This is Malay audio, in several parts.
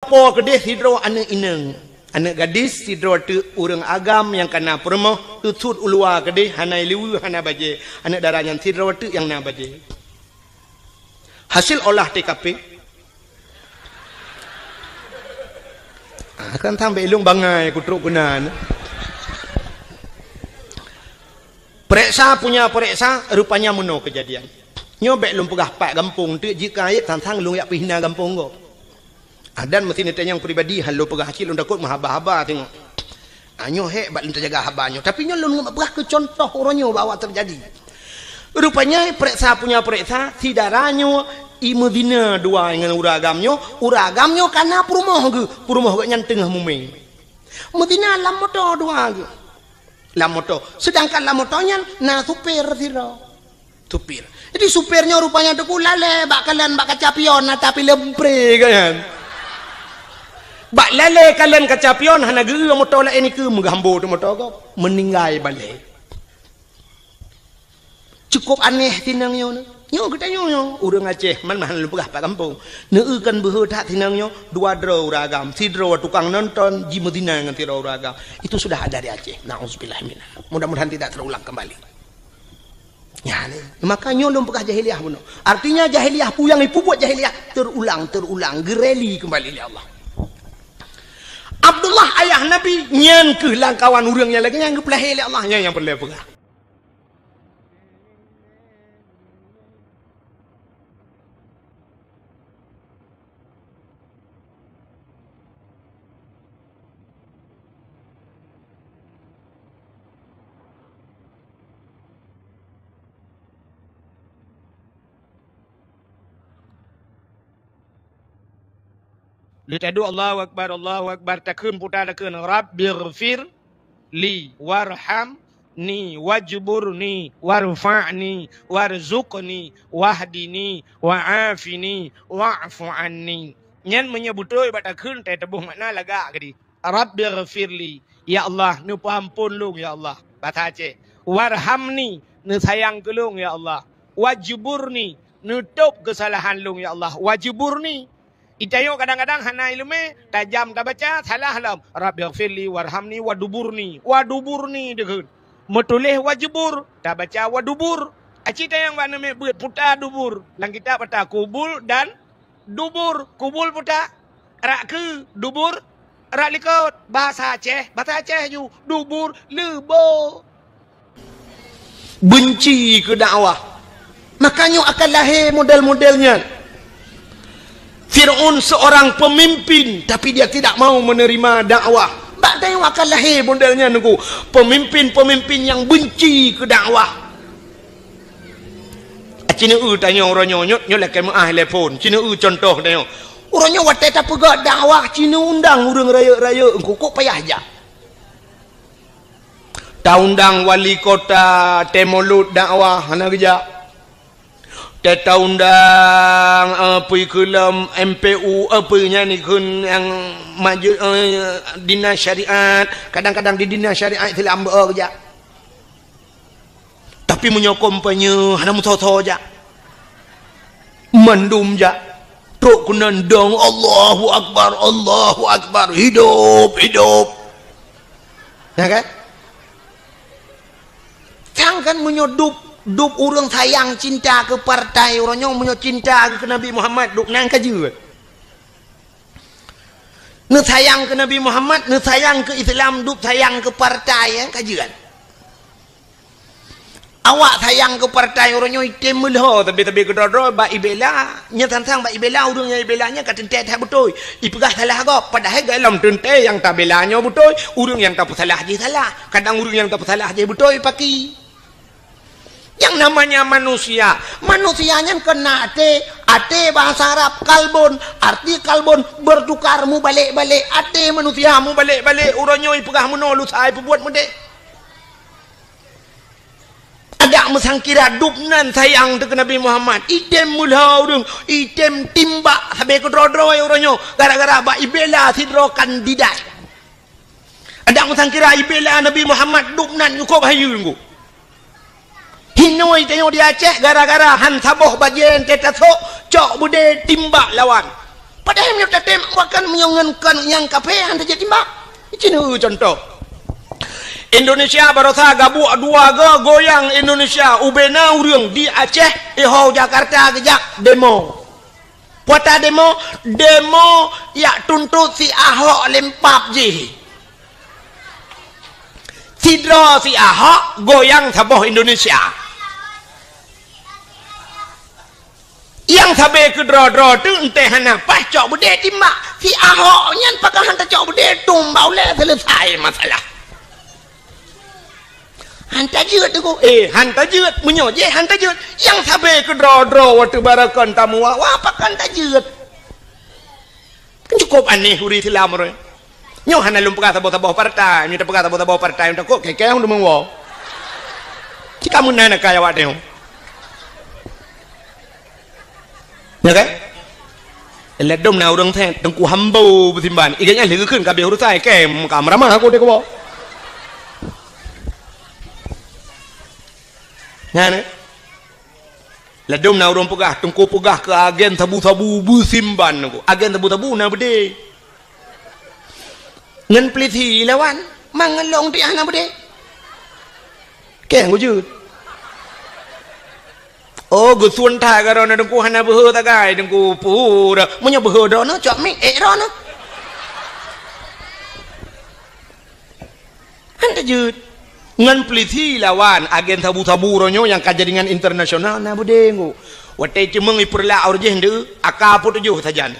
bapa kedih sidro anak ineng. Anak gadis sidro tu urang agam yang kena permoh tutut ulua kedih hanai liwu hana baje. Anak darah yang sidro tu yang na baje. Hasil olah TKP. Kan sampai ilung bangai kutruk gunan. Periksa punya periksa rupanya meno kejadian. Nyobek lum pegah pak kampung tu jika ayat tantang lung yak pihina kampung go. Adan mesti ni tanyang pribadi halo pegah kecil lung takut mahaba-haba tengok. Anyo hek bak lung terjaga habanyo tapi nyo lung pegah ke contoh oronyo bawa terjadi. Rupanya periksa punya periksa si daranyo imudina dua dengan uragamnya karena perumoh ke yang tengah muming. Medina lamoto dua ke. Lamoto. Sedangkan lamotonya na supir siro. Supir. Jadi supirnya rupanya tu lale bakalan bak kacapion tapi lempre kan. Bak lale kalian kacapion hana geu motor la ini ke menghambo tu motor kau meninggal balik. Cukup aneh tinangnya ni. Nyo kita nyo urang Aceh man mahan lu pegah pak kampung. Neukan behu tak tinangnya dua dro ragam, sidro tukang nonton jimudina dengan tiro ragam. Itu sudah ada di Aceh. Nauzubillah minna. Mudah-mudahan tidak terulang kembali. Ya, makanya lu pegah jahiliyah benar. Artinya jahiliyah yang ibu buat jahiliyah terulang gereli kembali oleh Allah. Abdullah ayah Nabi nyan ke langkawan urangnya lagi yang kepelahi oleh Allah yang perlu pegah. Litadu Allahu Akbar takun putar takun Rabbighfir li warhamni wajburni warfa'ni warzuqni wahdini wa'afini wa'fu anni. Nyan menyebutoi bat takun teh tebuh makna laga kedi. Rabbighfir li, ya Allah nu pampun lung ya Allah. Bahasa Aceh. Warhamni nu sayang ke lung ya Allah. Wajburni nutup kesalahan lung ya Allah. Wajburni itayo kadang-kadang hana ilmu tajam tak baca salah lam. Rabbighfirli warhamni waduburni dekun. Metulih wajibur tak baca wadubur. Aci tayang mana me buat puta dubur. Lang kita pata kubul dan dubur. Kubul puta rak ke dubur rak likot bahasa Aceh ju dubur lebo. Benci ke dakwah. Makanya akan lahir model-modelnya. Fir'aun seorang pemimpin tapi dia tidak mau menerima dakwah. Tak tengok akan lahir modelnya nunggu pemimpin-pemimpin yang benci ke dakwah. Cina tanya orangnya nyot lekan maah telefon. Cina contoh tanya. Orangnya watai tak pegak dakwah Cina undang urang raya-raya engkau kok payah aja. Ta undang wali kota Temolut dakwah hana kerja. Teta undang apa kelam MPU apanya ni kun yang maju dinas syariat kadang-kadang di dinas syariat itu lambat aja tapi menyokong penyu hana mutoto aja mendum aja truk kunandang Allahu Akbar hidup ya kan jangan menyodup duk urang sayang cinta ke partai orangnya punya cinta ke Nabi Muhammad duk nang kaju ne sayang ke Nabi Muhammad ne sayang ke Islam duk sayang ke partai kajian awak sayang ke partai orangnya item melho tapi kedodro ba ibela nya tantang ba ibela urangnya ibelanya katente tak betul ipegah salah go padahal dalam tente yang tak belanya betul urang yang tak salah je salah kadang urang yang tak salah je betul paki. Yang namanya manusianya kena ate bahasa Arab kalbon, arti kalbon bertukar mu balik-balik ate manusia mu balik-balik urangnya ipegah menolu sai buat mede ada mesangkira dupnan sayang ke Nabi Muhammad item mulha urang item timbak sampai ke drodro urangnya gara-gara ba ibela sidro kandidat ada mesangkira ibela Nabi Muhammad dupnan cukup hayu ngku Hinoi tengok di Aceh gara-gara han saboh bajen tetaso cok bude timbak lawan. Padahal menyok tatem makan menyongenkan yang kafe handa jadi mak. Ini contoh. Indonesia barosa gabu dua goyang Indonesia ubena urang di Aceh Iho Jakarta gejak demo. Puata demo ya tuntut si Ahok lempap je. Sidro si Ahok goyang saboh Indonesia. Yang sabe ke dro tu entah hana pas cok bude timak si Ahok nyan pakai hantar cok bude tumbau le selesai masalah. Hantar jeut tu hantar jeut munyo je hantar jeut yang sabe ke dro waktu barakan tamu wa pakai hantar jeut. Cukup aneh huri Islam re. Nyo hana lum pakai taboh partai, nyo pakai taboh partai untuk kok keke hang demeng wo. Jika mun nana kaya wa deu. Ya kan? Ledom na urang the tengku hambau betimban. Iganya leu keun ka be huru sai kem ka marama aku de ko. Ngane? Ledom na urang pegah tengku pegah ke agen tabu-tabu betimban aku. Agen tabu-tabu na bede. Ngan peliti lawan mangelong di ana bede. Keng wujud. Oh, gusuan thai karo na dengku hana beho tagai dengku pura. Munyo beho do no cok mi ro no. Handa jut. Ngan peliti lawan agen tabu-tabu ronyo yang kajaringan internasional na budengu. Wate cemeng iperla orje hende akapo tujuh sajan.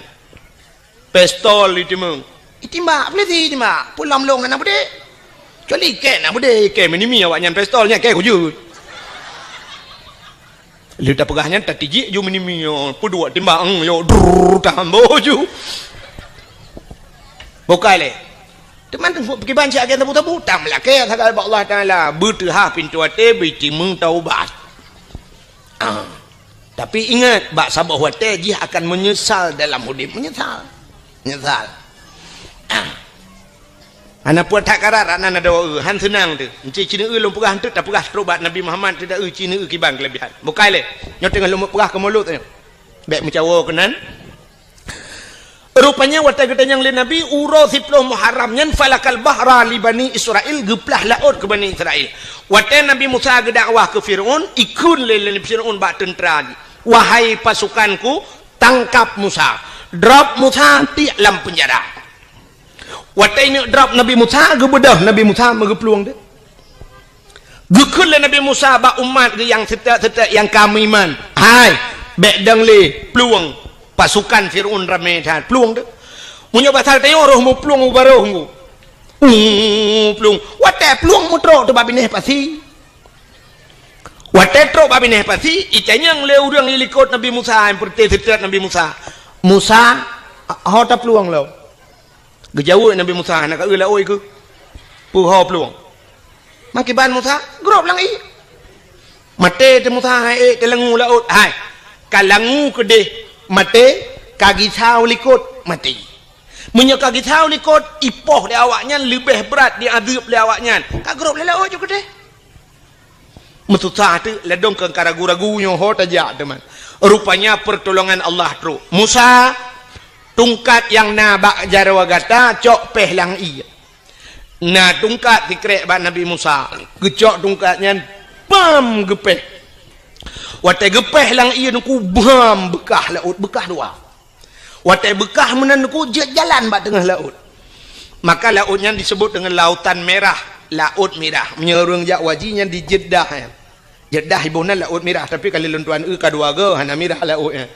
Pistol itimeng. Itimba peliti itimba pulam long na bude. Coli ke na bude ke menimi awak nyan pistolnya ke kujut. Lita pegahnya tatiji ju menimi yo pedua timbang yo tambo ju. Bokale. Teman tengku pergi banci agen tabu-tabu tam lah ke sagal Allah Taala bertah pintu ate biti meng taubat. Tapi ingat bak sabah wate dia akan menyesal dalam hidup menyesal. Ana puat tak karat ana ada han senang tu. Encik cina lom pegah tu tak pegah terobat Nabi Muhammad tu dak cina kibang kelebihan. Bukai le. Nyo tengah lom pegah ke mulut tu. Baik mencawa kenan. Rupanya wata kita yang le Nabi uro 10 Muharram nyan falakal bahra li Bani Israel geplah laut ke Bani Israel. Wata Nabi Musa ke dakwah ke Firaun ikun le Firaun bak tentera. Wahai pasukanku tangkap Musa. Drop Musa di dalam penjara. Watai ni drop Nabi Musa ke bedah Nabi Musa megepeluang dia. Gekul Nabi Musa ba umat ke yang setak yang kami iman. Hai, bek dang le peluang pasukan Firaun ramai dah peluang dia. Munyo basal tayo roh mu peluang baroh mu. Peluang. Watai peluang mu tro tu babineh pasti. Watai tro babineh pasti itanya yang le urang ilikot Nabi Musa yang perti setak Nabi Musa. Musa hota peluang lo. Gejauh Nabi Musa nak ula oi ke pu ho peluang makiban Musa grop lang i mate te Musa hai te langu laut hai kalangu kede mate kagi thau likot mati munyo kagi thau likot ipoh de awaknya lebih berat di azab le awaknya ka grop le laut juga deh metusa tu ledong ke karagu-ragu nyo ho tajak teman rupanya pertolongan Allah tru Musa tungkat yang nabak jarawagata cok peh lang iya. Nah tungkat dikrek bak Nabi Musa. Gecok tungkatnya bam gepeh. Watai gepeh lang iya nuku bam bekah laut bekah dua. Watai bekah menan nuku jalan bak tengah laut. Maka lautnya disebut dengan lautan merah, laut merah. Menyerung jak wajinya di Jeddah. Jeddah ibunan laut merah tapi kalau lentuan kadua ge hana merah lautnya.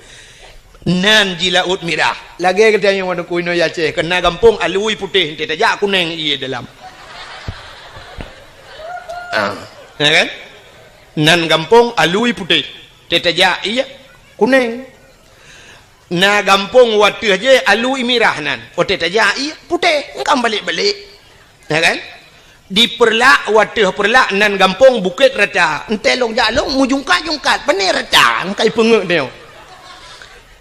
Nan ji laut merah lagi kita yang warna kuino ya ceh kena gampung alui putih tidak jak kuning iya dalam ya kan nan gampung alui putih tidak jak iya kuning na gampung waktu aja alui merah nan oh tidak jak iya putih engkau balik-balik ya kan di perlak waktu perlak nan gampung bukit rata entelong jalong mujungkat penir rata engkau pengek dia.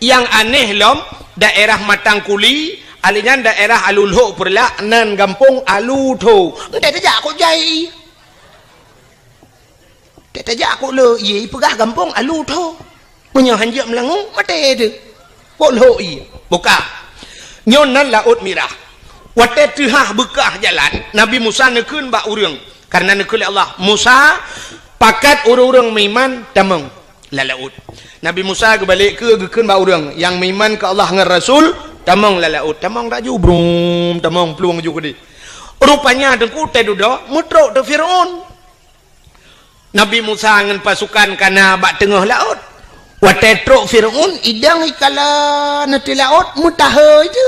Yang aneh lom daerah Matangkuli alinya daerah Alulho perla nan gampung Alutho entah tajak aku jai tak tajak aku le ye pegah gampung Alutho punya hanjak melangu mate tu bolho i buka nyonan laut merah wate tihah bekah jalan Nabi Musa nekeun ba urang karena nekeun Allah Musa pakat urang-urang meiman tamang la laut Nabi Musa balik ke gekeun ba urang yang meiman ke Allah ngan Rasul tamang la laut tamang dak ju brum tamang peluang ju gede rupanya dengku teh duda mutrok te Firaun Nabi Musa ngan pasukan kana ba tengah laut wate trok Firaun idang ikala na ti laut mutahe je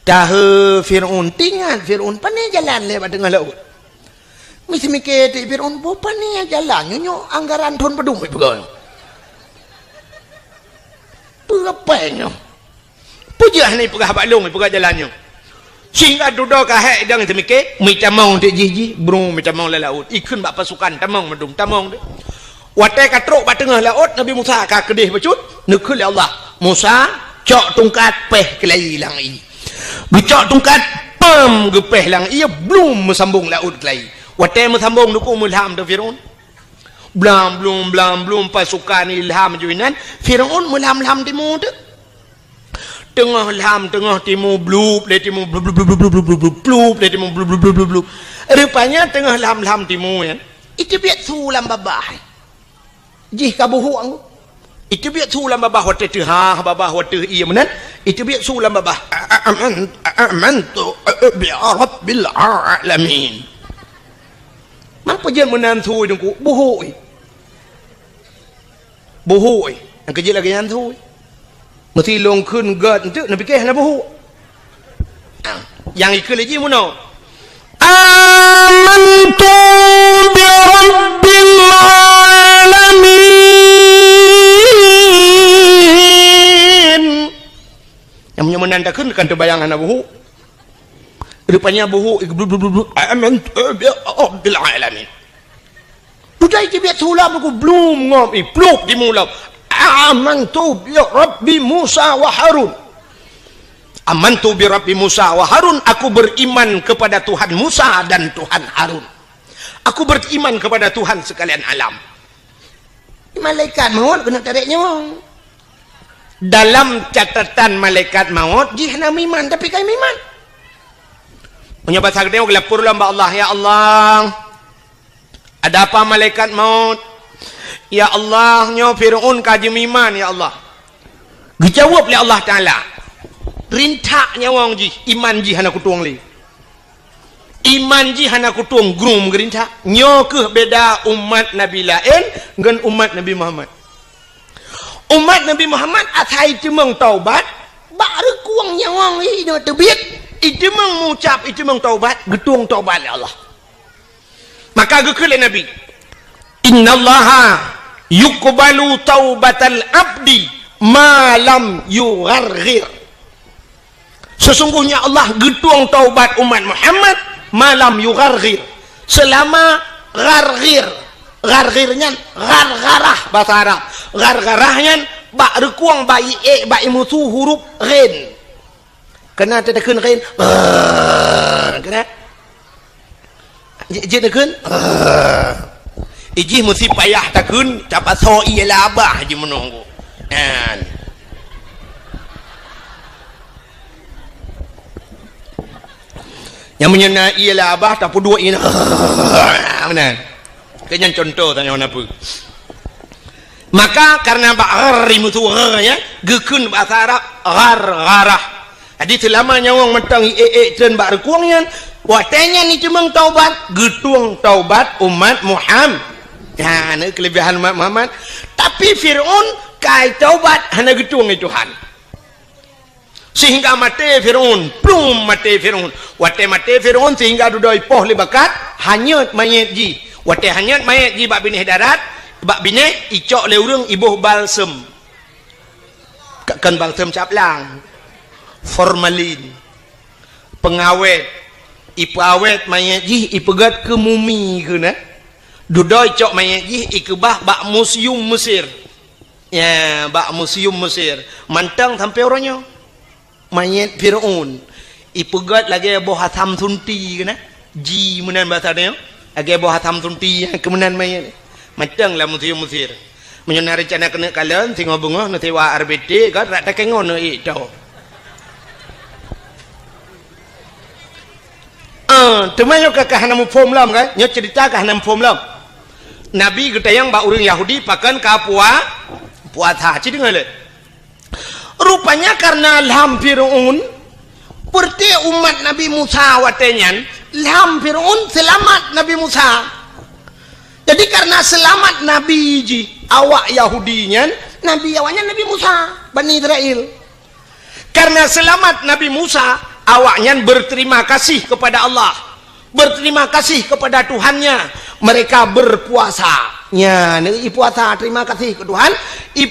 tahe Firaun tinggal Firaun pane jalan le ba tengah laut mesti mikir ti Firaun bo pane jalan nyo anggaran thon pedung pegang pengapanya pujah ni pegah balung pegah jalannya sehingga duduk kahek dang temike mi tamong te jiji bro mi tamong la laut ikun bak pasukan tamong medung tamong de wate ka truk ba tengah laut Nabi Musa ka kedih becut nekeul Allah Musa cok tungkat peh kelai lang i bicok tungkat pam gepeh lang ia belum mesambung laut kelai wate mesambung duku mulham de Firaun belum pasukan ilham juinan Firaun mulham timu de tengah lam tengah timu blub le timu blub le timu blub rupanya tengah lam timu ya itu biat sulam babah jih kabuhu itu biat sulam babah wate teh babah wate iya menan itu biat sulam babah amantu bi rabbil alamin mang pejen menan thui dengku buhu yang kecil lagi yang thui mesti long kun gad itu nabi keh na buhu yang ikut lagi mana amantu bi rabbil alamin yang menandakan kan terbayangan na buhu rupanya buhu amantu bi rabbil alamin budai je biat sulam aku belum ngom pluk di mulau amantu bi rabbi Musa wa Harun amantu bi rabbi Musa wa Harun aku beriman kepada Tuhan Musa dan Tuhan Harun aku beriman kepada Tuhan sekalian alam malaikat maut kena tarik nyawa dalam catatan malaikat maut jihna iman tapi kai iman punya bahasa gede lapor lamba Allah ya Allah ada apa malaikat maut ya Allah nyo Firaun kaji iman ya Allah dijawab oleh Allah Ta'ala rintak nyawang ji iman ji hana kutuang li iman ji hana kutuang grum gerintak nyo ke beda umat Nabi lain dengan umat Nabi Muhammad atai temang taubat baru kuang nyawang li nyo tebit itu mengucap itu taubat getuang taubat ya Allah maka gekele Nabi innallaha yuqbalu taubatal abdi malam yugharghir sesungguhnya Allah getuang taubat umat Muhammad malam yugharghir selama gharghirnya ghargharah bahasa Arab ghargharahnya bak rekuang bayi bayi mutu huruf ghin kena tetekeun ghin kena jedekeun iji mesti payah takun capat so iya labah je menunggu yang menyena iya labah tak dua ini benar kenyan contoh tanya apa maka karena ba'ar mutu ya gekun bahasa Arab ghargharah jadi selama nyawang mentang dan ba'ar kuangnya watenya ni cuma taubat getuang taubat umat Muhammad ya ini kelebihan umat Muhammad tapi Fir'aun kai taubat hanya getuang Tuhan sehingga mati Fir'aun plum mati Fir'aun wate mati Fir'aun sehingga dudoi poh lebakat hanyut mayat ji wate hanyut mayat ji bak binih darat bak binih icok leurung ibuh balsem kan balsem caplang formalin pengawet ipu awet mayat ji ipegat ke mumi ke na dudoi cok mayat ji ikebah bak museum Mesir ya bak museum Mesir mantang sampai orangnya mayat Fir'aun ipegat lagi boh hatam sunti ke na ji menan bahasa dia lagi boh hatam sunti kemenan mayat mantang lah museum Mesir menyana rencana kena kalian tengok bunga nanti wa RBD kan tak kengon itu temanyo ke hanam form lam kan nyo cerita ke hanam form lam nabi getayang ba urang Yahudi pakan ka puasa ci dengar le rupanya karena lam Fir'aun seperti umat Nabi Musa watenyan lam Fir'aun selamat Nabi Musa. Jadi karena selamat Nabi ji awak Yahudinya Nabi awaknya Nabi Musa Bani Israel. Karena selamat Nabi Musa awaknya berterima kasih kepada Allah, berterima kasih kepada Tuhannya, mereka berpuasa. Ya, ini puasa terima kasih ke Tuhan.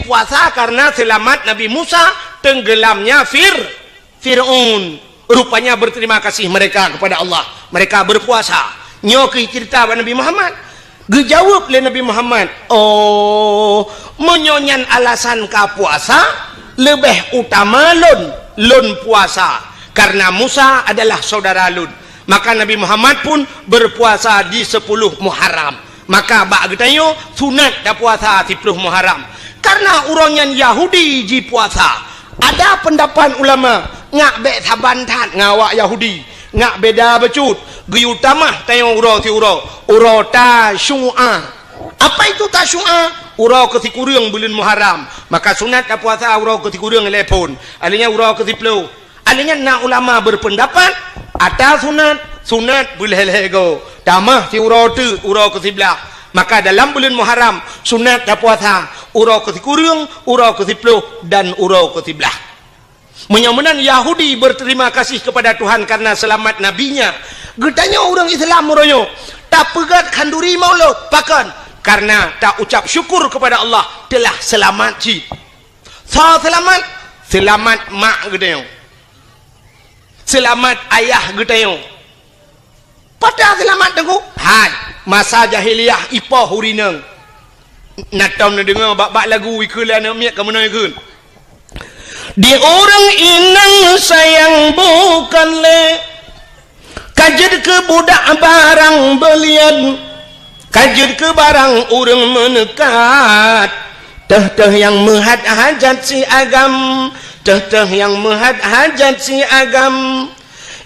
Puasa karena selamat Nabi Musa tenggelamnya Fir'aun. Rupanya berterima kasih mereka kepada Allah, mereka berpuasa. Nyoki cerita Nabi Muhammad gejawab oleh Nabi Muhammad, oh menyonyan alasan ka puasa lebih utama lun puasa karena Musa adalah saudara lun. Maka Nabi Muhammad pun berpuasa di 10 Muharram. Maka bak getayo sunat dah puasa 10 Muharram karena orangnya Yahudi ji puasa. Ada pendapat ulama ngak be sabantan ngawak Yahudi ngak beda becut guyutamah tayong uro tasyu'a. Apa itu tasyu'a? Uro ketikurung bulan Muharram. Maka sunat dah puasa uro ketikurung lepon alinya uro ketiplu alinya nak ulama berpendapat ada sunat bulhelego tamah ti uro ketibelah. Maka dalam bulan Muharram sunat dah puasa uro ketikurung uro ketiplu dan uro ketiblah. Menyamunan Yahudi berterima kasih kepada Tuhan karena selamat nabinya. Getanya orang Islam meroyo tak pegat kanduri maulud pakan karena tak ucap syukur kepada Allah telah selamat ji. Selamat mak getanya, selamat ayah getanya. Pada selamat tengku hai masa jahiliyah ipoh hurineng natam na dengar bak lagu ikulan miak kamu naikun di orang inang sayang bukan le kajir ke budak barang belian kajir ke barang orang menekat teh yang menghad hajat si agam teh yang menghad hajat si agam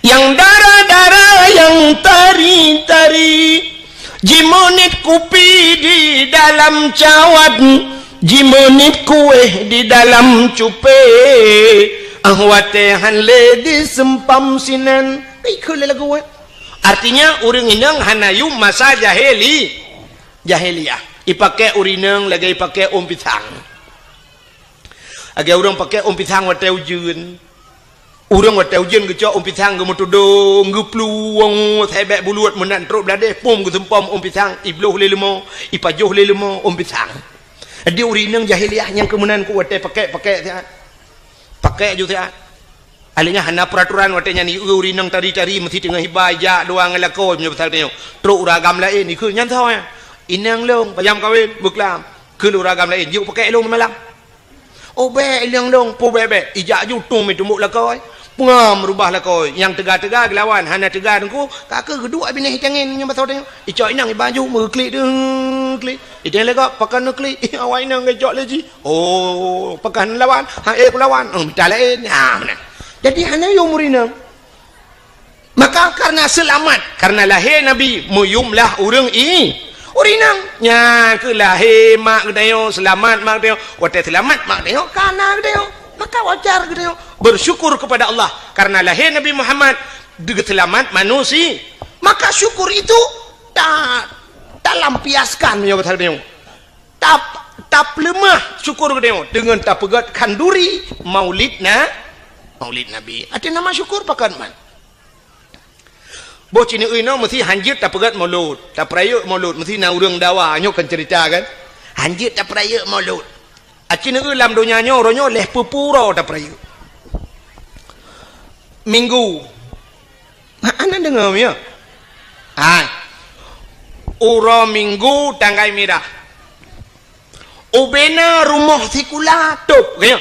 yang darah-darah yang tari-tari jimonit kupi di dalam cawat jimonit kue di dalam cupe ahwatehan le di sempam sinan ikut lagu artinya uring inang hanayu masa jahiliyah ipake urinang lagi ipake pisang agak orang pakai pisang wate ujun urang wa taujen ke cok pisang ke motodong ke pluang sebek buluat menan truk belade pom ke sempam pisang ibloh le lemo ipajoh le lemo pisang dia urinang jahiliyah yang kemunan ku wate pakai ju sehat alinya hana peraturan wate nya ni urinang tari-tari mesti tengah hibaja doang ngelako nya pasal tengok truk uragam lain ni ke nyan tau ya inang long payam kawin beklam ke uragam lain juk pakai long malam oh be ilang long po bebe ijak ju tum itu muk lakoi pengam rubah lakoi yang tegak-tegak lawan hana tegak dengku kakak kedua bini hitangin nya pasal tengok icok inang baju meklik deng klik itang lega pakan klik awak inang gejok leji oh pakan lawan ha lawan minta lain ha mana jadi hana yo murina maka karena selamat karena lahir nabi muyumlah urang urinang nya ke lahir mak gedayo selamat mak gedayo wate selamat mak gedayo kana gedayo maka wajar gedayo bersyukur kepada Allah karena lahir Nabi Muhammad selamat manusia maka syukur itu tak lampiaskan nya betul gedayo tak lemah syukur gedayo dengan tak pegat kanduri maulid Nabi ada nama syukur pakan man boh cini uino mesti hanjit tak pegat maulud tak perayuk maulud mesti na urang dawa nyo kan cerita kan hanjit tak perayuk maulud acini ulam dunia nyo ronyo leh pupuro tak perayuk minggu ana dengar ya uro minggu tanggai mirah ubena rumah sikula top kaya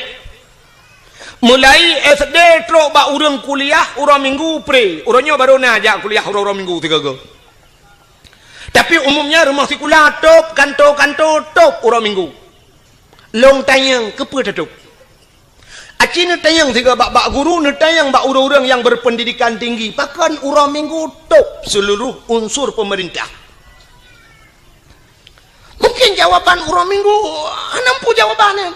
mulai SD trok ba urang kuliah urang minggu pre urangnya baru na ajak kuliah urang minggu 3 go tapi umumnya rumah sekolah top kantor top urang minggu long tayang ke pe tutup Aci ni tayang tiga bak guru ni tayang bak orang-orang yang berpendidikan tinggi. Bahkan urang minggu top seluruh unsur pemerintah. Mungkin jawaban urang minggu nampu jawabannya.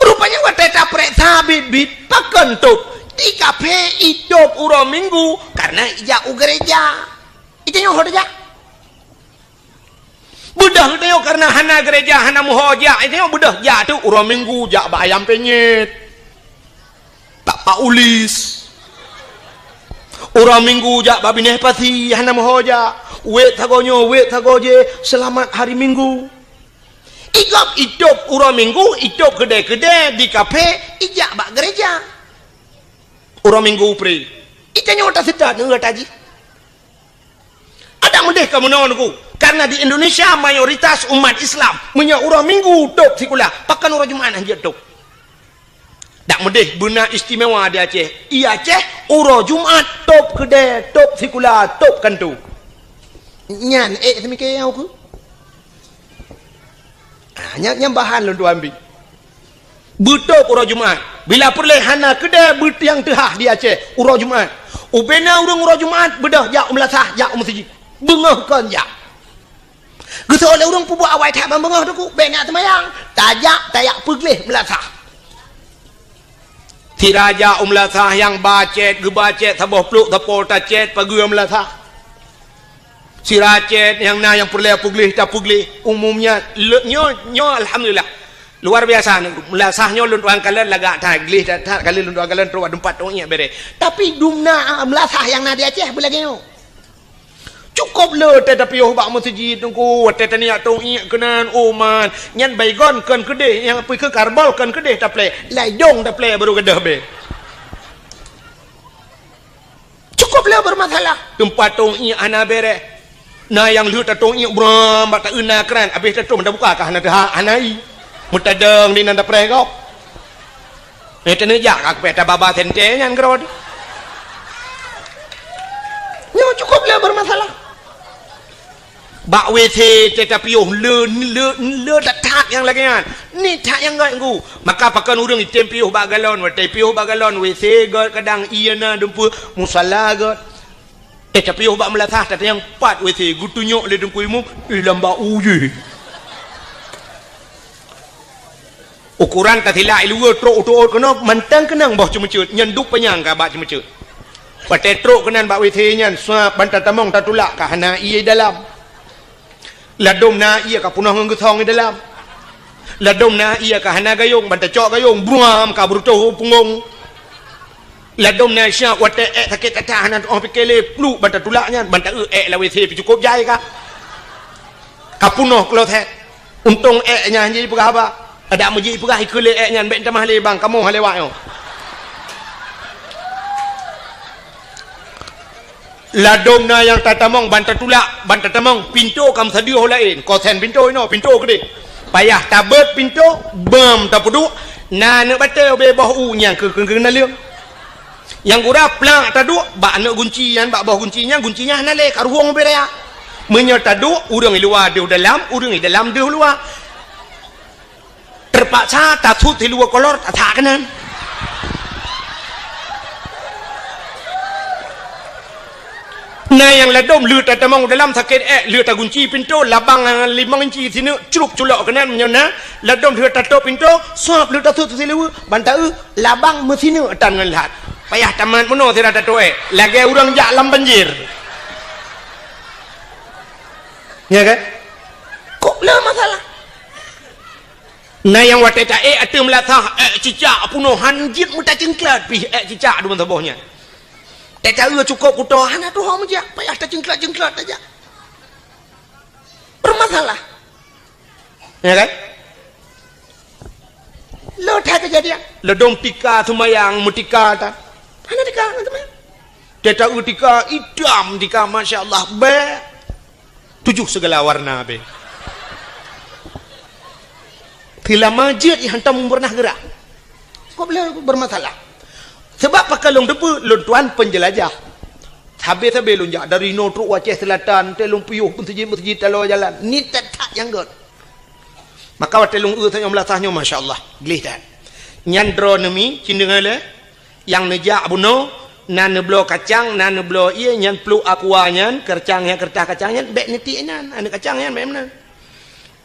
Rupanya wadah taprek sabit bit bahkan top. Tiga hidup urang minggu karena jauh gereja. Itu yang hoda. Budah itu karena hana gereja hana muhoja itu budah ja tu urang minggu ja bayam penyet Pak Ulis urang minggu ja babineh pati hana muhoja wet tagoje selamat hari minggu igap hidup urang minggu hidup gede-gede di kafe ijak bak gereja urang minggu pre itanya otak sedat nggak taji ada mudeh kamu nonku. Karena di Indonesia mayoritas umat Islam punya urang minggu dok sikulah pakan urang Jumat aja dok. Tak mudih benar istimewa di Aceh. Iya Aceh urang Jumat top gede top sikulah top kan tu. Nyan semikir aku. Nyan bahan lu tu ambil. Betul urang Jumat. Bila perleh hana gede bet yang tehah di Aceh urang Jumat. Ubena urang Jumat bedah jak melasah jak masjid. Bengahkan jak. Gitu oleh orang pun buat awal tak bengah tu benak semayang tayak pergelih melasah tiraja melasah yang bacet gebacet sabah peluk tapol tacet pagi melasah si racet yang yang pergelih tak pergelih umumnya nyo alhamdulillah luar biasa melasahnya luntuan kalian lagak tak gelih tak kalian luntuan kalian terus tempat tu bere tapi dumna melasah yang nadi Aceh belagnya cukup le tetapi oh bak masjid tunggu tetania tong iak kenan oman nyan baygon kan kedeh yang pergi ke karbal kan kedeh taple laidong taple baru kedah be cukup le bermasalah tempat tong iak ana bere na yang lu tong iak bram bak tak una keran habis tatung dah buka kah ana dah anai mutadeng di nanda pre kau tene jak ak pe ta baba sente nyan grod yo cukup le bermasalah bak WC tetapi le tak yang lagi kan ni tak yang gak aku maka pakan urang item piuh bak galon watai piuh bak galon WC got kadang iana dempu musalla got tetapi piuh bak melatah tata yang 4 WC gutunyok le dempu imum lamba uye ukuran tatila ilua trok trok kena mantang kenang boh cemecut nyenduk penyang ka bak cemecut watai trok kenan bak WC nyan suap bantat tamong tatulak ka hana iye dalam ladom na iya ka punah ngegethong di dalam ladom na iya ka hana gayung banta cok gayung buam ka bruto pungong ladom na syak wate sakit tata hana oh pikele plu banta tulaknya banta la WC cukup jai ka punah kalau thet untung nya jadi pegah ada muji pegah ikule nya ben tamah le bang kamu halewak yo ladongna yang tatamong banta tulak banta tamong pintu kam sadio lain kosen pintu ino pintu gede payah tabet pintu bam tapudu na ne batel be boh u nya ke na leung yang gura plak tadu bak ne gunci yan bak boh guncinya na le karuhong berea menyo tadu urang luar di dalam urang di dalam di luar terpaksa tatut di luar kolor tak kanan nah yang ladom lu tatamong dalam sakit lu ta gunci pintu labang 5 inci sini curup culok kanan menyona ladom lu tato pintu suap lu tatut silu banta labang mesinu tan ngelat payah taman mono tira tato lagi urang jak lam banjir ya kan kok le masalah nah yang wateta atem latah cicak punohan jit muta cengklat pi cicak du mentobohnya tak tahu cukup kutohan tu hom je payah tak jengklat aja bermasalah ya kan lo tak kejadian lo dong tika sumayang mutika ta mana tika teman tak tahu tika idam tika masya-Allah be 7 segala warna be bila masjid yang tak pernah gerak kok boleh bermasalah sebab pakalong depu luntuan penjelajah habis lunjak dari Notru Aceh Selatan telung puyuh masjid talo jalan ni tak yang god maka telung tanya melatahnya masya-Allah gelih dan nyandro nemi cindengale yang nejak buno nan neblo kacang nan neblo ia nyan plu aquanyan kercang yang kertah kacangnya bek niti nan ane kacangnya memang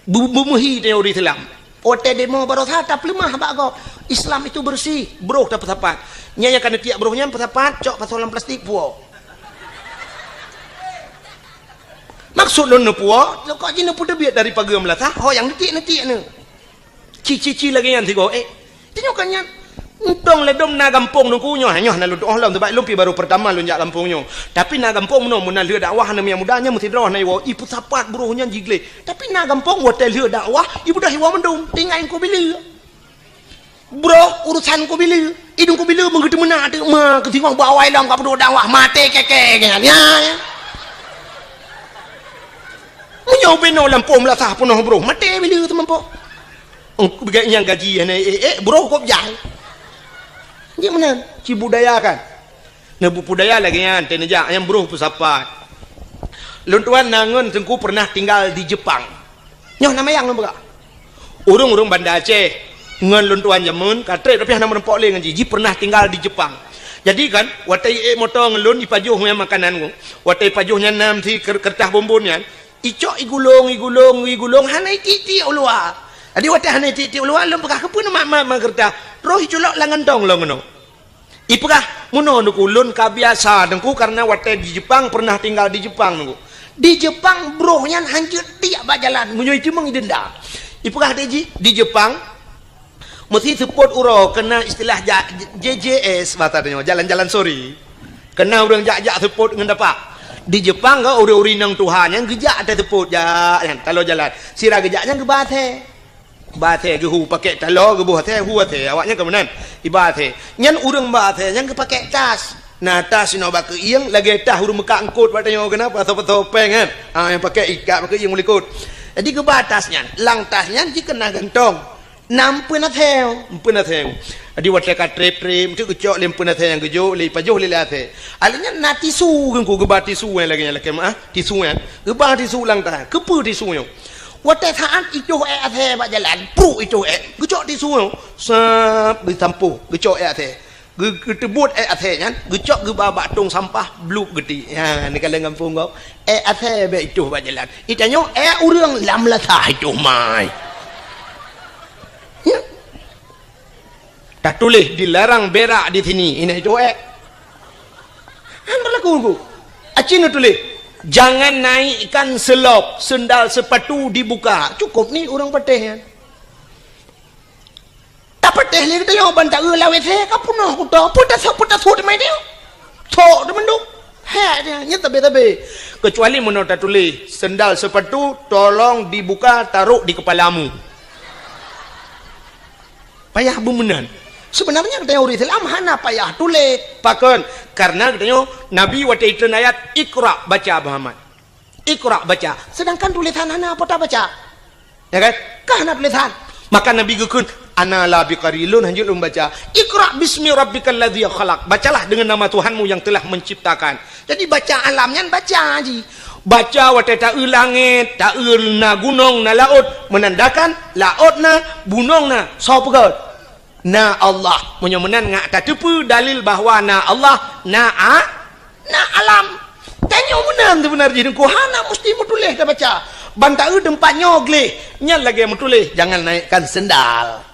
bumuhi teori Islam ote demo barotha tap lemah bago Islam itu bersih bro dapat tepat nyanya kan tiak brohnya tepat cok pasolan plastik puo maksud lo puo lo kok jina pude biat dari pagi melata ho yang niti ne cici lagi yang tigo tinyokannya Untong ledom na gampong nung kunyo hanyo na ludo Allah tu baik lumpi baru pertama lu njak kampungnya tapi na gampong no mun leu dakwah na yang mudanya mesti droh na iwo ipu sapat buruhnya jigle tapi na gampong wa te leu dakwah ibu dah iwo mendung tinggal ko bila bro urusan ko bila idung ko bila mengedu mena de ma ketingong bawai long ka perlu dakwah mate keke kan ya munyo beno lampung la sah punoh bro mate bila tu mampo bigai yang gaji ne bro kop jai dia mana ci budaya kan nebu budaya lagi kan teneja yang bro pusapat luntuan nangun tengku pernah tinggal di Jepang nyoh nama yang nombor urung Banda Aceh ngan luntuan jamun katre tapi nama rempok le ngaji pernah tinggal di Jepang jadi kan watai motong ngelun ipajuh yang makanan ku watai pajuhnya nam si kertah bombonnya icok igulung hanai titi ulua adi watai hanai titi ulua lom pakah kepun mak kertah roh iculok langan dong lo ngono ipakah muno nuku lun kabiasa dengku karena watai di Jepang pernah tinggal di Jepang nunggu di Jepang brohnya hancur tiap jalan munyo itu mang denda ipakah di Jepang mesti support uro kena istilah JJS batanya jalan-jalan sorry kena urang jak support dengan dapat di Jepang ga uri-uri nang Tuhan yang gejak ada support ja kalau jalan sira gejaknya ke bathe gehu pakai talo gebuh teh huwa teh awaknya kemenan ibate nyan urang bathe yang pakai tas nah tas ino bak ieng lagi tah urang meka angkut batanya kenapa topeng kan yang pakai ikat pakai ieng mulikut jadi ke batasnya lang tasnya dikena gantong nampun atheu adi watle ka trep tu kecok lempun atheu yang gejo li pajuh li athe alinya na tisu gengku ke tisu yang lagi mah tisu yang ke tisu lang tah kepu tisu yo watai saat itu athe bak jalan pru itu gecok tisu yo sap ditampu gecok athe getebut athe nyan gecok ge babak tong sampah bluk geti ha ni kalau kampung kau athe be itu bak jalan itanyo urang lam latah itu mai ya tak tulis dilarang berak di sini ini itu anda lakukan acina tulis jangan naikkan selop sendal sepatu dibuka cukup nih orang pateh tak pateh ni kita yang bantah lawe saya kapunoh kuda putas hut mai dia tok demenduk dia nya tabe kecuali menurut tulis sendal sepatu tolong dibuka taruh di kepalamu payah bemenan sebenarnya kita yang Islam hana payah tulis pakon karena katanya Nabi waktu itu ayat Iqra baca Muhammad Iqra baca sedangkan tulisan hana apa tak baca ya kan kahana tulisan maka Nabi gekun ana la biqarilun hanjul baca Iqra bismi rabbikal ladzi khalaq bacalah dengan nama Tuhanmu yang telah menciptakan jadi baca alamnya baca haji baca waktu tak langit tak na gunung na laut menandakan laut na gunung na sapa na Allah menyemenan ngak tatepu dalil bahawa na Allah na alam tanya menang tu benar jadi ku hana mesti mutulih dah baca bantah tempat nyogle nya lagi mutulih jangan naikkan sendal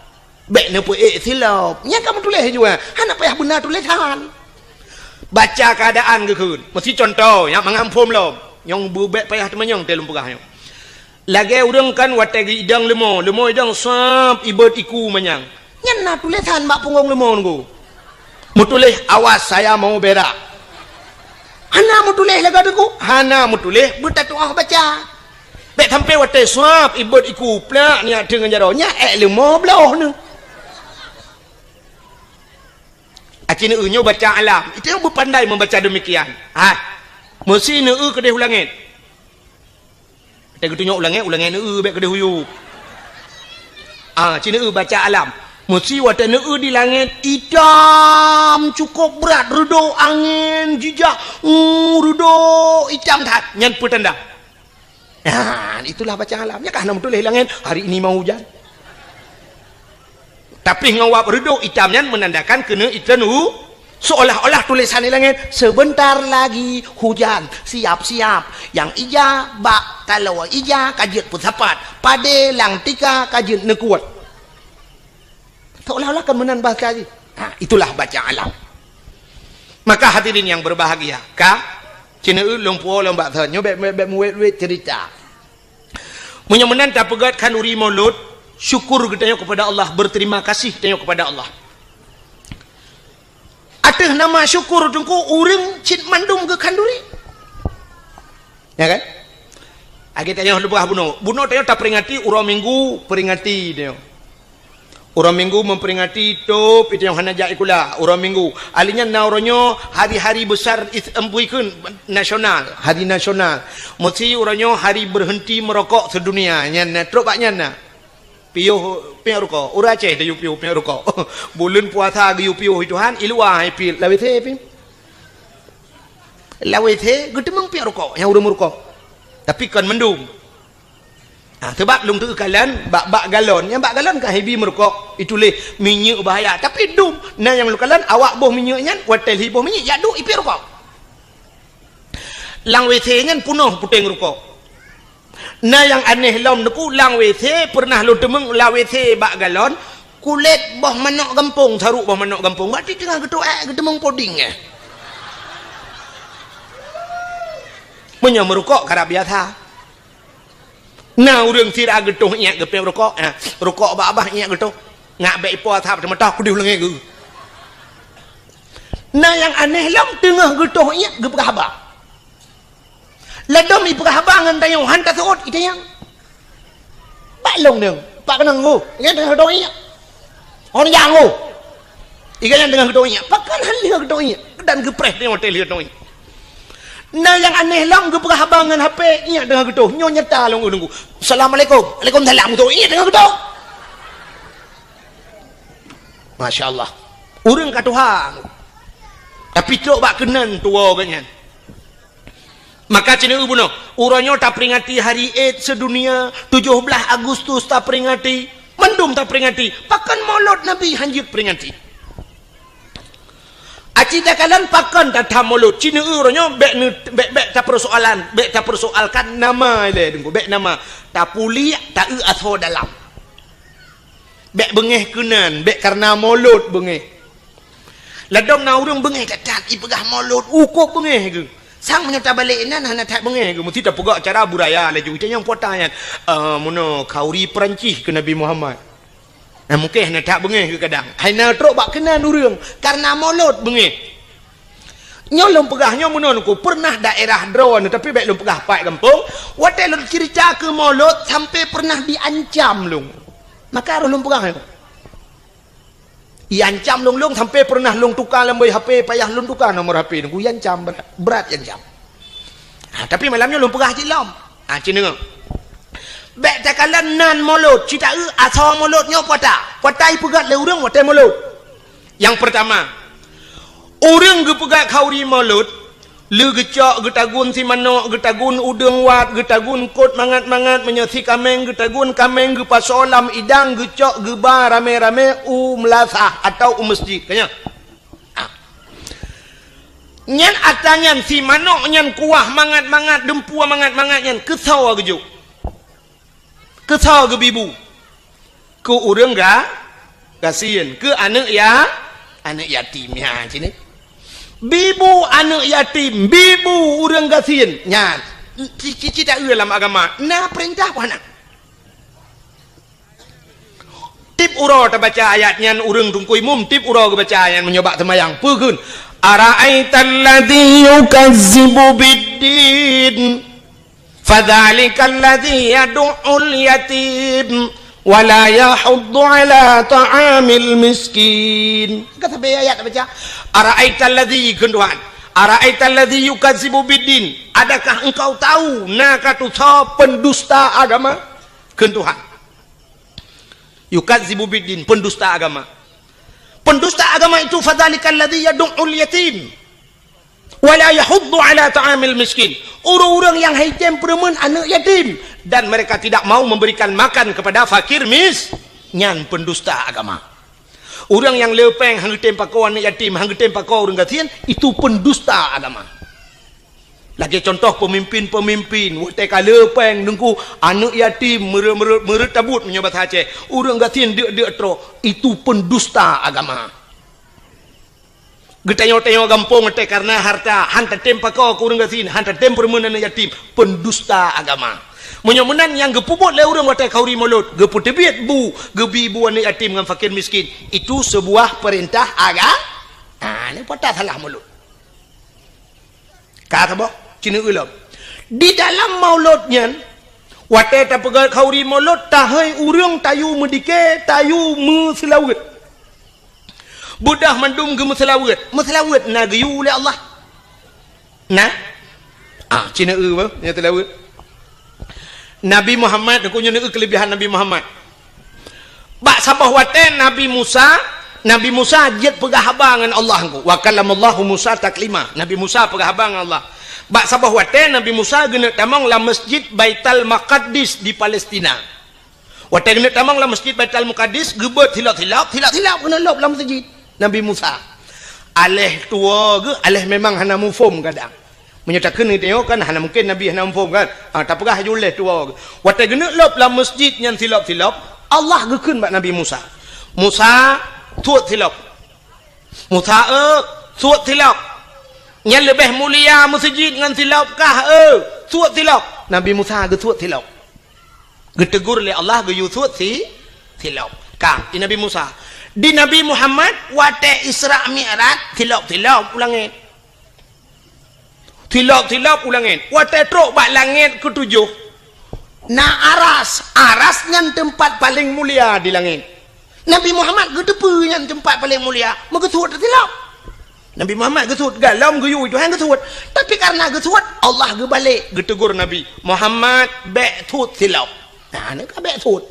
baik ne pu silap nya kan mutulih juga hana payah benar tulisan baca keadaan gekun mesti contoh yang mengampum lo yang bubek payah temenyong telum pegah lagi urang kan wategi idang lemo idang sap ibet iku menyang nyana tulisan mak punggung lemon ku mutulih awas saya mau berak hana mutulih laga deku hana mutulih bertatu baca bek sampai watai swab ibet iku plak ni dengan jaronya lemo belah ni acina unyo baca alam itu yang berpandai membaca demikian mesti ne kedeh ulangit kita tunjuk ulangit ne bek kedeh huyu cina baca alam mesti watak neu di langit hitam cukup berat redo angin jijak redo hitam tat nyan petanda itulah baca alamnya kan nama tulis langit hari ini mau hujan Tapi ngawap reduk hitam nyan menandakan kena itanu seolah-olah tulisan di langit sebentar lagi hujan, siap-siap. Yang ija bak kalau ija kajian pusapat pada lang tika kajian nekuat. Seolah-olah kan menambah lagi. Itulah baca alam. Maka hadirin yang berbahagia, ka cina ulung puo lombak thanyo bet muwet cerita. Menyemenan tak pegat kanuri maulud, syukur kita kepada Allah, berterima kasih kita kepada Allah. Ada nama syukur tungku urang cit mandum ke kanduri. Ya kan? Agi tanya lebah buno. Buno tanya tak peringati urang minggu peringati dia. Urang minggu memperingati top itu yang hanajak ikula urang minggu. Alinya nauronyo hari-hari besar empuikeun nasional, hari nasional. Mesti uranyo hari berhenti merokok sedunia. Nyan trok pak nyan. Piuh rokok. Ura Aceh dia piuh rokok. Bulan puasa ge piuh Tuhan ilua pi lawe the pi. Lawe the gedemeng piuh rokok yang urang merokok. Tapi kan mendung. Sebab lung tu kalan bak galon yang bak galon kan heavy merokok itu leh minyak bahaya tapi dum nah yang lu kalan awak boh minyaknya hotel hi boh minyak ya duk ipi rokok lang WC nya punuh puteng rokok nah yang aneh lom deku lang WC pernah lu demeng la WC bak galon kulit boh manok gampung saruk boh manok gampung berarti tengah gedemeng poding punya merokok karena biasa. Nah urang tidak getuh nyak gepe rokok rokok abah nyak getuh ngak baik po thap tematah ku diulang ge. Nah yang aneh lam tengah getuh nyak ge perahaba. Ladom i perahaba ngan tayong hantar seot itayang. Pak long deung, pak kenang go. Ngan tengah getuh nyak. On yang go. Ikan yang tengah getuh nyak, pak kan hal getuh nyak dan gepreh tengok hotel getuh nyak. Nah yang aneh lam ge perhabangan HP nya dengan getuh nyo nyata long nunggu. Assalamualaikum. Waalaikumsalam tu nya dengan getuh. Masya-Allah. Urang ka Tuhan. Tapi tok bak kenan tua kan. Maka cina ubuno, uranyo tak peringati hari Eid sedunia 17 Agustus tak peringati, mendum tak peringati, pakan maulud Nabi hanjit peringati. Acida kalan pakan tak mulut cina uranyo bek tak persoalkan nama le dengku bek nama tak puli tak atho dalam bek bengeh kenan bek karena mulut bengeh ladong na urang bengeh katat i pegah mulut ukok bengeh ke sang menyata balik nan hana tak bengeh ke mesti tak pegak cara budaya laju itu yang potanya mono kauri Perancis ke Nabi Muhammad. Mungkin nak tak bengeh ke kadang. Hanya teruk bak kenan urang karena mulut bengeh. Nyolong pegahnya menonku pernah daerah drone tapi baik lu pegah pai kampung. Wate lu cerita ke mulut sampai pernah diancam lung. Maka lu pegah. Iancam lung sampai pernah lung tukar lambai HP payah lung tukar nomor HP nunggu iancam berat iancam. Tapi malamnya lung pegah cilom. Cina. Bek takalan nan mulut cita asal mulutnya potai pegat le urang watai mulut. Yang pertama urang ge pegat kauri mulut le gecok getagun si manok getagun udeng wat getagun kot mangat-mangat menyasi kameng getagun kameng ge pasolam idang gecok ge ba rame-rame melasah atau masjid kanya. Nyan atanyan si manok nyan kuah mangat-mangat dempua mangat-mangat nyan kesau gejuk. Kesal ke bibu ke urang ga kasihan ke anak yatim ya sini bibu anak yatim bibu urang kasihan nya cici tak dalam agama nah perintah mana tip uro ta baca ayatnya urang tungkui mum tip uro ke baca ayat menyoba semayang pegun ara'aital ladzi yukazzibu biddin fadzalika alladzi yad'ul yatim wa la yahuddu ala ta'amil miskin. Kata ayat baca ara'aital ladzi kenduan ara'aital ladzi yukadzibu biddin adakah engkau tahu nakatu pendusta agama kenduhan yukadzibu biddin pendusta agama itu fadzalika alladzi yad'ul yatim wala yahuddu ala ta'amil miskin orang-orang yang haitem peremen anak yatim dan mereka tidak mau memberikan makan kepada fakir nyan pendusta agama Orang yang lepeng hang tempakau anak yatim, hang tempakau orang gatian, itu pendusta agama. Lagi contoh pemimpin-pemimpin, wateka lepeng nunggu anak yatim meretabut menyabat hace, orang gatian dia tro, itu pendusta agama. Getanya-tanya gampung te karena harta, hantar tempakau ke orang gatian, hantar tempermen anak yatim, pendusta agama. Menyamunan yang gepubut le orang watai kauri mulut, geputebit bu, gebi bu anak yatim dengan fakir miskin, itu sebuah perintah agama. Ini patah salah mulut. Kata boh, cina ulam. Di dalam mauludnya, watai tak pegat kauri mulut, tahai urang tayu medike, tayu meselawat. Budah mandum ke meselawat na gayu oleh Allah. Nah, cina boh, yang telawat. Nabi Muhammad, aku nyuruh kelebihan Nabi Muhammad. Bak sabah waten Nabi Musa jet pegah abangan Allah ku. Wa kallamallahu Musa taklima. Nabi Musa pegah abangan Allah. Bak sabah waten Nabi Musa gena tamang la masjid Baitul Maqdis di Palestina. Waten gena tamang la masjid Baitul Maqdis gebet hilap kena lop la masjid Nabi Musa. Aleh tua ke aleh memang hana mufum kadang. Menyatakan ni tengok kan hana mungkin Nabi hana mufum kan. Tak pegah juleh tua ke. Waten gena lop la masjid yang hilap Allah gekeun bak Nabi Musa. Musa tuat hilap. Musa tuat hilap. Yang lebih mulia masjid dengan hilap kah tuat hilap. Nabi Musa ge tuat hilap. Getegur oleh Allah ge yu tuat hilap. Kang di Nabi Musa. Di Nabi Muhammad wate Isra Mi'raj hilap ulangin. Hilap ulangin. Wate truk bak langit ketujuh. Na aras yang tempat paling mulia di langit. Nabi Muhammad gedepu yang tempat paling mulia. Megetut tilap. Nabi Muhammad getut galam geyu itu hang getut. Tapi karena getut Allah gebalik getegur Nabi Muhammad betut tilap. Nah, ni ka betut.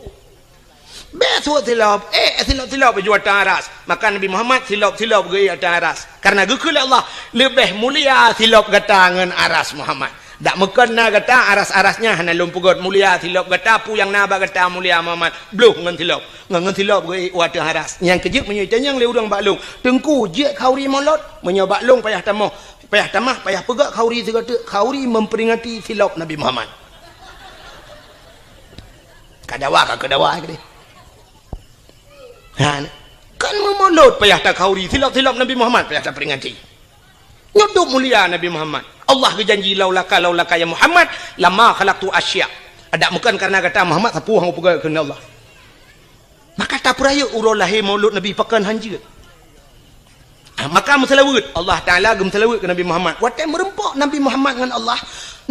Betut tilap. Tilap baju atas aras. Maka Nabi Muhammad tilap geyu atas aras. Karena gekul Allah lebih mulia tilap gatangan aras Muhammad. Tak mekena kata aras-arasnya hana lumpugot mulia tilap kata pu yang naba kata mulia Muhammad bluh ngan tilap ge wadah aras yang kejip menyetanyang le urang baklung tengku je kauri molot menyo baklung payah tamah payah pegak kauri segata kauri memperingati tilap Nabi Muhammad kadawa ke kan memolot payah tak kauri tilap Nabi Muhammad payah tak peringati nyodok mulia Nabi Muhammad. Allah berjanji laulaka ya Muhammad lama khalaqtu asya. Ada bukan karena kata Muhammad sapu hang pegang kena Allah. Maka tak peraya urang lahir maulud Nabi pakan hanji. Maka meselawat Allah Taala gem selawat ke Nabi Muhammad. Watai merempok Nabi Muhammad dengan Allah.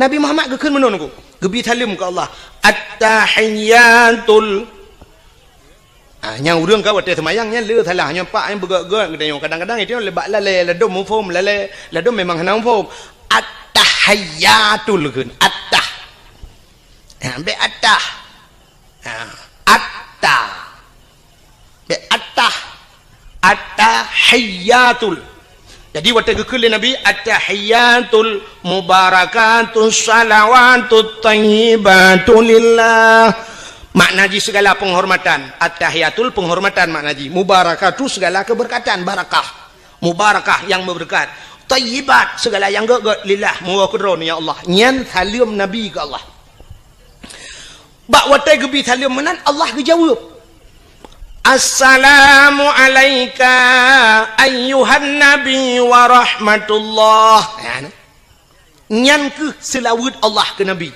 Nabi Muhammad gekeun menon ku. Gebi salim ke Allah. At-tahiyyatul yang urang ka watai semayangnya le salah nya pak yang begak-gak kadang-kadang itu lebak lale ladum mufum lale ladum memang hana mufum at-tahiyyatul kun at-tah be at-tah at-tah be at-tah at-tahiyyatul jadi watai gekeul Nabi at-tahiyyatul mubarakatus salawatut thayyibatul lillah. Makna ji segala penghormatan. At-tahiyatul penghormatan makna ji. Mubarakatuh segala keberkatan, barakah. Mubarakah yang berberkat. Tayyibat segala yang geget lillah muwakadron ya Allah. Nyan salim Nabi ke Allah. Bak watai gebi salim menan Allah gejawab. Assalamu alayka ayyuhan nabi wa rahmatullah. Nyan ke selawat Allah ke Nabi.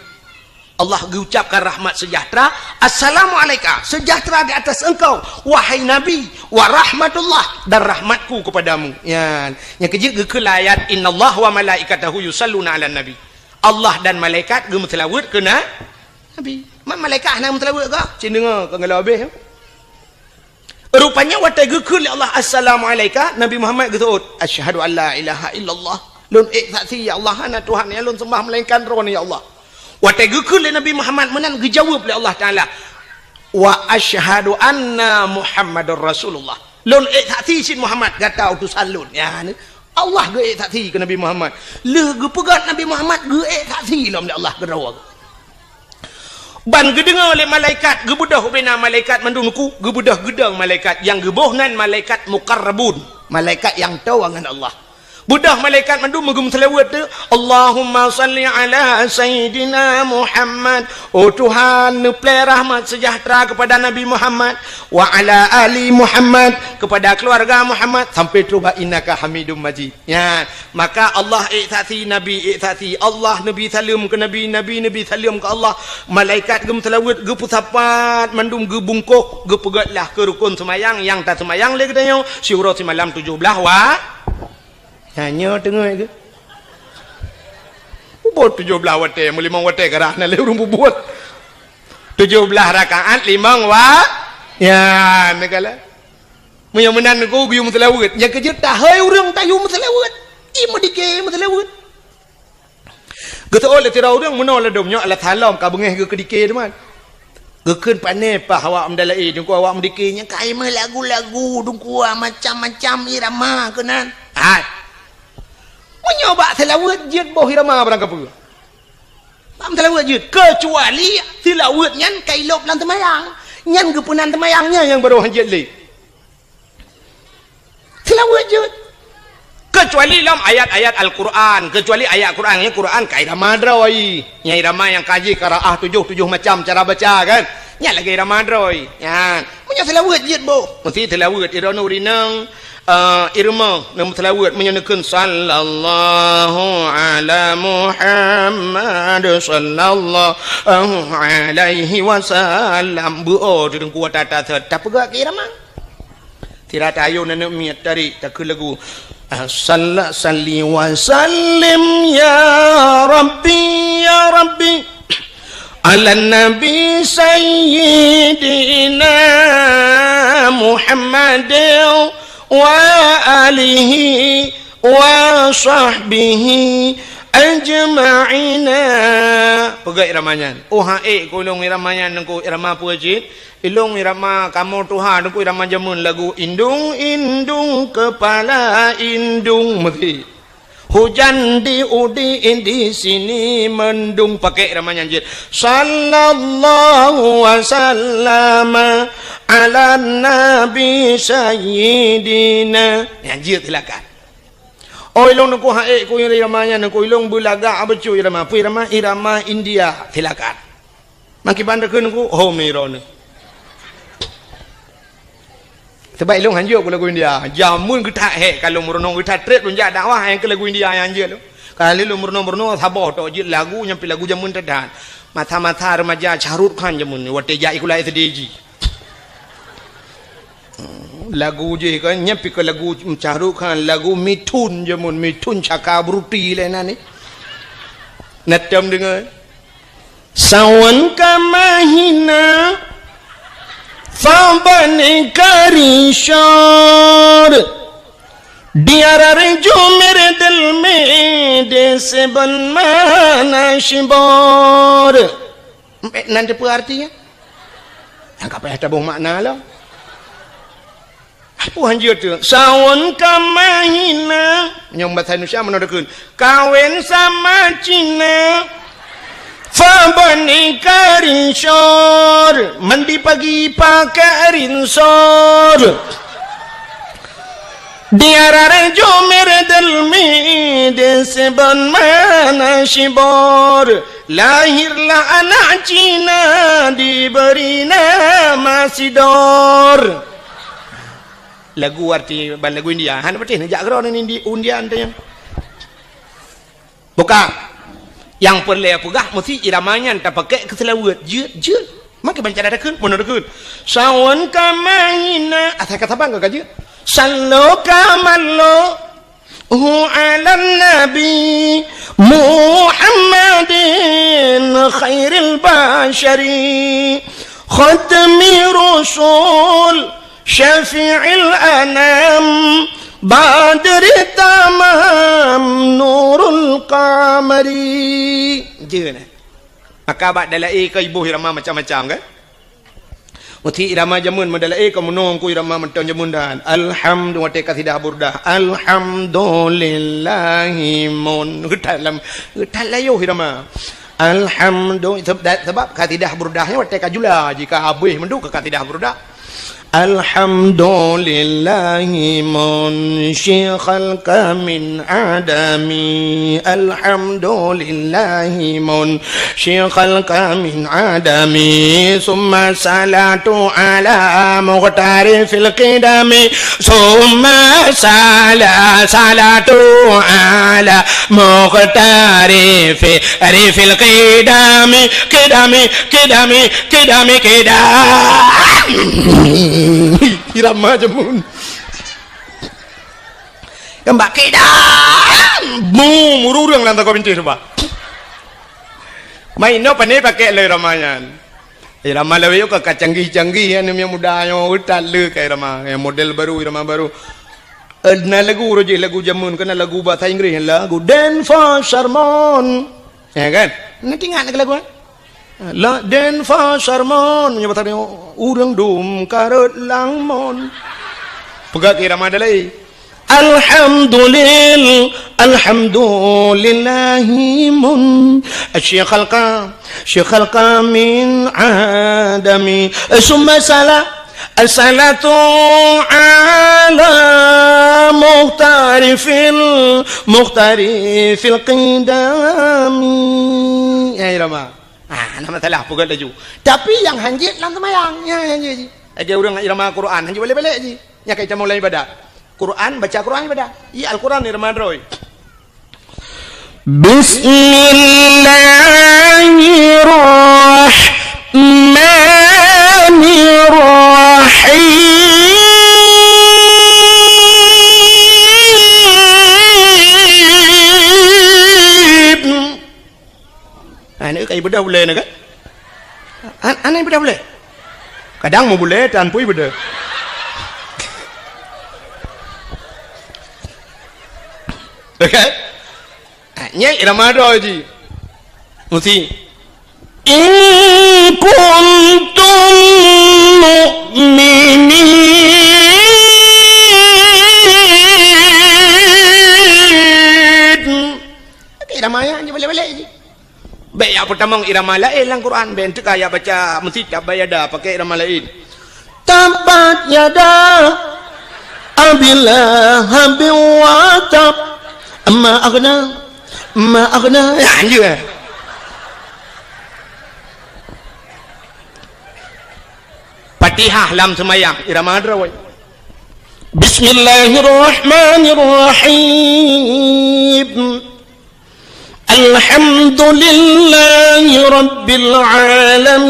Allah mengucapkan rahmat sejahtera. Assalamualaikum, sejahtera di atas engkau wahai Nabi wa rahmatullah dan rahmatku kepadamu. Yang kejik ke ayat innallaha wa malaikatahu yusalluna 'alan nabi. Allah dan malaikat ge selawat ke Nabi. Malaikat nak selawat ke? Cin dengar ke ngala habis. Rupanya watai ge ke Allah assalamualaikum Nabi Muhammad ge taut asyhadu an la ilaha illallah lun saksi ya Allah ana Tuhan ya lun sembah melainkan roh ya Allah. Watai gekul Nabi Muhammad menan dijawab oleh Allah Taala wa asyhadu anna Muhammadar Rasulullah lun saksi sin Muhammad kata utusan lun ya Allah ge saksi ke Nabi Muhammad le ge pegat Nabi Muhammad ge saksi lam Allah ke rawa ban gedengar oleh malaikat gebudah bina malaikat mandungku gebudah gedang malaikat yang gebohnan malaikat muqarrabun malaikat yang tahu dengan Allah budah malaikat mandung megum selawat tu Allahumma salli ala sayyidina Muhammad oh Tuhan nuplai rahmat sejahtera kepada Nabi Muhammad wa ala ali Muhammad kepada keluarga Muhammad sampai tuba innaka hamidum majid ya maka Allah iktati Nabi iktati Allah Nabi salam ke Nabi Nabi salam ke Allah malaikat gem selawat ge pusapat mandung ge bungkuk ge pegatlah ke rukun semayang yang tak semayang le katanya syura semalam 17 wa hanya tengah ke buat 17 wate 5 wate kerana le urung buat 17 rakaat 5 wa ya negala mun menan ko guyum selawat nya kerja dah hai urang tayum selawat imu dike selawat geto oleh tira urang menol domnya Allah taala ka bengeh ke dike teman gekeun pane pa awak mendalai dengku awak mendike nya kai lagu-lagu dengku macam-macam irama kenan menyoba selawat jid boh irama barang apa pam selawat jid kecuali selawat nyan kailop lan temayang nyan gepunan temayangnya yang baru jid le selawat jid kecuali dalam ayat-ayat Al-Quran kecuali ayat Quran yang Quran ka irama droi nya irama yang kaji qiraah 7 macam cara baca kan nya lagi irama droi ya menyo selawat jid boh mesti selawat irana urinang irma nama selawat menyanakan sallallahu ala Muhammad sallallahu alaihi wasallam buo tu dengku tata tak pegak ke irama tidak tayo nana miat tarik tak lagu salli wa sallim ya rabbi ala nabi sayyidina Muhammad wa alihi wa sahbihi ajma'ina pegai iramanya ko ilong iramanya nengko irama puajid ilong irama kamu Tuhan nengko irama jamun lagu indung kepala indung mesti hujan di sini mendung pakai iramanya jid sallallahu wasallama ala nabi sayyidina yang jid silakan oh ilong nengko hae ko iramanya nengko ilong bulaga abecu irama pu irama India silakan maki bandar ke nengko oh mirone sebab ilong hanjur ke lagu India jamun kita kalau merenung kita trip lunjak dakwah yang ke lagu India yang hanjur kalau lu merenung sabah to jid lagu nyampi lagu jamun tedan mata-mata remaja Shahrukh Khan jamun wate jai kulai SDG lagu je kan nyampi ke lagu Shahrukh Khan lagu Mithun jamun Mithun Chakraborty lena ni natam dengar sawan ka mahina fabani karishar diara rejo mere dil mein dese banmana shibor nanti apa artinya yang apa ada boh makna lah apa hanjir tu sawan kamahina yang bahasa Indonesia menodakun kawin sama Cina fabani karishor mandi pagi pakai rinsor diara rejo mere dil mein dese banmana shibor lahirlah anak Cina diberi nama Sidor lagu arti lagu India han berarti nak jakro ni India antanya bukan yang perlu pegah mesti iramanya tak pakai keselawat je maka baca dadakan menodakun sawan kamahina asal kata bang gaji sallu kamallu ala nabi Muhammadin khairil bashari khatmi rasul syafi'il anam badri tamam nurul qamari je nah maka bak dalai ke ibu irama macam-macam kan mesti irama jamun madalai ke menong ku irama menton jamun dan alhamdulillah te kasidah burdah alhamdulillahi mun getalam getalayo irama Alhamdulillah, sebab katidah burdahnya waktu kajula jika habis mendu ke katidah burdah. Alhamdulillahi munsyikhal min adami. Alhamdulillahi munsyikhal min adami. Summa salatu ala muqtari fil qidami. Summa salatu ala muqtari fil qidami. Qidami. Irama jemun kembak kedam mururang lantak kau pintu sebab main no pandai pakai le ramayan irama lewe ke canggih-canggih yang muda yang utat le ke irama yang model baru irama baru na lagu roje lagu jamun kena lagu bahasa Inggris lagu Dan for Sharmon ya kan nanti ingat lagu la den fa sarmon nya batane urang dum karut langmon pegak irama dalai alhamdulillahi mun syekh khalqa min adami summa salatu ala muhtari fil qidami ya irama nama salah pukul laju. Tapi yang hanjit lang temayang. Ya hanjit. Aja orang irama Quran hanjit balik-balik je. Ya kita mulai ibadah. Quran baca Quran ibadah. Ya Al-Quran irama droi. Bismillahirrahmanirrahim. Ini kayak ibadah boleh nak? Anak ibadah boleh? Kadang mau boleh, tanpa ibadah. Okay? Nyai irama doa ji. Mesti. In kuntum mu'minin. Irama ya, boleh-boleh ji. Baik yang pertama irama lain dalam Quran. Bentuk ayat baca mesti tak bayar dah pakai irama lain. Tabat yada abillah biwatab amma aghna ya anjir. Fatihah lam semayang irama drawai. Bismillahirrahmanirrahim. Alhamdulillahi Rabbil Alamin.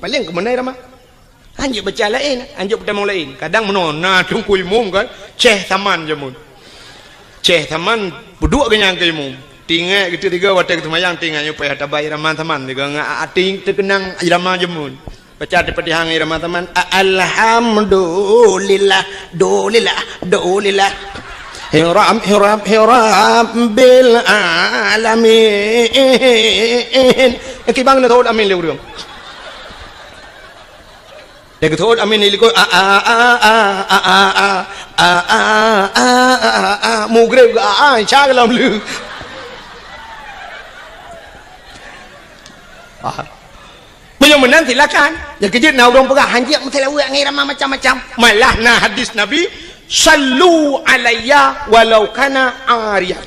Paling ke mana Rama? Anjuk baca lain, anjuk pertama lain. Kadang menona tungku imum kan, ceh taman je mun. Ceh taman berdua kenyang ke imum. Tinggal kita tiga watak semayang tinggal nyupai hatabai Rama taman. Tiga ating terkenang Rama je mun. Baca seperti hang Rama taman. Alhamdulillah, dolillah. Hiram bil alamin. Kibang na thod amin liu rung. Dek thod amin ni liko mugre cha lam lu. Belum menang silakan. Yang kejut na urang pegah hanjik mutelawa ngai ramah macam-macam. Malah na hadis Nabi Sallu alayya walau kana ariyan.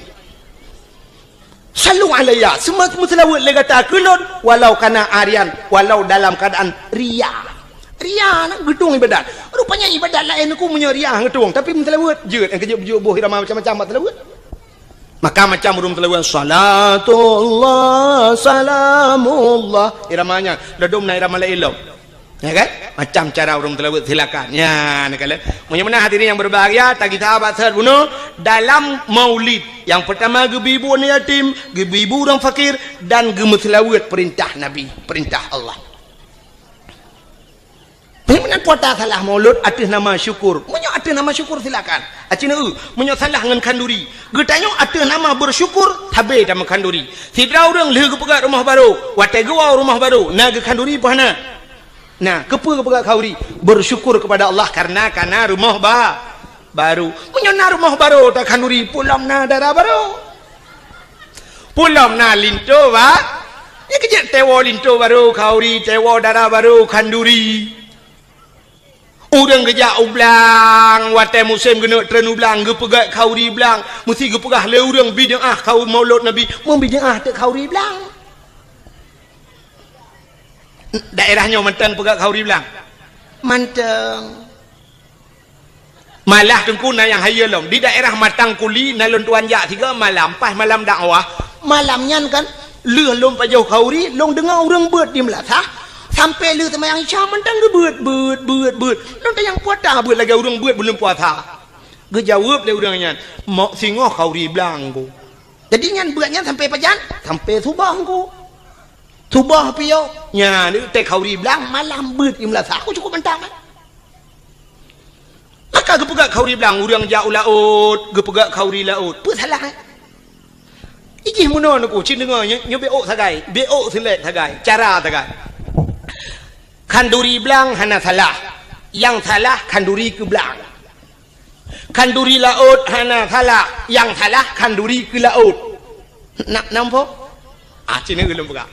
Sallu alayya. Semua selawat le kata kulun walau kana ariyan, walau dalam keadaan ria. Ria nak gedung ibadat. Rupanya ibadat lain aku punya ria gedung, tapi selawat jeut yang kejut buh irama macam-macam selawat. Maka macam urung selawat salatullah salamullah iramanya dadum na irama lain. Ya kan? Macam cara orang telawat silakan. Ya, nak kala. Mana hadirin yang berbahagia, tagi sahabat sahabat bunuh dalam maulid. Yang pertama gebibu anak yatim, gebibu orang fakir dan gemeselawat perintah Nabi, perintah Allah. Mana puasa salah maulud atas nama syukur. Munyo atas nama syukur silakan. Acina munyo salah dengan kanduri. Getanyo atas nama bersyukur habis sama kanduri. Sidra orang leh pegat rumah baru, watai gua rumah baru, naga kanduri pahana. Nah, kepada kauri bersyukur kepada Allah karena rumah baru. Menyona rumah baru tak kanuri pulang na darah baru. pulau na linto ba ya kejak tewo linto baru kauri tewo dara baru kanduri udang kejak ublang wate musim kena tren ublang ge pegat kauri blang mesti ge pegah le udang bidah kau maulud nabi mau bidah tak kauri blang daerahnya mentang pegat kauri blang manteng malah tengkuna yang hayalom di daerah Matang Kuli nalon tuan jak tiga malam pas malam dakwah malamnya kan leh lom pajau kauri long dengar orang beut di melatah sampai leh sama yang Isya mentang ke beut long yang puasa beut lagi orang beut belum puasa ge jawab le orangnya mak singoh kauri blang ku jadi nyan beutnya sampai pajan sampai subah ku subah piau nya ni tek kauri blang malam beut di melatah aku cukup mentang maka gepegak kauri belang urang jauh laut gepegak kauri laut apa salah ijih muno aku cin dengar nyo beok sagai beok selek sagai cara sagai kanduri belang hana salah yang salah kanduri ke belang kanduri laut hana salah yang salah kanduri ke laut nak nampak cin gelem pegak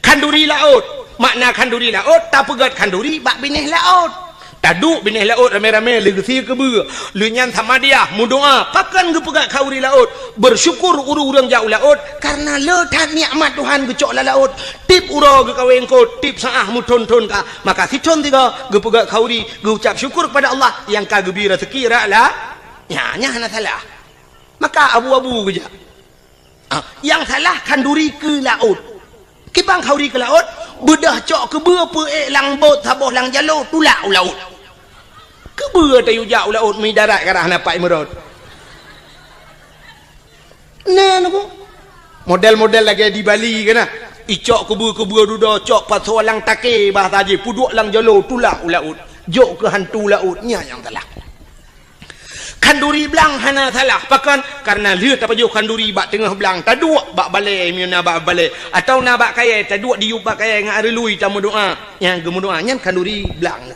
kanduri laut makna kanduri laut tak pegat kanduri bak binih laut taduk binih laut rame-rame legesi ke ber lunyan sama dia mudoa pakan ke pegat kauri laut bersyukur urang jauh laut karena letak nikmat Tuhan ke cok laut tip uro ke kawin ko tip saah mu ton-ton ka maka siton tiga ke pegat kauri ke ucap syukur kepada Allah yang ka gebira sekira lah nya hana salah maka abu-abu ke yang salah kanduri ke laut kibang kauri ke laut bedah cok ke ber pe lang bot saboh lang jalo tulak laut ke ber tayu jauh laut mi darat karah napak merot nah aku model-model lagi di Bali kena icok ke ber duda cok pasal lang take bahasa je puduk lang jalo tulak laut jok ke hantu lautnya yang salah kanduri belang hana salah pakan karena lihat apa jauh kanduri bak tengah belang taduk bak balai miuna bak balai atau na bak kaya taduk diup bak kaya ngak relui tamu doa yang gemu doa nyan kanduri belang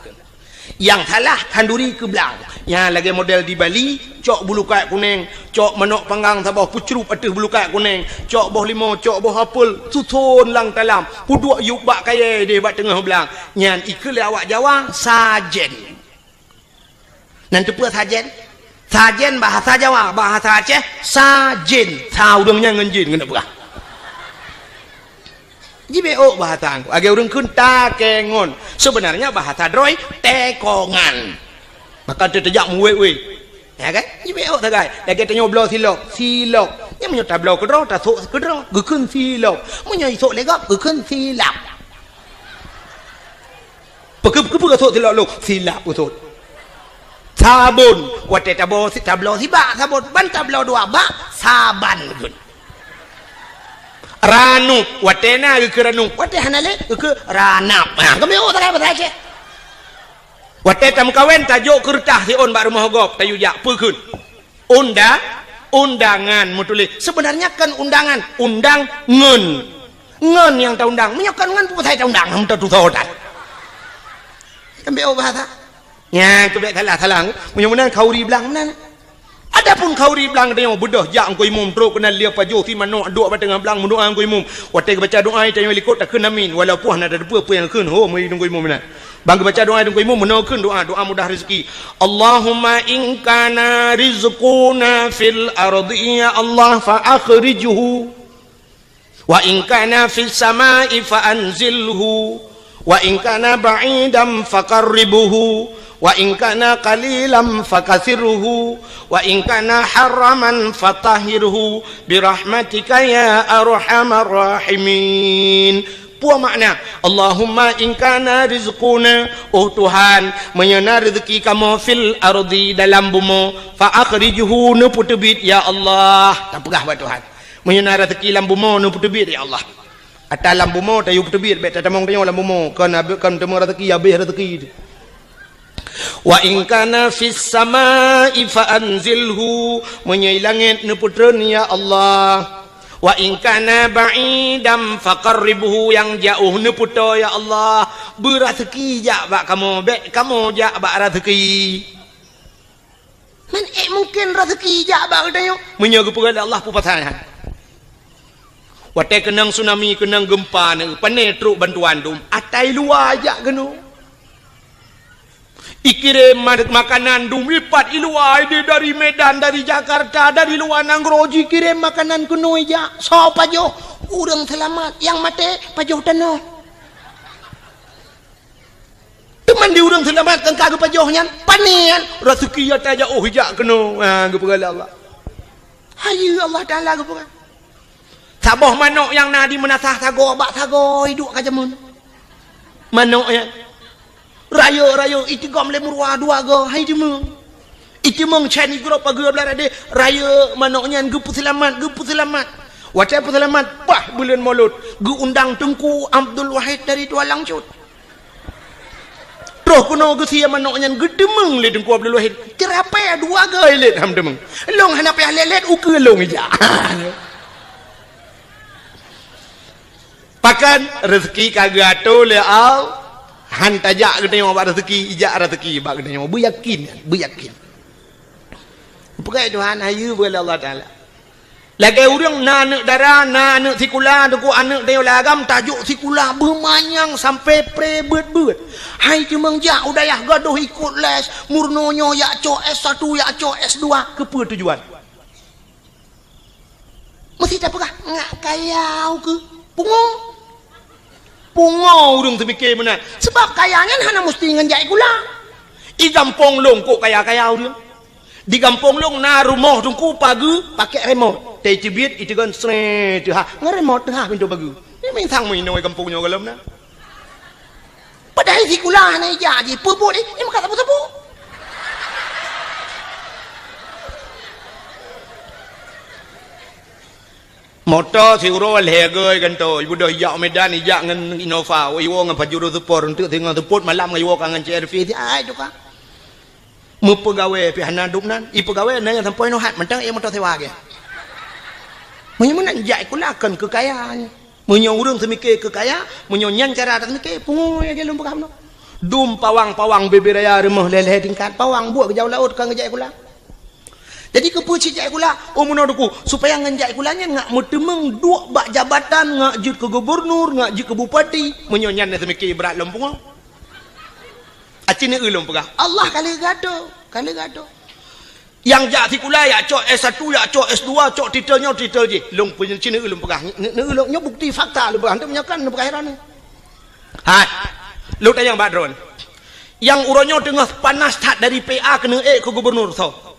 yang salah kanduri ke belang yang lagi model di Bali cok bulu kayak kuning cok menok panggang sabah pucrup atau bulu kayak kuning cok boh limo cok boh apel susun lang talam puduk yuk bak kaya dia bak tengah belang nyan ikut awak Jawa sajen nanti apa sajen sajen bahasa Jawa bahasa Aceh sajen tahu dongnya ngenjin kena berah jibeo bahasa aku agak orang kun takengon sebenarnya bahasa droi tekongan maka terjak muwe ya kan jibeo tagai lagi tanya blo silok yang menyota blo kedro ta sok kedro gekun silok menyai sok legap gekun silap pekep sok silok lu silap usut sabun wate tabo si tablo si bak sabun ban tablo dua bak saban gun ranu wate na ke ranu wate hanale ke ranap kami tak apa saja wate tam kawen tajuk kertas si on bak rumah gop tayu jak pekun undangan mutuli sebenarnya kan undangan undang ngen yang ta undang menyakan ngan pu sai ta undang ham ta tu sodan kami bahasa ya tu baik salah mudah-mudahan kauri belang mana adapun kauri belang dia bedah jak angkoi mum teruk kena lia pajo si manok duk ba tengah belang mendoa angkoi mum watai baca doa tanya likut tak kena amin walaupun ada apa yang keun ho mai angkoi mum mana bang baca doa angkoi mum menakeun doa mudah rezeki Allahumma in kana rizquna fil ardi ya Allah fa akhrijhu wa in kana fis samai fa anzilhu wa in kana ba'idan faqarribhu wa in kana qalilan fakasirhu wa in kana haraman fatahhirhu birahmatika ya arhamar rahimin. Puas makna Allahumma in kana rizquna Tuhan menyana rezeki kamu fil ardi dalam bumi fa akhrijhu nu putubit ya Allah tak pegah buat Tuhan menyana rezeki dalam bumi nu putubit ya Allah atas dalam bumi tayu putubit bet tamong tayo dalam bumi kan temu rezeki habis rezeki wa in kana fis samai fa anzilhu menyai langit nu putreun ya Allah wa in kana ba'idam faqarribhu yang jauh nu puto ya Allah berazeki jak bak kamu bek kamu jak bak rezeki men mungkin rezeki jak bak dayo menyaga pegala Allah pu pasangan Wate kenang tsunami, kenang gempa ni, pane truk bantuan dum. Atai luar aja kenu. Ikirim makanan dum lipat iluai dia dari Medan, dari Jakarta, dari luar Nangroji kirim makanan kenu aja. So pajoh, urang selamat, yang mate pajoh tanah. Teman di urang selamat kan kagak pajohnya, panian rezeki ya taja oh hijak kenu. Ha gepegala Allah. Hayu Allah Taala gepegala. Saboh manuk yang nadi menasah sago bak sago hidup kajamun. Manuknya raya itigam le murwa dua go hai jemung. Itimong chani gro pageu belarade raya manuknya gepu selamat. Wacai selamat bah bulan Maulud gu undang Tengku Abdul Wahid dari Tua Langcut. Roh kuno gu sia manuknya gedemeng le Tengku Abdul Wahid. Cerape dua go let ham demeng. Long hanape lelet uke long ija. Pakan rezeki kagak tu le au han tajak kena buat rezeki ijak rezeki bak kena bu yakin. Pegai Tuhan ayu boleh Allah Taala. Lagi urang nak darah nak sikula tu anak dia lagam tajuk sikula bermanyang sampai pre-bet. Hai cemang jak udayah gaduh ikut les murnonyo yak co S1 yak co S2 kepa tujuan. Mesti tak pegah ngak kayau ke pungo urang terfikir benar. Sebab kayanya hana mesti ngenjai gula. I gampong long kok kaya-kaya urang. Di gampong long na rumah tungku pagi pakai remote. Tei cibit itu kan sre tu ha. Ngeremote ha pintu pagi. Ni main sang main noi kampungnya galam na. Padahal si gula hana jadi pupu ni makan sapu-sapu. Motor si uro legai kan tu ibu dah yak Medan yak ngan Innova iwo ngan Pajero support untuk tengah support malam ngan iwo kangen CRV ai tu ka mu pegawai pi hana dupnan i pegawai na yang sampai no hat mentang ia motor sewa ke munyo menan jak kulakan kekayaan munyo urang semike kekaya munyo nyan cara tak semike pungo ya gelum pekam no dum pawang beberaya remah leleh tingkat pawang buat ke jauh laut kan ngejak kula. Jadi kepuci jai kula umunoduku supaya ngenjai kulanya ngak mutemeng dua bak jabatan ngak jut ke gubernur ngak jut ke bupati menyonyan semiki berat lempung. Acine ulum pegah. Allah kali gado. Yang jak si kula ya cok S1 ya cok S2 cok titelnya titel je. Long punya cine ulum pegah. Ne ulumnya bukti fakta lu pegah. Antum menyakan nu pegah heran. Hai. Lu tanya Badron. Yang uronyo tengah panas tak dari PA kena ke gubernur tau.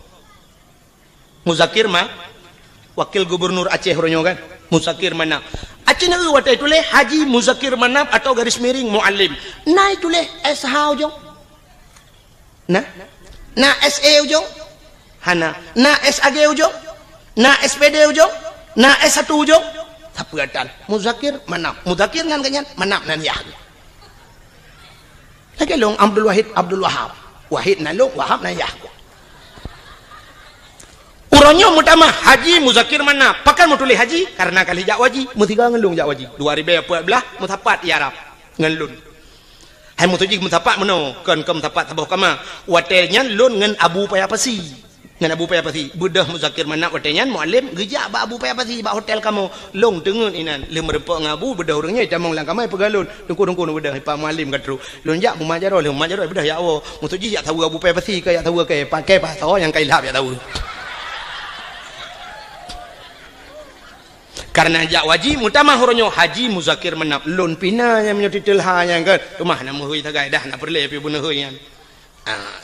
Muzakir mah wakil gubernur Aceh Ronyo kan Muzakir Manap Aceh nak watai tulis Haji Muzakir Manap atau garis miring muallim nai tulis SH ujung na SE ujung hana na SAG ujung na SPD ujung na S1 ujung tapatan Muzakir Manap Muzakir kan kanyan Manap nan ya lagi long Abdul Wahab Wahid nan long Wahab nan ya Uronyo mutama Haji Muzakir Manap. Pakan mau tulis Haji karena kali jak waji mutiga ngelung jak waji 2014 mutapat ya Arab ngelun. Hai mutuji mutapat meno kan ke mutapat sabah kama watelnya lun ngen Abu Payapasi. Ngen Abu Payapasi budah Muzakir Manap watelnya muallim gejak ba Abu Payapasi ba hotel kamu long tengun inan lem repok ngabu budah urangnya camong lang kamai pegalun tungku budah pa muallim katru. Lun jak mumajaro budah ya Allah. Mutuji jak tahu Abu Payapasi ke jak tahu ke pakai bahasa yang kailap ya tahu. Karena jak waji mutama huronyo Haji Muzakir Manap lon pina yang menyo titel ha yang kan rumah nama hui tagai dah nak perle pi buna hui yang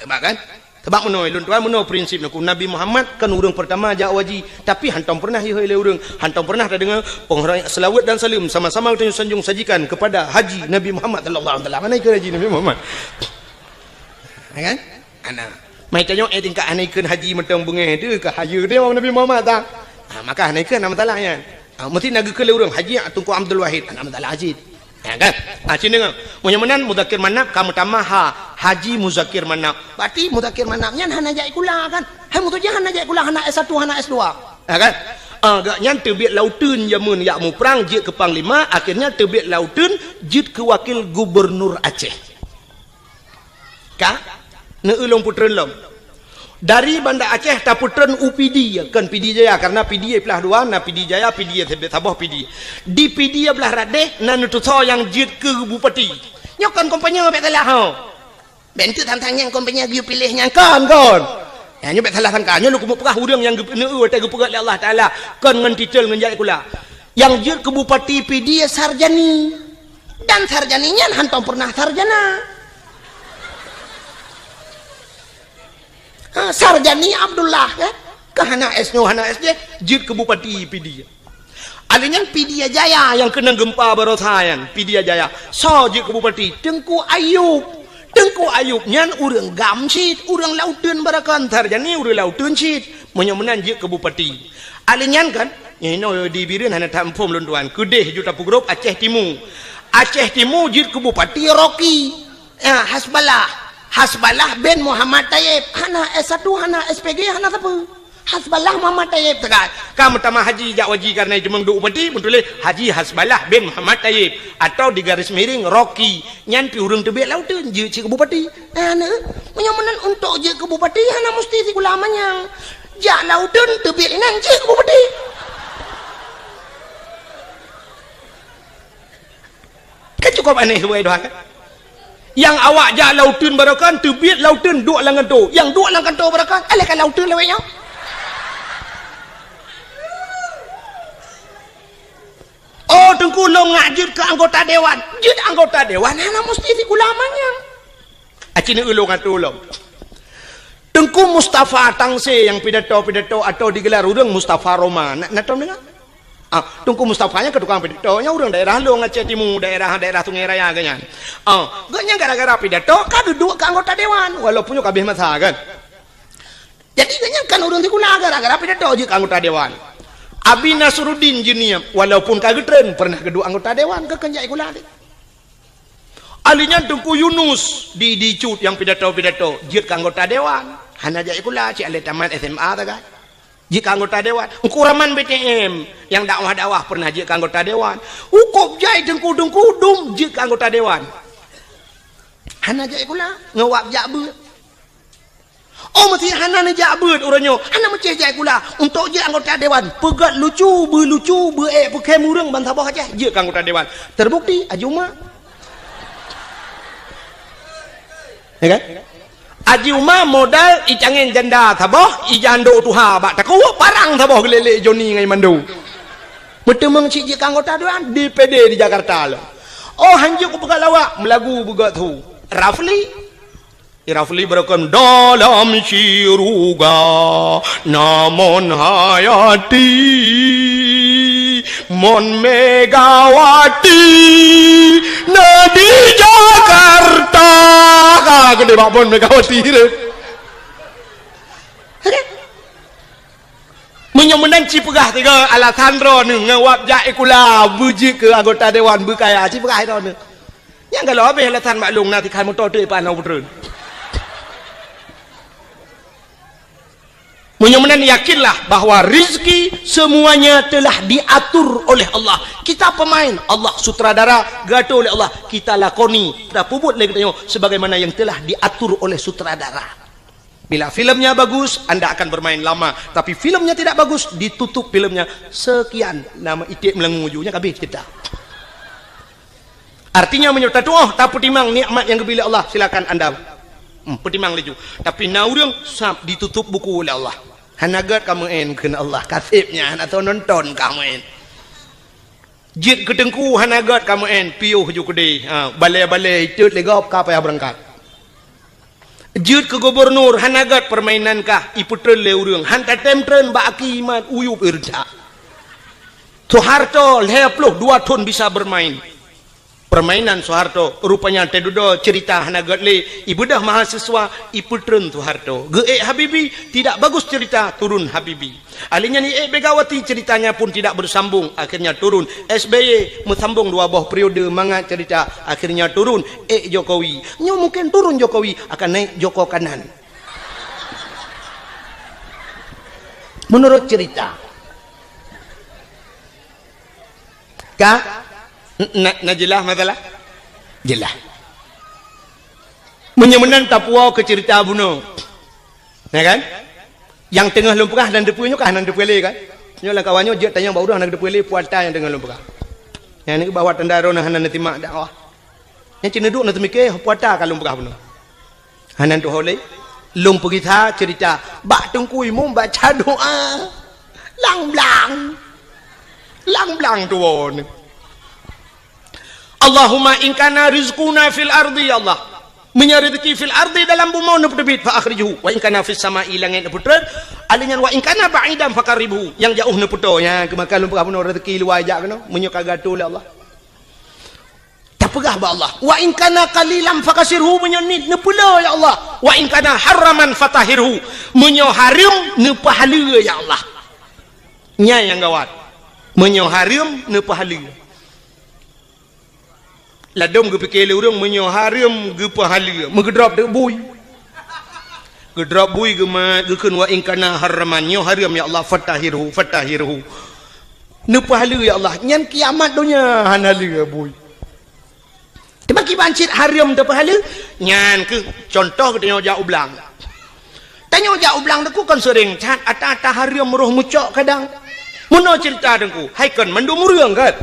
sebab kan sebab menoi lon tuan meno prinsip nak Nabi Muhammad kan urang pertama jak waji tapi hantam pernah hui le urang hantam pernah dah dengar penghormatan selawat dan salim sama-sama kita sanjung sajikan kepada Haji Nabi Muhammad sallallahu alaihi wasallam. Mana ke Haji Nabi Muhammad kan ana mai tanya tingkat anaikeun haji mentang bengeh tu ke haji dia Nabi Muhammad tak maka anaikeun nama talahnya mesti nak ke urang Haji Tungku Abdul Wahid nama talah Haji ya kan sini ngah menyamanan Muzakir Manap kamu tambah Haji Muzakir Manap berarti Muzakir Manapnya hana jai kula kan hai mutu jangan hana jai kula hana S1 hana S2 ya kan agaknya terbit lautun jamun yak mu perang jit ke panglima akhirnya terbit lautun jit ke wakil gubernur Aceh ka ne ulung putra lom Dari Banda Aceh taputren UPD kan PD Jaya karena PD belah dua na PD Jaya PD Sabah PD di PD belah radeh na nutuso yang jid ke bupati nyokan kompanya bet salah ho bentuk tantang yang kompanya giu pilihnya kan ya nyobet salah sangka nyo ku pegah urang yang neu te gepegat Allah taala kan ngan titel ngan jai kula yang jid ke bupati PD sarjani dan sarjaninya hantong pernah sarjana. Sarjani Abdullah kan kahana esnyo hana SD jid ke bupati PD alinya PD Jaya yang kena gempa barosayan PD Jaya so jid ke bupati Tengku Ayub nyan urang gamsit urang lauteun barakan sarjani urang lauteun sit menyemenan jid ke bupati alinya kan ino di bireun hana tampom lunduan kedeh juta pugrop Aceh Timur jid ke bupati Rocky Hasbalah bin Muhammad Tayyib hana S1 hana SPG hana apa Hasbalah Muhammad Tayyib tegas kamu tamah haji jak waji karena cuma duk upati betul Haji Hasbalah bin Muhammad Tayyib atau di garis miring Rocky nyan pi urang tebek lauteun je cik bupati menyomenan untuk je ke bupati hana mesti si ulamanya jak lauteun tebek nan cik bupati kan cukup aneh suai doa kan yang awak jak lauteun barakan tebit lauteun duk langan tu yang duk langan tu barakan alahkan lauteun lewenya oh Tengku lo ngajud ke anggota dewan hana mesti si ulamanya acini ulung atu ulung Tengku Mustafa Tangse yang pidato atau digelar urang Mustafa Roma nak tahu dengar Tungku Mustafanya ke tukang pidato nya urang daerah lo Aceh Timur daerah Sungai Raya ganyan ganyan gara-gara pidato ka duduk ke anggota dewan walaupun yo kabeh masa kan jadi ganyan kan urang tikuna gara-gara pidato je ke anggota dewan Abi Nasruddin Jinia walaupun kagetren pernah kedua anggota dewan ke kenjai kula alinya Tungku Yunus di Cut yang pidato jid ke anggota dewan hana jai kula ci ale tamat SMA ta kan jika anggota dewan ukuraman BTM yang dakwah pernah jika anggota dewan hukum jai Tengku dum jika anggota dewan hana jai kula ngawap jakbeut oh mesti hana ne jakbeut uranyo hana mesti jai kula untuk jika anggota dewan pegat lucu pekem urang ban Sabah Aceh jika anggota dewan terbukti ajuma ya kan Aji Umar modal icangen janda Sabah ijando tuha bak taku parang Sabah gelele Joni ngai mandu betemeng cik anggota dewan DPD di Jakarta lo oh hanjuk ku pegat lawak melagu begat tu Rafli berakam dalam siruga namun hayati mon Megawati di Jakarta gede babon Megawati menyemenan cipegah tiga alasan ro ngawap jai kula buji ke anggota dewan bekaya cipegah ro yang kalau habis alasan maklum nanti kan motor tu panau betul menyemenan yakinlah bahwa rizki semuanya telah diatur oleh Allah kita pemain Allah sutradara gato oleh Allah kita lakoni kita puput lagi sebagaimana yang telah diatur oleh sutradara bila filmnya bagus anda akan bermain lama tapi filmnya tidak bagus ditutup filmnya sekian nama itik melengujunya kabeh kita artinya menyerta oh tak petimang nikmat yang diberi Allah silakan anda petimang leju tapi naurang sap ditutup buku oleh Allah hanagat kamu kena Allah kasibnya atau nonton kamu jid ke Tengku hanagat kamu piuh ju kede balai-balai tut legop ka payah berangkat jid ke gubernur hanagat permainan kah iputreun le urang hanta temtreun ba akimat uyup irja Soeharto leploh 2 tahun bisa bermain permainan Soeharto rupanya tedudo cerita hanagat le ibu dah mahasiswa iputreun Soeharto ge Habibi tidak bagus cerita turun Habibi alinya ni Megawati ceritanya pun tidak bersambung akhirnya turun SBY mesambung 2 buah periode manga cerita akhirnya turun Jokowi nyo mungkin turun Jokowi akan naik Joko kanan menurut cerita kah jelas masalah jelas menyemenan Papua ke cerita bunuh Ya kan? Yang tengah lumpurah dan depunya kanan depule kan? Nyolah kawannya je tanya bau dah nak depule puata yang tengah lumpurah. Yang ni bawa tendaro nah hanan timak dakwah. Yang cina duk nak mikir puata kan lumpurah benar. Hanan tu holei lumpur kita cerita bak tungkui mum baca doa. Lang blang tu on. Allahumma in kana rizquna fil ardi ya Allah. Menyari rezeki fil ardi dalam bumi na putebit fa akhrijuhu wa in kana fis sama'i langit na putra alinyan wa in kana ba'idan fakaribu yang jauh na puto nya kemakan lumpur puno rezeki luar ajak kena menyo kagatul Allah tak pegah ba Allah wa in kana qalilan fakasirhu menyo nit na pula ya Allah wa in kana haraman fatahirhu menyo haram na pahala ya Allah nya yang gawat menyo haram na pahala ladom ge pikir urang menyo haram ge pahala megedrop de bui gedrop bui ge ma ge keun wa in kana haraman nyo haram ya Allah fatahirhu ne pahala ya Allah nyan kiamat donya hanala bui tebaki bancit haram de pahala nyan ke contoh ke tanya ublang deku kan sering cat ata haram roh mucok kadang Muno cerita dengku, hai kan mandu murung kan?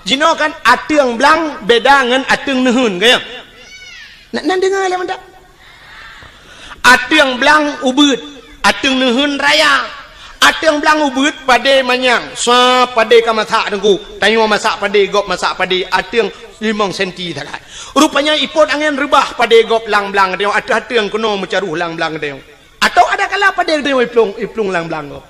Jino kan ateung blang beda ngan ateung nehun kaya. Nak dengar lah menda. Ateung blang ubud, ateung nehun raya. Ateung blang ubud pade manyang, sa pade kamasak dengku. Tanyo masak pade gop masak pade ateung 5 cm tak. Rupanya ipot angin rebah pade gop lang blang dia ateung kono mencaruh lang blang dia. Atau ada kala pade dia iplung lang blang gop.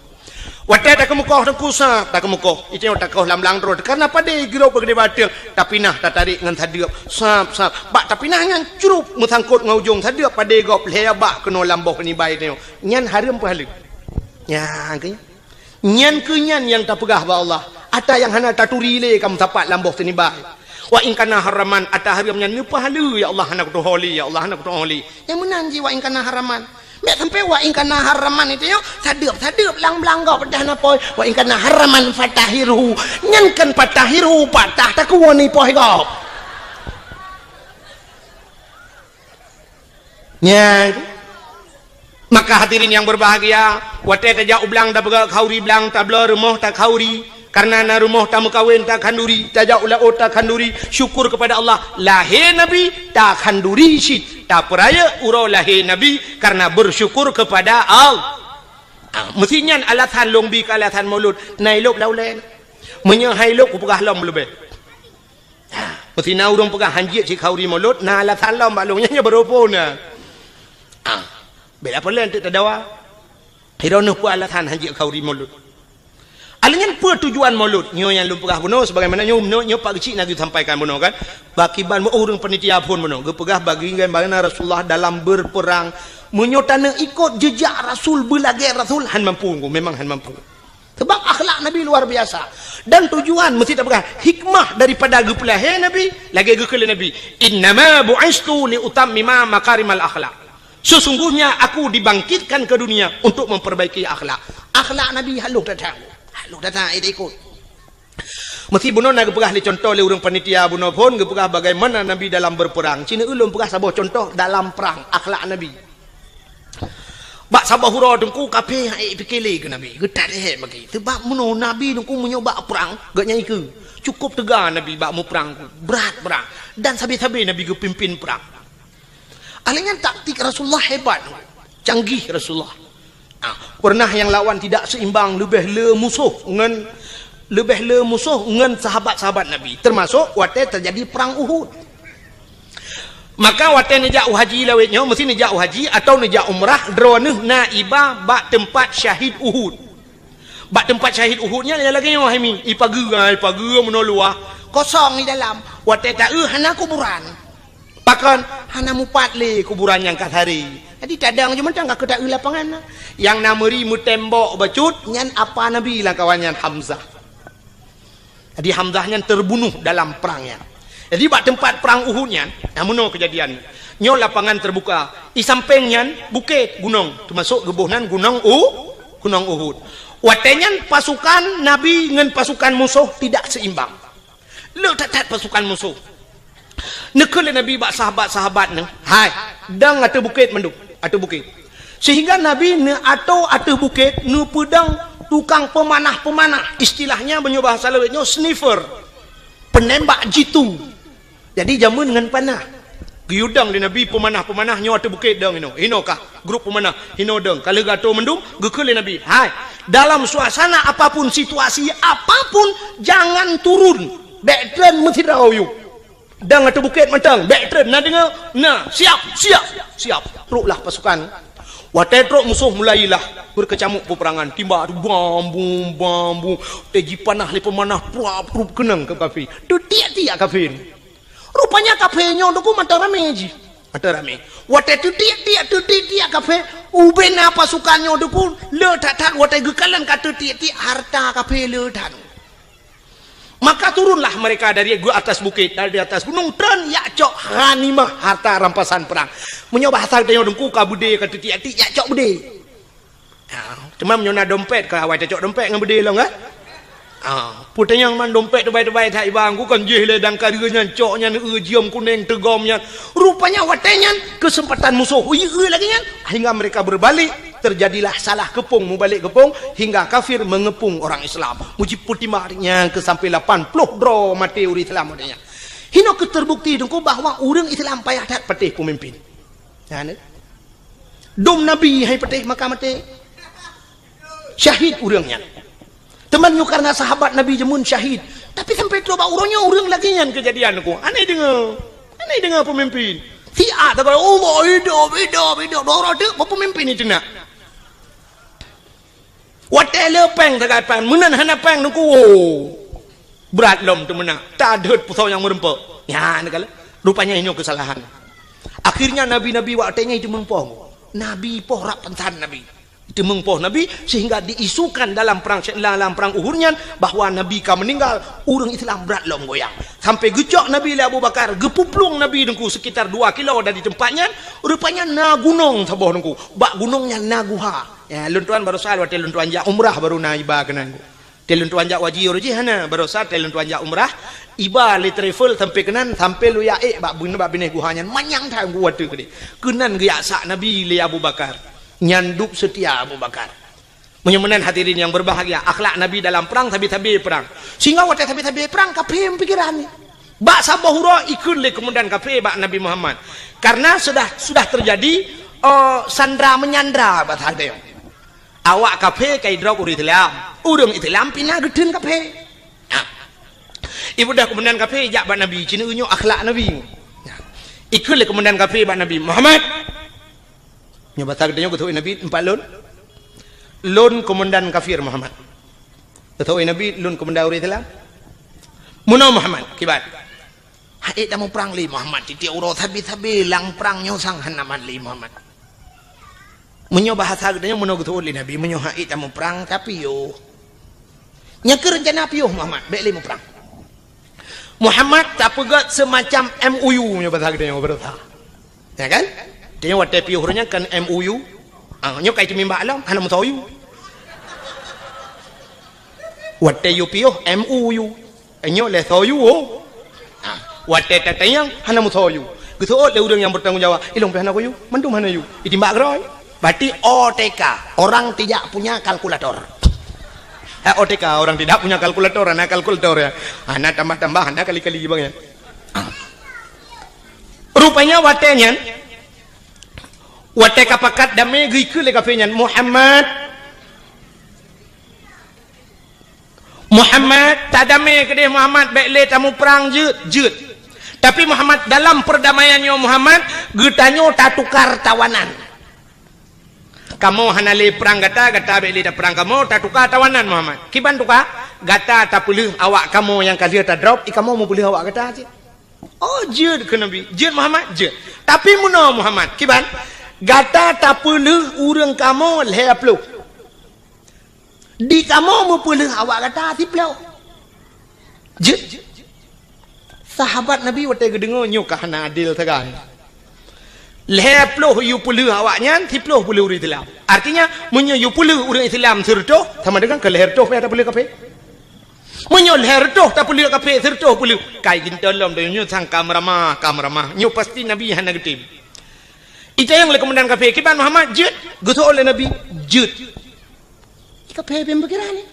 Wadah tak kemukoh dengku sap tak kemukoh itu tak kau lam lang road karena pada giro bergede batil tapi nah tak tarik ngan thadiap sap bak tapi nah ngan curup mesangkut ngaujung thadiap pada gop lea bak kena lamboh ni bai teo nyan haram pahala nya ke nyan yang tak pegah ba Allah ata yang hana taturi le kam tapat lamboh ni bai wa in kana haraman ata haramnya ni pahala ya Allah hana kutu holi ya Allah hana kutu holi yang menan ji wa in kana haraman mek sampai wa in kana haraman itu yo sadeup lang-lang gau pedah na poi wa in kana haraman fatahiru nyan kan fatahiru patah tak kuoni poi gau nya maka hadirin yang berbahagia wate taja ublang da bega khauri blang tablo rumah tak khauri karena na rumah tamu kawin tak khanduri taja ula tak khanduri syukur kepada Allah lahir nabi tak khanduri syit tak peraya urau lahir nabi karena bersyukur kepada Allah mestinya alatan lombi ke alatan maulud nailok laulen menyahailok pegah lom lebih mesti na urang pegah hanjit si khauri maulud na alatan lom balungnya beropona bela pelan tak dawa hirono pu alatan hanjit khauri maulud alingan apa tujuan maulud nyo yang lumpurah buno sebagaimana nyo pak kecil nak disampaikan buno kan bakiban orang panitia pun buno ge pegah bagi bagaimana Rasulullah dalam berperang menyotana ikut jejak Rasul belagai Rasul han mampu memang han mampu sebab akhlak Nabi luar biasa dan tujuan mesti tak pegah hikmah daripada ge pelahir Nabi lagi ge kele Nabi innama bu'istu li utammima makarimal akhlak sesungguhnya aku dibangkitkan ke dunia untuk memperbaiki akhlak Nabi halus datang ikut mesti buno nak pegah li contoh le urang panitia buno pun ge pegah bagaimana Nabi dalam berperang cina ulun pegah sabah contoh dalam perang akhlak Nabi bak sabah hura dengku kape ai pikili ke Nabi ge tak leh bagi sebab buno Nabi dengku menyoba perang ge nyai ke cukup tegar Nabi bak mu perang berat perang dan sabi-sabi Nabi ge pimpin perang alingan taktik Rasulullah hebat canggih Rasulullah pernah yang lawan tidak seimbang lebih le musuh ngan sahabat-sahabat Nabi termasuk waktu terjadi perang Uhud maka waktu nejak haji lawetnya mesti nejak haji atau nejak umrah droneh naibah bak tempat syahid Uhud bak tempat syahid Uhudnya lagi nyo hemi ipageura menoluah kosong di dalam waktu tak hana kuburan pakan hana mupat le kuburan yang kat hari jadi tadang cuma tak kedak lapangan yang nameri mu tembok bacut nyan apa Nabi lah kawannya Hamzah jadi Hamzahnya terbunuh dalam perangnya jadi bak tempat perang Uhudnya namuno kejadian nyo lapangan terbuka di sampingnya bukit gunung termasuk gebuhnan gunung Uhud watenya pasukan Nabi dengan pasukan musuh tidak seimbang letak pasukan musuh nekele Nabi bak sahabat-sahabat ne hai dang atau bukit menduk atau bukit Sehingga Nabi ne atau atas bukit ne pedang tukang pemanah-pemanah, istilahnya banyak bahasa lewatnya sniffer, penembak jitu. Jadi jamu dengan panah. Giudang di Nabi pemanah-pemanah nyo atas bukit dang ino kah grup pemanah hino dang kalau gato mendung gekele Nabi. Hai, dalam suasana apapun, situasi apapun, jangan turun. Backtrain mesti tahu you. Dang atas bukit matang, backtrain nah dengar. Nah, siap. Teruklah pasukan. Watetrok musuh mulailah berkecamuk peperangan, timba bambu teji panah le pemanah prup kenang ke kafir. Tu tiak kafir. Rupanya kafirnya ndoku mata rame ji. Mata rame. Wate tu tiak kafir. Ubena pasukannya ndoku le tak wate gekalan kata tiak harta kafir le dan. Maka turunlah mereka dari atas bukit, dari atas gunung, dan yakcok ghanimah, harta rampasan perang. Menyoba asal tanya dengku kabude kata tiak yakcok bude. Cuma menyona dompet ke awak cocok dompet dengan bude lah kan? Putanya yang man dompet terbaik-terbaik tak ibang, ku kan jih le dan karirnya coknya jiom kuning tegomnya. Rupanya watenya kesempatan musuh lagi kan? Hingga mereka berbalik. Terjadilah salah kepung, mubalik kepung hingga kafir mengepung orang Islam. Muji putih mahnya ke sampai 80 dro mati uri Islam adanya. Hino keterbukti dengku bahwa orang Islam payah tak patih pemimpin. Ya ne? Dom Nabi hai patih maka mati. Syahid urangnya. Temannya karena sahabat Nabi jemun syahid. Tapi sampai tu urangnya urang lagi yang kejadian aku. Aneh dengar pemimpin. Tiak tak kalau hidup dorong tu pemimpin itu nak. Watele peng tak pan menan hana peng tu berat lom tu menang. Tak ada pusau yang merempek. Ya nak kala. Rupanya ini kesalahan. Akhirnya nabi-nabi watenya itu mengpoh. Nabi poh rak pentan Nabi. Itu mengpoh Nabi sehingga diisukan dalam perang Uhudnya bahwa Nabi ka meninggal, urang Islam berat lom goyang. Sampai gecok Nabi Abu Bakar, gepuplung Nabi dengku sekitar 2 kilo dari tempatnya, rupanya na gunung saboh dengku. Bak gunungnya Naguha. Ya, luntuan baru sal wate luntuan ja umrah baru na iba kenanku. Te luntuan ja waji urji hana baru sal te luntuan ja umrah, iba li travel sampai kenan sampai lu yae bak bine guhanya manyang tang gua tu gede. Kenan ge sak Nabi li Abu Bakar. Nyanduk setia Abu Bakar. Menyemenan hadirin yang berbahagia, akhlak Nabi dalam perang tabi-tabi perang. Sehingga waktu tabi-tabi perang kafir pikirannya. Bak sabahura ikut le kemudian kafir bak Nabi Muhammad. Karena sudah terjadi sandra menyandra bahasa dia. Awak kafir kai drop uri Islam. Urang Islam pindah geden kafir. Ibu dah kemudian kafir jak bak Nabi, cina unyu akhlak Nabi. Ikut le kemudian kafir bak Nabi Muhammad. Nyoba tak dia ketui Nabi 4 lon komandan kafir Muhammad. Ketui Nabi lon komandan orang Islam. Muno Muhammad kibat. Hai tamu perang li Muhammad titik uro tabi lang perang nyosang hanaman li Muhammad. Menyo bahasa dia muno ketui li Nabi menyo hai tamu perang tapi yo. Nya rencana piuh Muhammad baik li perang. Muhammad tak pegat semacam MOU nyo bahasa dia berita. Ya kan? Dia waktu piuhnya kan MOU. Nyo kai cumi alam hana mutayu. Waktu you piuh MOU. Nyo le soyu. Waktu tatayang hana mutayu. Gitu le urang yang bertanggung jawab. Ilong pe hana koyu, mandum hana you. Itimbak groy. Berarti OTK, orang tidak punya kalkulator. OTK, orang tidak punya kalkulator, ana kalkulator ya. Ana tambah-tambah, ana kali-kali bang ya. Rupanya watenya wate kapakat damai gikul le kafenya Muhammad tadame kedeh Muhammad baik le tamu perang jeut. Tapi Muhammad dalam perdamaiannya Muhammad getanyo tak tukar tawanan. Kamu hana le perang gata baik le perang kamu tak tukar tawanan Muhammad. Kiban tukar gata tak pulih awak kamu yang kali tak drop kamu mau pulih awak gata aja. Oh jeut ke Nabi, jeut Muhammad jeut. Tapi muno Muhammad kiban gata tak puluh urang kamu leplu. Di kamu mau puluh awak gata tiplau. Je. Sahabat Nabi waktu gedengo nyuka hana adil tegan. Leplu you puluh awaknya tiplau puluh urang Islam. Artinya munyo you puluh urang Islam serto sama dengan ke leher toh ada puluh kape. Munyo leher toh tak puluh kape serto puluh. Kai gintelom de nyu sang kamrama nyu pasti Nabi hana getim. Itu yang oleh komandan kafir. Kiban Muhammad jut. Gitu oleh Nabi jut. Kafir yang berkira ni.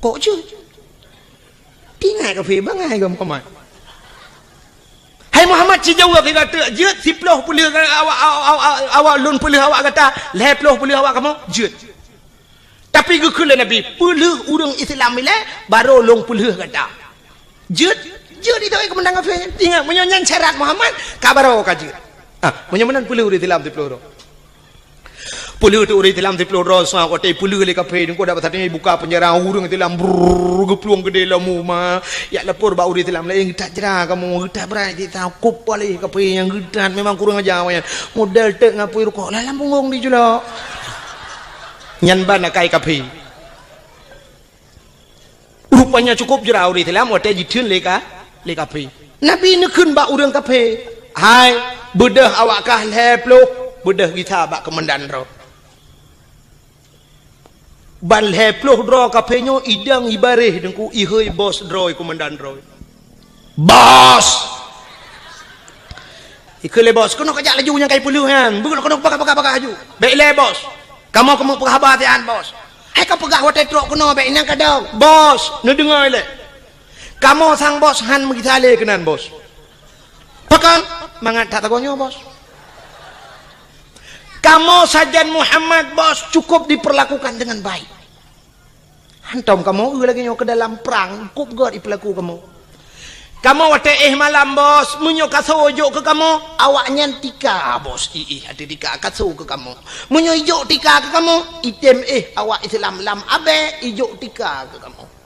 Kok jut? Tinggal kafir bangai ke Muhammad. Hai Muhammad cijau ke kata jut. Siploh pulih awak lun pulih awak kata. Leploh pulih awak kamu jut. Tapi gukula Nabi pulih urang Islam ni baru long pulih kata. Jut. Jut itu komandan kafir. Tinggal menyanyian syarat Muhammad. Kabarau kajut. Menyaman puluh orang Islam di peluru. Puluh tu orang Islam di peluru. Soal kau teh puluh le kafe. Kau dapat tadi buka penjara orang Islam bergeplung gede lamu mah. Ya lapor bau orang Islam lain kita cerah kamu kita berani kita kup boleh kafe yang kita memang kurang ajar awalnya. Model tek ngapui rukuk lalam punggung di jula. Nyanban akai kafe. Rupanya cukup cerah orang Islam. Kau jitun le kafe. Nabi nekun bau orang kafe. Hai, bedah awak kah leploh, bedah kita bak komandan ro. Ban leploh ro kapenyo idang ibareh dengku ihoi bos ro komandan ro. Bos. Ikele bos, kono kajak laju yang kai puluhan. Bukan kono pakai laju. Baik le bos. Kamu perhabatian bos. Hai kau pegah hotel truk kono baik nang kadang. Bos, nu dengar le. Kamu sang bos han mengitale kenan bos. Pakan mangat tak tagonya bos. Kamu sajan Muhammad bos cukup diperlakukan dengan baik. Hantam kamu lagi nyo ke dalam perang cukup god diperlaku kamu. Kamu wate malam bos munyo kasojo ke kamu awaknya tika bos ada tika kaso ke kamu. Munyo ijo tika ke kamu item awak Islam lam abe ijo tika ke kamu.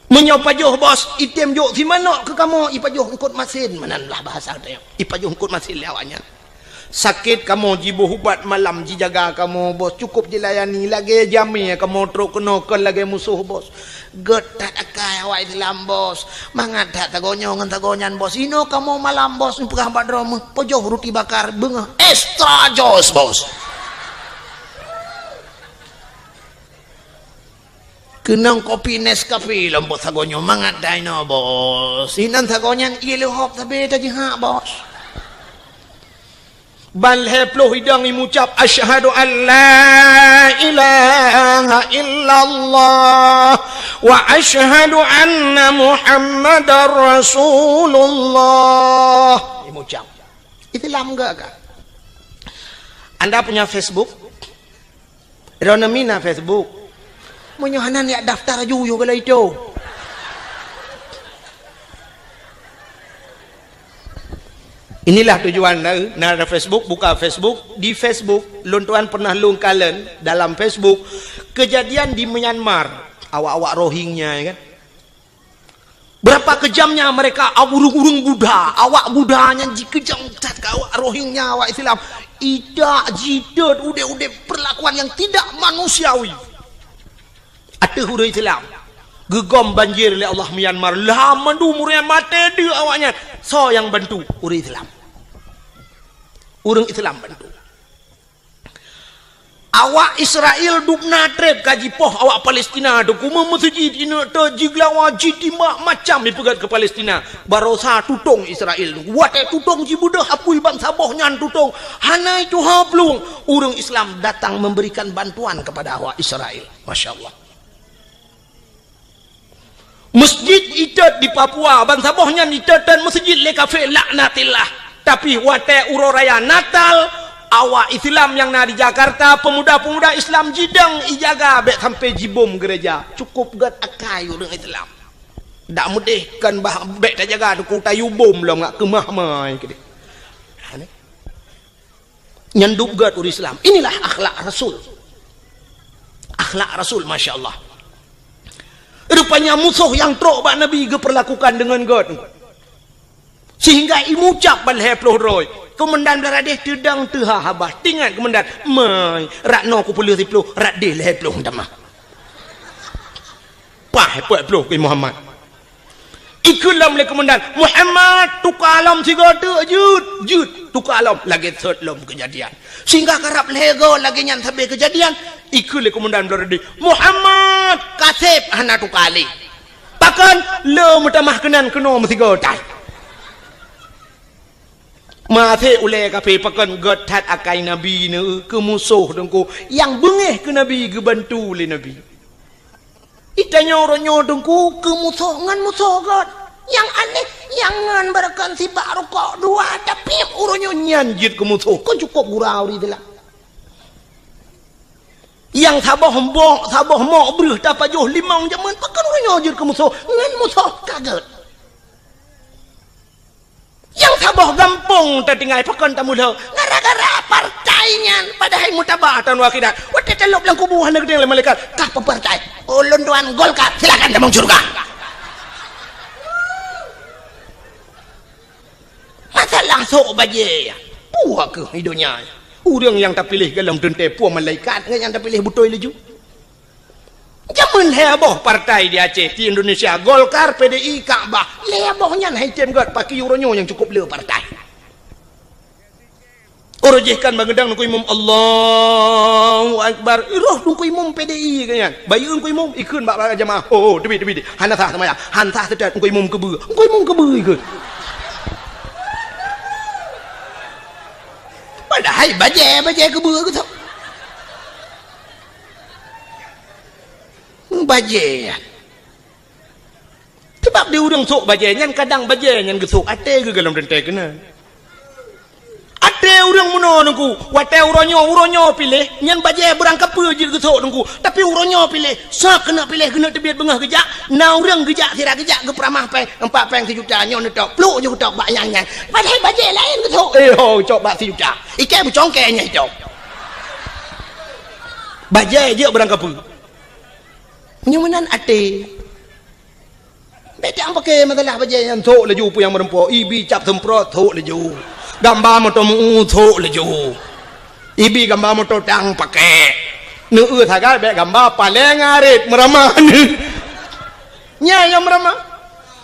Menyopajuh bos item jok di mana ke kamu ipajuh engkut masin mananlah bahasa dia ipajuh engkut masin lawanya sakit kamu jibu hubat malam jijaga kamu bos cukup dilayani lagi jami kamu truk kena ke lagi musuh bos getat akai awak Islam bos mangat tak tagonyo ngan tagonyan bos ino kamu malam bos pegah badrom pojoh roti bakar bengah extra jos bos. Kenang kopi Nescafe lembut sagonyo mangat dino bos. Inan sagonyan ilu hop tabe tadi ha bos. Ban heploh hidang imucap asyhadu an la ilaha illallah wa asyhadu anna Muhammadar Rasulullah. Imucap. Islam enggak kah? Anda punya Facebook? Rona mina Facebook. Menyohanan ya daftar aja kalau itu. Inilah tujuan nara Facebook, buka Facebook. Di Facebook, lontuan pernah lung kalen dalam Facebook kejadian di Myanmar, awak-awak Rohingya ya kan. Berapa kejamnya mereka urung-urung Buddha, awak Buddhanya dikejam cat ke awak Rohingya, awak Islam. Ida jidat udah perlakuan yang tidak manusiawi. Ada huru Islam gegom banjir oleh Allah Myanmar lah mandu murian mati dia awaknya so yang bantu urang Islam bantu awak Israel duk natrep kaji poh awak Palestina tu kuma masjid ina tu jiglawa jitimah macam dipegat ke Palestina baru sa tutong Israel wate tutong jibudah apui bangsa boh nyan tutong hanai tu hablung urang Islam datang memberikan bantuan kepada awak Israel. Masya Allah. Masjid itat di Papua bangsa bohnya itat dan masjid le kafe laknatillah tapi wate uroraya Natal awak Islam yang na di Jakarta pemuda-pemuda Islam jidang ijaga bet sampai jibom gereja cukup gat akai urang Islam dak mudih kan bah bet tak jaga ku tayu bom lah ngak kemah mai gede nyanduk gat urang Islam. Inilah akhlak Rasul Masya Allah. Rupanya musuh yang trok bak Nabi perlakukan dengan God sehingga imucap balheploh roy komandan beradeh tedang teha habah tinggal komandan mai rakno ku puluh tiploh radeh leheploh damah pah heploh ke Muhammad ikulam le komandan Muhammad tukalam tiga jut tukalam lagi third lom kejadian sehingga karap lego lagi nyan sampai kejadian ikut le komandan beradeh Muhammad kasep hana tukali pakan le mutamah kenan keno mesti go tai Mate ule kape pakan god tat akai nabi ne ke musuh dengku yang bengeh ke nabi ke bantu le nabi. Itanya oronyo dengku ke musuh ngan musuh god. Yang aneh yang ngan berakan si baru kok dua tapi oronyo nyanjit ke musuh kau cukup gurau di dalam. Yang sabah mo berih dapat joh limang jaman pakan oronyo nyanjit ke musuh ngan musuh kaget. Yang sabah gampung tertinggal pakan tamu lau gara-gara partainya padahal mutabah dan wakidat waktu telok lang kubuhan negeri oleh malaikat kah partai ulun tuan Golkar silakan damang surga masalah sok baje puak ke hidupnya orang yang tak pilih dalam dente puak malaikat yang tak pilih betul leju Jaman heboh partai di Aceh di Indonesia Golkar, PDI, Ka'bah hebohnya haitem god pakai euronyo yang cukup le partai orojehkan bangedang nungku imam Allahu Akbar iroh nungku imam PDI kan bayi nungku imam ikun bak jamaah oh debi hanasah sama ya hansah sedat nungku imam kebe ikut padahal baje kebe gitu baje sebab dia orang sok baje nyan kadang baje nyan gesok ate ke dalam dente kena ate orang muno nungku wate uronyo pilih nyan baje berangkap je gesok nungku tapi uronyo pilih sak kena pilih kena tebiat bengah gejak na orang gejak sira gejak ke peramah pe 4 peng 1 juta nyon tok pluk je tok bak yang padahal baje lain gesok cok bak 1 juta ikai bucongke nya itu baje je berangkap nyumanan ate beda pakai masalah baje yang thok leju pu yang merempo ibi cap semprot thok leju gambar motor mu thok leju ibi gambar motor tang pakai nu thaga be gambar paleng arit meramah nya yang meramah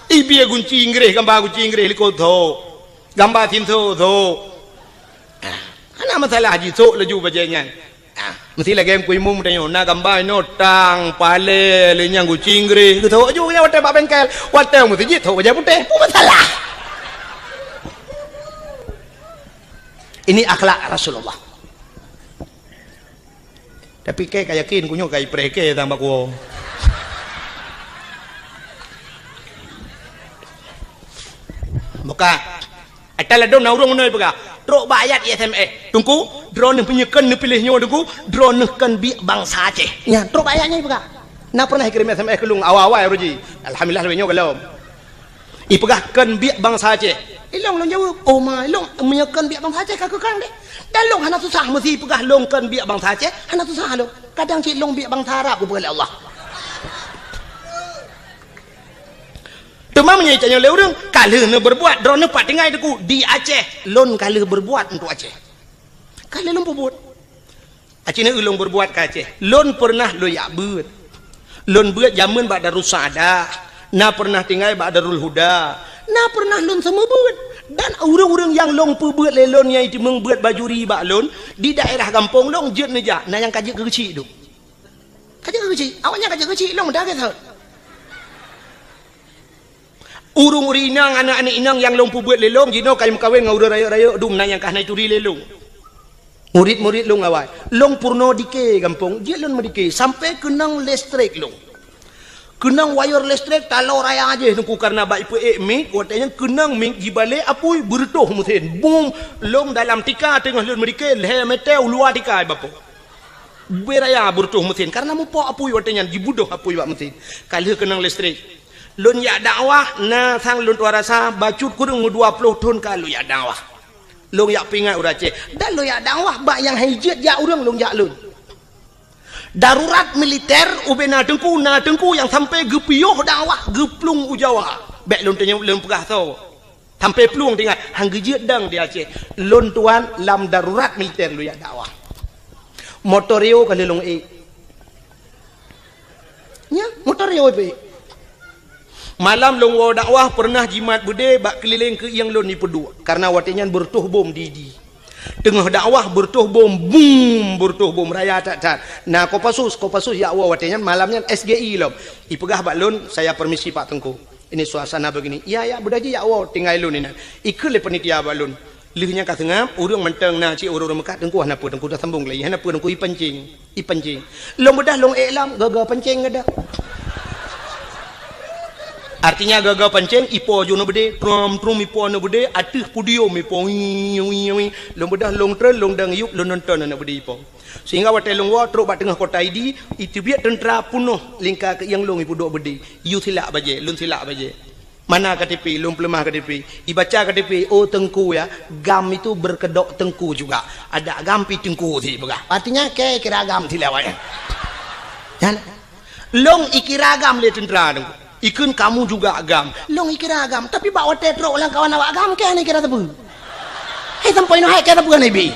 ibi gunci inggris gambar gunci inggris liko thok gambar tin thok ana masalah haji thok leju baje nya mesti lagi yang kuimum tanya nak gambar no tang pale lenyang kucingri tu tahu juga wate bak bengkel wate mesti jit tahu aja putih apa masalah ini akhlak Rasulullah tapi kayak yakin kunyo kayak preke tambah ku muka atala dong naurung noi pega trok bayat SMS tungku drone penyekan ni pilihnya tungku drone kan bi bangsa Aceh nya trok bayatnya pega na pernah kirim SMS ke lung awal-awal roji alhamdulillah lebihnya belum i pega kan bi bangsa Aceh ilong long jawab oh ma ilong menyekan bi bangsa Aceh kakak kang deh dan long hana susah mesti pega long kan bi bangsa Aceh hana susah lo kadang cik long bi bangsa Arab boleh Allah Cuma menyaitannya oleh orang kalau nak berbuat drone pak tinggal deku di Aceh lon kalau berbuat untuk Aceh kalau lon berbuat Aceh ni ulung berbuat ke Aceh lon pernah lo yak buat lon buat zaman bak darus sada na pernah tinggal bak darul huda na pernah lon semua buat dan orang-orang yang long perbuat lelon yang itu membuat baju riba lon di daerah kampung long jet neja na yang kajik kecil tu kajik kecil awaknya kajik kecil long dah kata urung inang anak-anak inang yang lompu buat lelong jino kayu kawin ngau raya-raya dum nang yang kah naik turi lelong murid-murid long awal long purno dike kampung dia long medike sampai kenang listrik long kenang wire listrik talau raya aja nungku karena baik pu mik watanya kenang mik di balik apui bertuh mesin boom long dalam tika tengah long medike le meteau luar tika bapo beraya bertuh mesin karena mupo apui watanya dibudoh apui bak mesin kali kenang listrik lun ya dakwah na sang lun warasa bacut kurang 20 tahun kalau ya dakwah lun ya pingat urace dan lun ya dakwah bak yang hijat ya urang lun ya lun darurat militer ubena dengku yang sampai gepioh dakwah geplung ujawa bek lun tanya lun pegah tau sampai pelung tinggal hang gejit dang di Aceh lun tuan lam darurat militer lun ya dakwah motorio kali lun nya motorio malam long dakwah pernah jimat bude bak keliling ke yang lon ni pedua karena watinya bertuh bom di tengah dakwah bertuh bom boom bertuh bom raya tak nah kopasus ya Allah watinya malamnya SGI lom ipegah bak lon saya permisi Pak Tengku ini suasana begini ya budaji ya Allah tinggal lon ini ikut le penitia bak lon lihnya ka sengap urang menteng na ci urang mekat tengku hana pu tengku dah sambung lagi hana pu tengku i pancing long bedah long iklam gagal pancing ada artinya gagal pancing ipo jo no bede trum ipo no bede atih pudio ipo long bedah long trel long dang yuk long nonton na bede ipo sehingga watai long wa truk bat tengah kota idi itu biak tentera punuh lingka ke yang long ipu dok bede yu silak baje lun silak baje mana KTP long pelemah KTP dibaca KTP oh tengku ya gam itu berkedok tengku juga ada gam pi tengku si begah artinya kira gam silawat kan long ikira gam le tentera tengku ikun kamu juga agam long ikira agam tapi bawa tetrok lang kawan awak agam ke ni kira tebu sampai no hai kira tebu ni bi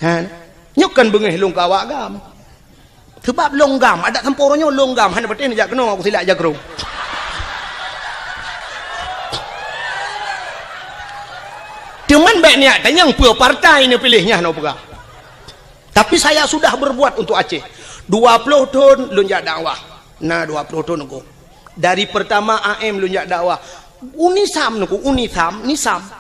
kan nyukan bengeh long kawak agam sebab long gam ada temporonyo long gam hana betin jak kena aku silak jak kerung cuman baik niat dan yang pua partai ni pilihnya no pegah tapi saya sudah berbuat untuk Aceh 20 tahun lunjak dakwah. Nah 20 tahun aku. Dari pertama AM lunjak dakwah. Unisam aku, nisam,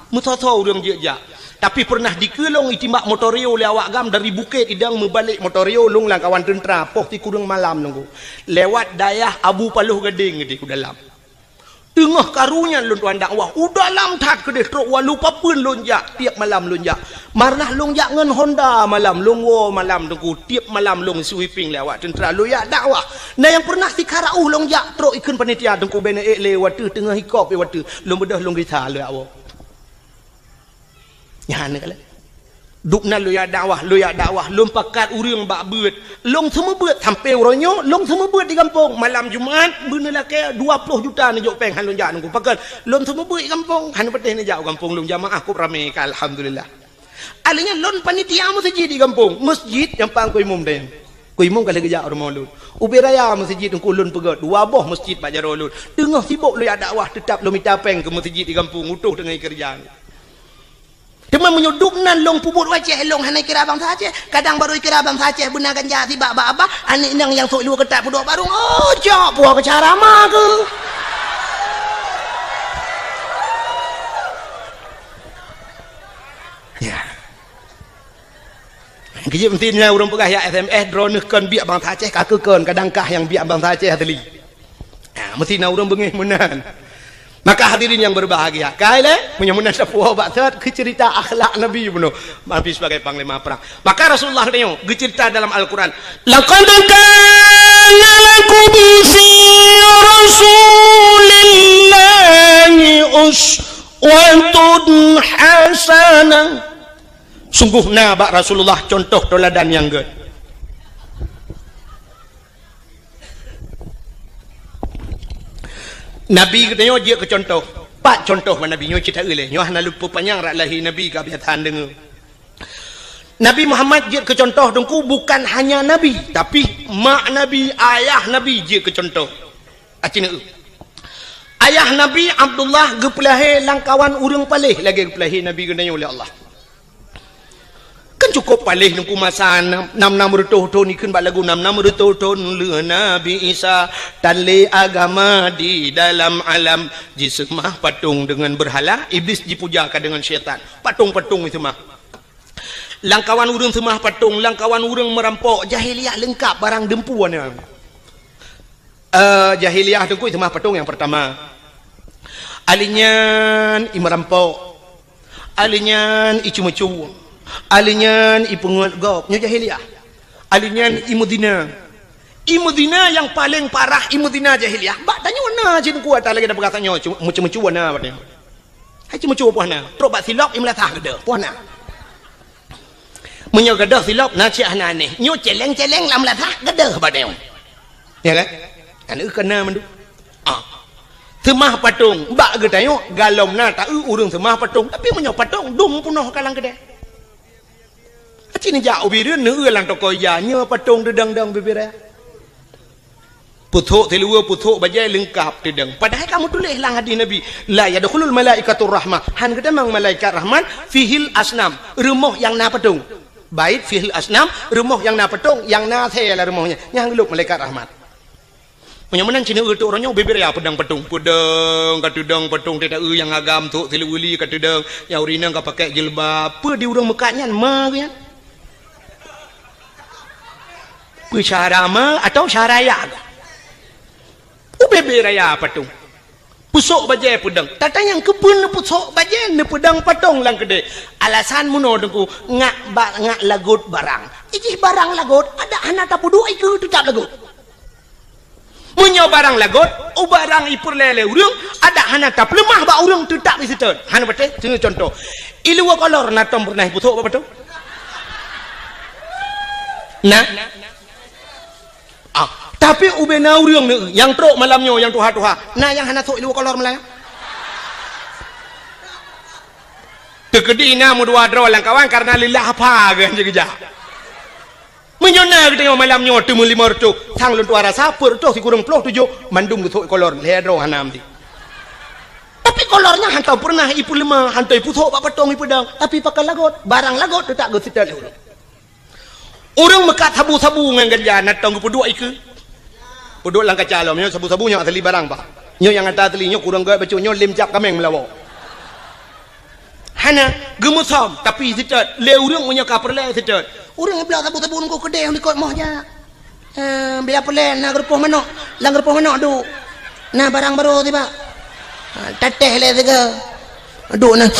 mutoto urang jejak. Tapi pernah dikelong itimbak motorio le awak gam dari bukit idang membalik motorio long lang kawan tentera pok ti kurang malam nunggu. Lewat dayah Abu Paluh Gading di ku dalam. Tengah karunya lun tuan dakwah udah lam tat ke deh truk lupa pun lonjak tiap malam lonjak marnah lonjak ngan Honda malam longwo malam tengku tiap malam long sweeping lewat tentera loyak dakwah nah yang pernah dikarau lonjak truk ikun panitia tengku bene lewat tengah hikop lewat long bedah long gitar loyak wo nyan kala dukna loyak dakwah long pakat urang bak beut long semua beut sampai ronyo long semua beut di kampung malam Jumaat beuna ke 20 juta ni jok peng han lonjak nunggu pakat long semua beut di kampung han peteh ni jauh kampung long jamaah aku rame ka alhamdulillah alanya lon panitia masjid di kampung masjid yang pang ko imum den ko imum kala gejak rumah lun ubi raya masjid tengku lun pegat dua boh masjid Pak Jarol lun tengah sibuk loyak dakwah tetap lo minta peng ke masjid di kampung utuh dengan kerjaan cuma menyuduk nan long pubut wajah long hanai kira abang saja kadang baru kira abang saja benar ganja si baba anik nang yang sok lu ketat pudok baru oh jok buah ke cara mah ke ya kerja pentingnya urang pegah ya SMS drone kan biak bang saja kakekan kadang kah yang biak bang saja teli mesti na urang bengih menan. Maka hadirin yang berbahagia, kaile punya munan sepuh batat ke cerita akhlak Nabi beno, Nabi sebagai panglima perang. Maka Rasulullah tanya, cerita dalam Al-Qur'an, laqad kana lakum fi rasulillahi uswatun hasanah. Sungguh bak Rasulullah contoh teladan yang good. Nabi katanya dia ke contoh. Pak contoh mana Nabi nyo cerita oleh. Nyo hana lupa panjang rak lahir Nabi ka biatan dengar. Nabi Muhammad dia ke contoh dengku bukan hanya Nabi, tapi mak Nabi, ayah Nabi dia ke contoh. Acina ayah Nabi Abdullah gepelahe langkawan urang palih lagi gepelahe Nabi katanya oleh Allah. Kan cukup palih nungku masa 6 tahun ikun bak lagu 6 tahun le Nabi Isa tanle agama di dalam alam jisemah patung dengan berhala iblis dipujakan dengan syaitan patung-patung itu mah langkawan urang semah patung langkawan urang merampok jahiliah lengkap barang dempuan jahiliah tengku itu mah patung yang pertama alinyan merampok alinyan icu-mecu alinyan ipungut gop nya jahiliah alinyan imudina yang paling parah imudina jahiliah bak tanya mana jin kuat lagi dah berkatanya mucu-mucu wana batnya hai mucu puana trok bak silap imlatah gede puana menyo gede silap na ci anane nyo celeng-celeng lam latah gede batnya ya kan anu kena mendu semah patung bak gedayo galomna tak urang semah patung tapi menyo patung dum punoh kalang gede cini jauh biru nu lang toko ya nya patung dedang-dang bibirnya putuk telua putuk bajai lengkap dedang padahal kamu tulis lang hadis Nabi la yadkhulul malaikatur rahmah han kata mang malaikat rahman fihil asnam rumah yang na patung bait fihil asnam rumah yang na patung yang na the lah rumahnya yang geluk malaikat rahmat Menyaman Cina tu orangnya beber ya pedang petung katudang petung tidak yang agam tu tiluli katudang yang urina enggak pakai jilbab apa di urang Mekahnya mah kan ku syara mah atau syaraya beber ya petung pusok baje pedang tata yang kebun pusok baje ne pedang patong lang gede alasan muno dengku ngak lagut barang iji barang lagut ada anak tapudu iku tu tak lagut munyo barang lagot o barang ipur lele urang ada hana tap lemah ba urang tu tak bisa turn hana bete contoh ilu kolor na tom pernah putuk apa tu nah tapi ubena urang yang trok malamnya yang tuha-tuha nah yang hana sok ilu kolor malam tegedi na mu dua dro lang kawan karena lillah apa gan jegeja menyona kita yang malam nyot tu lima ratus sang lentu arah sapur tu si kurang puluh tujuh mandum tu kolor ledro hanam di tapi kolornya hantar pernah ipu lima hantar ipu sok patong ipu dang tapi pakai lagot barang lagot tu tak go sital orang mekat sabu-sabu ngan ganja natong ku dua iku podok lang kacalo nyo sabu-sabu nyo asli barang ba nyo yang ata asli nyo kurang gak bacu nyo lim cap kameng melawo hana gemusom tapi sital le urang punya kaperle sital urang belah tabu-tabu ko kedai ni kot mohnya biar pelen nak gerupuh manok lang gerupuh manok du nah barang baru tiba teteh le tiga duk nah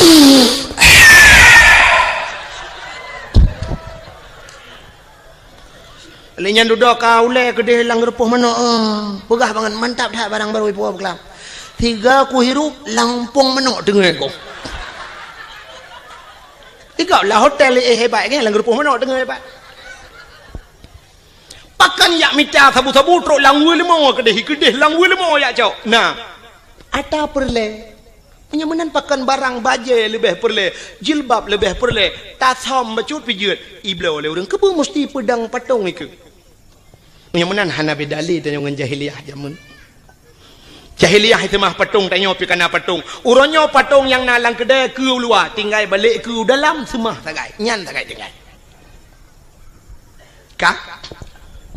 lenyan duduk kau le kedai lang gerupuh manok pegah banget mantap dah barang baru ibu kelam tiga ku hirup lampung manok dengar ko Ikaw lah hotel hebat kan lang gerupuh manok dengar hebat pakan yak mita sabu-sabu trok langwe lemo kedeh langwe lemo yak cok nah ata perle menyamanan pakan barang baje lebih perle jilbab lebih perle tasom bacut pijut iblo le urang kebu mesti pedang patong iku menyamanan hana bedali tanya ngan jahiliyah jamun jahiliyah itu mah patung tanya pi kana patung uronyo patung yang nalang kedai ke luar tinggal balik ke dalam semah sagai nyan sagai tinggal kak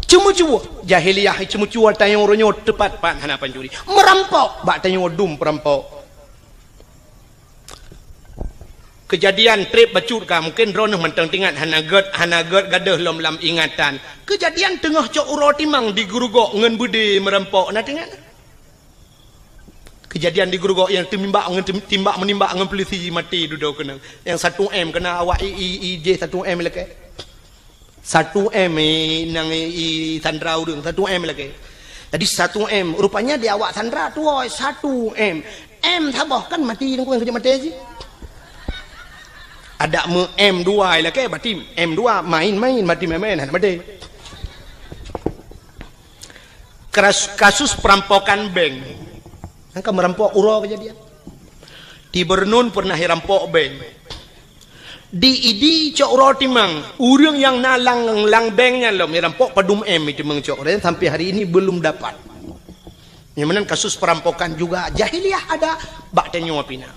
cuma-cuma jahiliyah cuma-cuma tanya uronyo tepat pan hana pancuri merampok bak tanya dum perampok kejadian trip bacut ka mungkin ronoh mentang tingat hana gad gadah lam ingatan kejadian tengah cok uro timang di gurugok ngen budi merampok na tingat kejadian di Grogol yang timbak menimbak dengan polisi mati duduk kena yang 1M kena awak IJ 1M lagi 1M nang Sandra urang 1M lagi tadi 1M rupanya di awak Sandra tu 1M M tabah kan mati nang kerja mati sih ada M2 lagi berarti M2 main mati mati kasus perampokan bank angka merampok uro kejadian di Bernun pernah rampok bank di idi cok uro timang urang yang nalang banknya lo merampok padum M itu mengcok dan sampai hari ini belum dapat yang mana kasus perampokan juga jahiliyah ada bak tenyo apina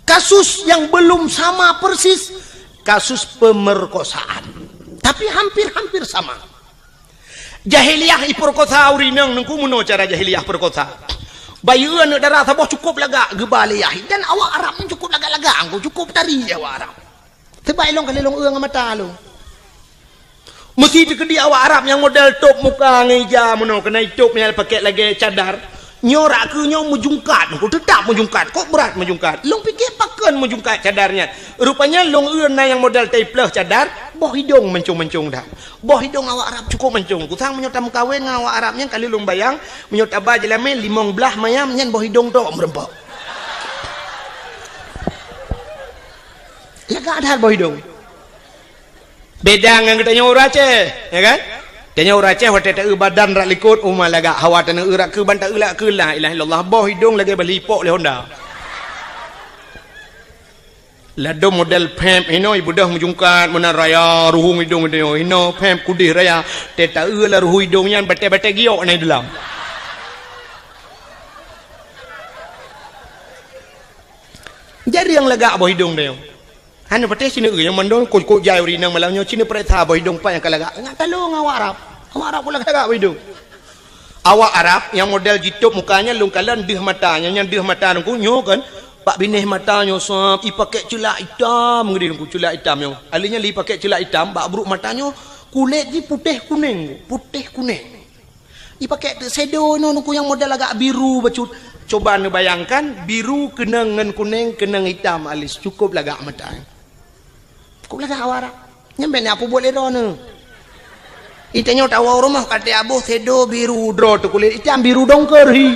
kasus yang belum sama persis kasus pemerkosaan tapi hampir sama jahiliyah iperkosa urinang nengku muno cara jahiliyah perkosa bayuan darah sabah cukup laga gebaliah dan awak Arab pun cukup laga-laga angku cukup tari awak Arab terbaik long kali long uang mata lo mesti dikedi awak Arab yang model top muka ngeja mono kena top yang pakai lagi cadar nyorak ke nyo mujungkat aku tetap mujungkat kok berat mujungkat long fikir pakan mujungkat cadarnya rupanya long uang yang model tapeleh cadar boh hidung mencung-mencung dah boh hidung awak Arab cukup mencung kusang menyotam kawin awak Arabnya kali long bayang menyot abah jelame limong belah mayam nyen boh hidung tu merempok lega ada boh hidung beda dengan kita nyawa Aceh ya kan tanya orang Aceh waktu tak badan rak likut umah laga hawa tanah urak ke bantak ulak ke la ilaha illallah boh hidung lagi balipok le Honda lado model pemp hino ibu dah mujungkat mana raya ruhung hidung dia hino pemp kudih raya teta la ruhu hidungnya bate-bate giok ni dalam jadi yang lega boh hidung dia hanya bate sini yang mandon kok jai urinang malamnya sini pereta boh hidung pa yang kalaga enggak tolong awak Arab pula lega boh hidung awak Arab yang model jitup mukanya lungkalan deh matanya yang deh mata nungku nyo kan pak binih matanya sop i pakai celak hitam ngedi nungku celak hitam yang alinya li pakai celak hitam bak buruk matanya kulit di putih kuning i pakai shadow nungku yang model agak biru bacut coba anda bayangkan biru kena ngan kuning kena hitam alis cukup lagak mata cukup lagak awak Arab nyampe ni apa boleh dono itanya tahu rumah kata abuh sedo biru dro tu kulit hitam biru dongker hi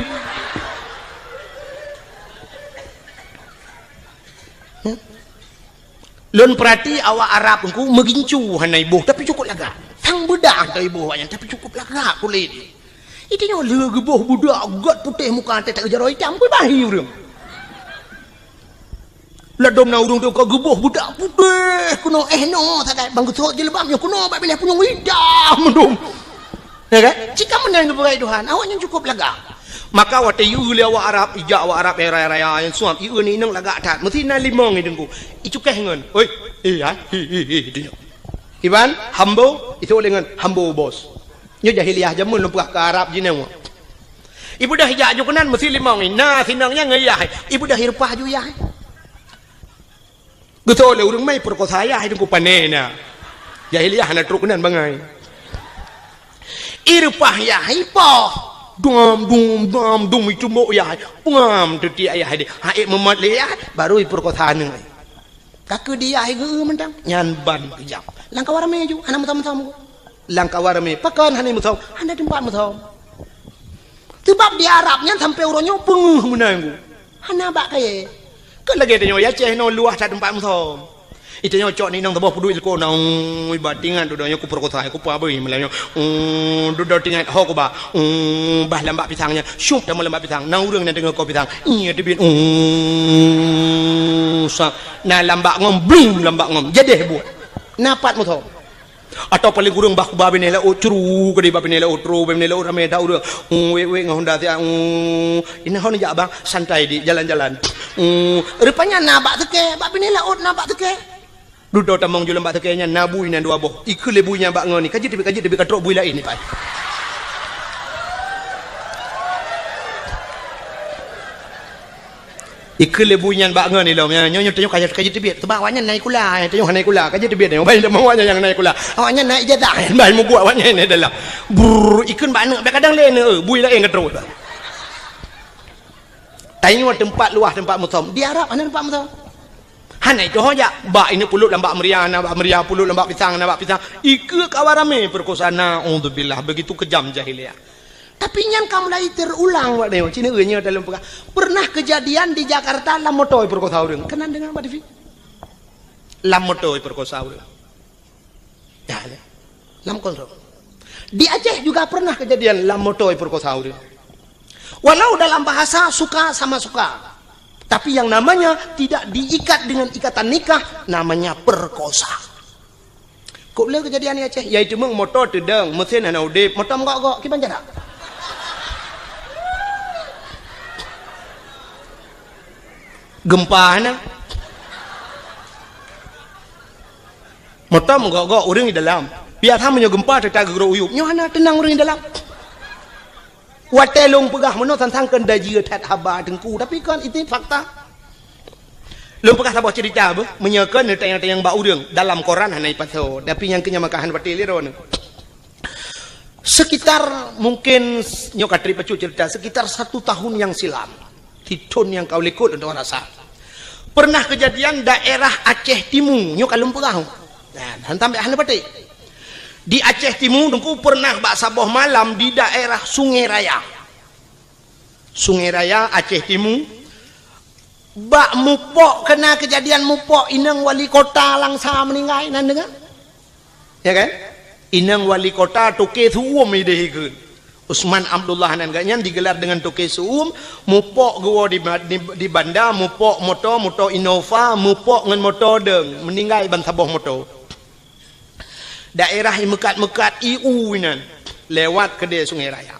lon perhati awak Arab engku megincu hanai ibu tapi cukup lagak sang budak tu ibu wanya tapi cukup lagak kulit itanya legeboh budak gat putih muka tak jaro hitam ku bahi urang ladom na urung tu ka geboh budak putih kuno no tak bang gusok jilbabnya kuno bak pilih punya hitam dum ya kan jika menang kepada Tuhan awaknya cukup lagak maka wate yu le awak Arab ijak awak Arab raya yang suam yu ni nang lagak tat mesti na limong ni dengku icukeh ngan oi ya Iban hambo itu dengan hambo bos nyo jahiliah jamun lumpah ke Arab jineng ibu dah hijak ju kenan mesti limong ni na sinangnya ngeyah ibu dah hirpah ju ya betul le urang mai perkosa ya hidung ku panena jahiliah na truk kenan bangai irpah ya hipo dum itu mo ya pungam teti ayah de hae memat le ya baru perkosa ne kaku dia ai ge mentang nyan ban kejap langkah warame ju ana mutam langkah warame pakan hani mutam ana tempat mutam sebab di Arab nyan sampai uronyo penguh menang ana bak kaye ke lagi tanya ya ceh no luah tak tempat mutam itanya cok ni nang tebah puduit ko nang batingan dudanya ku perkosa ku pa beuy melanyo dudot tingat ho ko ba bah lambak pisangnya syup dah lambak pisang nang urang na dengar ko pisang iya debit sa na lambak ngom blum lambak ngom jedeh buat napat mutam atau paling kurang bah babi nela curu ke di babi nela utro babi nela rame dah urang we ngahonda ti ini hon ja bang santai di jalan-jalan rupanya nabak teke babi nela nabak teke duduk tamong jual mbak tekenya nabui nan dua boh ikut lebunya mbak ngoni kaji tapi katrok bui lain ni pak ikut lebunya mbak ngoni lo nyonya tanya kaji tapi sebab awaknya naik kula tanya naik kula kaji tapi bayi demang awaknya yang naik kula awaknya naik jatah bayi mau buat awaknya ni dalam brr ikut mbak ne kadang lain bui lain katrok tanya tempat luah tempat mutam di Arab mana tempat mutam hanai tu hoja bak ini pulut lambak meriah pulut lambak pisang ikut kawarame perkosana alhamdulillah begitu kejam jahiliah tapi nyan kamu lagi terulang wak deo cina nya dalam pernah kejadian di Jakarta lamotoi perkosa urang kenan dengan Mbak Devi lamotoi perkosa urang ya lam kontrol di Aceh juga pernah kejadian lamotoi perkosa urang walau dalam bahasa suka sama suka tapi yang namanya tidak diikat dengan ikatan nikah namanya perkosa. Kok boleh kejadian ni Aceh? Yaitu meng motor tedeng mesin ana udip motor gok ki banjara. Gempa na. Motor gok urang di dalam. Biar thamanya gempa tetap gero uyup. Nyo ana tenang urang di dalam. Watelong pegah meno tentang kendaji tat haba dengku tapi kan itu fakta lom pegah sabah cerita apa menyekan tayang-tayang bau urang dalam koran hanai paso tapi yang kenya makahan batil ron sekitar mungkin nyokatri pacu cerita sekitar 1 tahun yang silam titun yang kau likut untuk rasa pernah kejadian daerah Aceh Timur nyokalum pegah nah hantam hanai batik di Aceh Timur dengku pernah bak saboh malam di daerah Sungai Raya Aceh Timur bak mupok kena kejadian mupok inang wali kota langsa meninggal nan dengar ya kan inang wali kota toke suum idehekeun Usman Abdullah nan ganyan digelar dengan toke suum mupok gua di banda mupok moto Innova mupok ngan moto deng meninggal ban saboh moto daerah yang mekat-mekat IU nan lewat ke dia Sungai Raya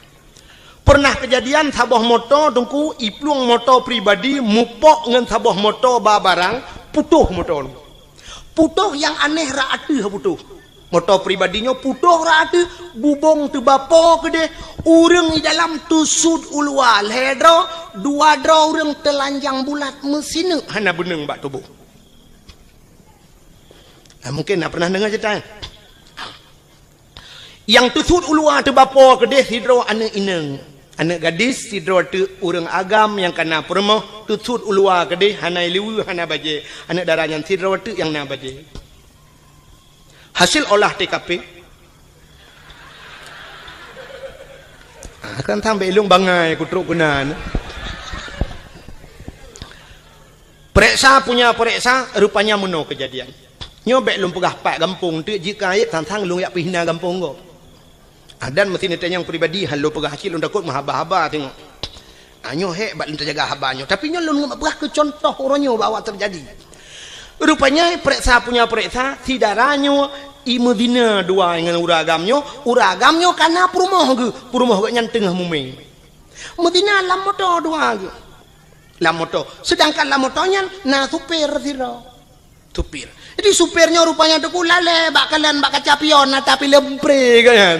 pernah kejadian sabah motor dengku iplung motor pribadi mupok ngan sabah motor barang putuh motor putuh yang aneh raatuh putuh motor pribadinya putuh rata bubong tu bapa ke dia urang di dalam tu sud ulwa ledro dua dro urang telanjang bulat mesin hana beneng bak tubuh. Mungkin nak pernah dengar cerita yang tu sud ulwa tu bapa ke dia sidro anak ineng anak gadis sidro tu urang agam yang kena permoh tu sud ulwa ke dia hana liwu hana baje anak darah yang sidro tu yang na baje. Hasil olah TKP kan sampai ilung bangai kutruk kunan periksa punya periksa rupanya meno kejadian nyobek lum pegah pak kampung tu jika ayat tantang lung yak pihina kampung go dan mesti neta yang pribadi halu pegah hasil lung takut mahaba-haba tengok anyo hek bak lung terjaga habanyo tapi nyo lung pegah ke contoh oronyo bawa terjadi. Rupanya periksa punya periksa si daranyo i Medina dua dengan uragamnya karena perumah ke yang tengah muming Medina lam motor dua ke lam motor sedangkan lam motornya na supir siro supir jadi supirnya rupanya tu lale bak kalian bak kacapion tapi lempre kan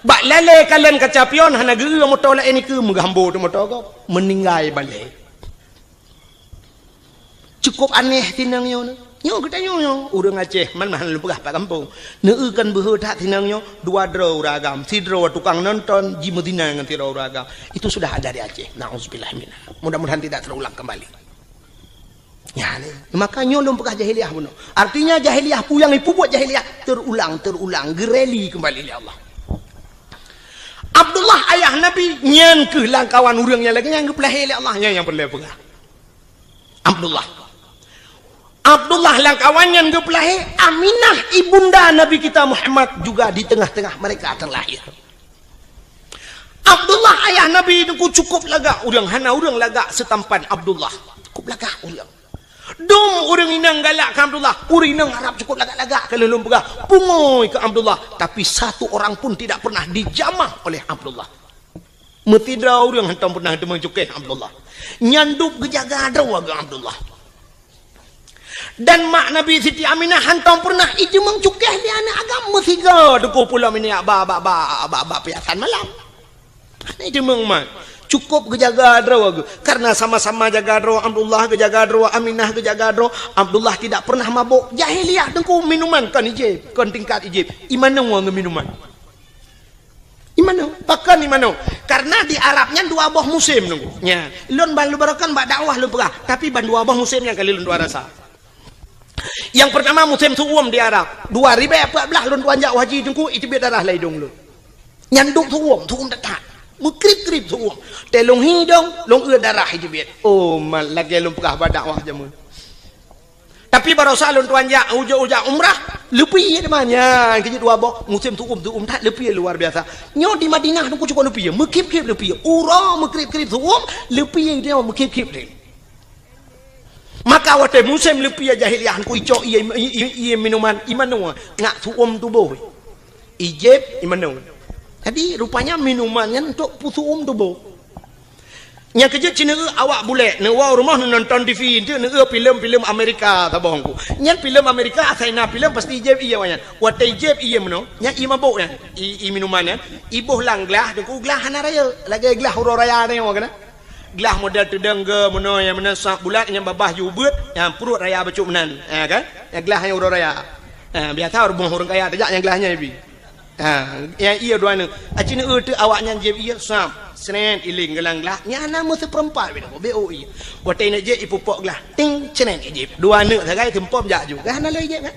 bak lale kalian kacapion hana geu motor la ini ke menghambo tu motor kau meninggal balik. Cukup aneh tinangnya nyo kita nyo urang Aceh man mahan lu pegah pak kampung neueukan beuh tak tinangnya dua dro ragam sidro tukang nonton di Medina dengan tiro ragam itu sudah ada di Aceh. Nauzubillah min. Mudah-mudahan tidak terulang kembali. Ya nih makanya lu pegah jahiliyah bunuh. Artinya jahiliyah puyang ipu buat jahiliyah terulang gereli kembali oleh Allah. Abdullah ayah Nabi nyan ke langkawan urangnya lagi yang gepelahi oleh Allah yang perlu pegah. Abdullah langkawannya gepelahi Aminah ibunda Nabi kita Muhammad juga di tengah-tengah mereka terlahir. Abdullah ayah Nabi itu cukup laga urang hana urang laga setampan Abdullah cukup laga urang dong urang inang galak ke Abdullah urang inang harap cukup laga-laga kalau belum pegah pungoy ke Abdullah tapi satu orang pun tidak pernah dijamah oleh Abdullah. Metidra urang hantam pernah demang cukai Abdullah nyanduk gejaga dawa Abdullah. Dan mak Nabi Siti Aminah hantam pernah itu mengcukeh di anak agama tiga dukuh pulau ini abah piasan malam. Itu mengmat cukup kejaga drawa karena sama-sama jaga drawa Abdullah kejaga drawa Aminah kejaga drawa Abdullah tidak pernah mabuk jahiliyah dengku minuman kan ijib kan tingkat ijib imana wang minuman imana pakan imana karena di Arabnya dua buah musim nunggu nya lon balu barakan bak dakwah lu pegah tapi ban dua buah musimnya kali lon dua rasa. Yang pertama musim suum di Arab 2014 lun tuanjak haji dengku itu biar darah lai dong lu nyanduk suum dekat mukrip suum telung hidung long darah itu biar oh mal lagi lun pegah badakwah jamun tapi baru salun tuanjak ujak umrah lebih namanya kerja dua boh musim suum tak lebih luar biasa nyo di Madinah dengku cukup lebih mukrip lebih ura mukrip suum lebih dia mukrip dia. Maka waktu musim lepia jahiliyah ku ico iya minuman imanu ngak suum tubuh ijib imanu jadi rupanya minumannya untuk suum tubuh nya kerja Cina awak boleh newa rumah nonton TV itu film Amerika tabongku nya film Amerika saya film pasti ijib iya wanya waktu ijib iya mano nya i mabuk ya i minumannya ibuh lang gelah deku gelah hana raya lagi gelah huru raya ni kana gelah model tedengga meno yang menesak bulat yang babah jubut yang perut raya becuk menan kan yang gelah yang urang raya biasa orang kaya tajak yang gelahnya ibi yang iya dua ni acina tu awaknya je iya sam senen iling gelang gelah nya nama seperempat bino BOI watai nak je ipupok gelah ting senen ijib dua ni sagai tempom jak juga hana lagi je kan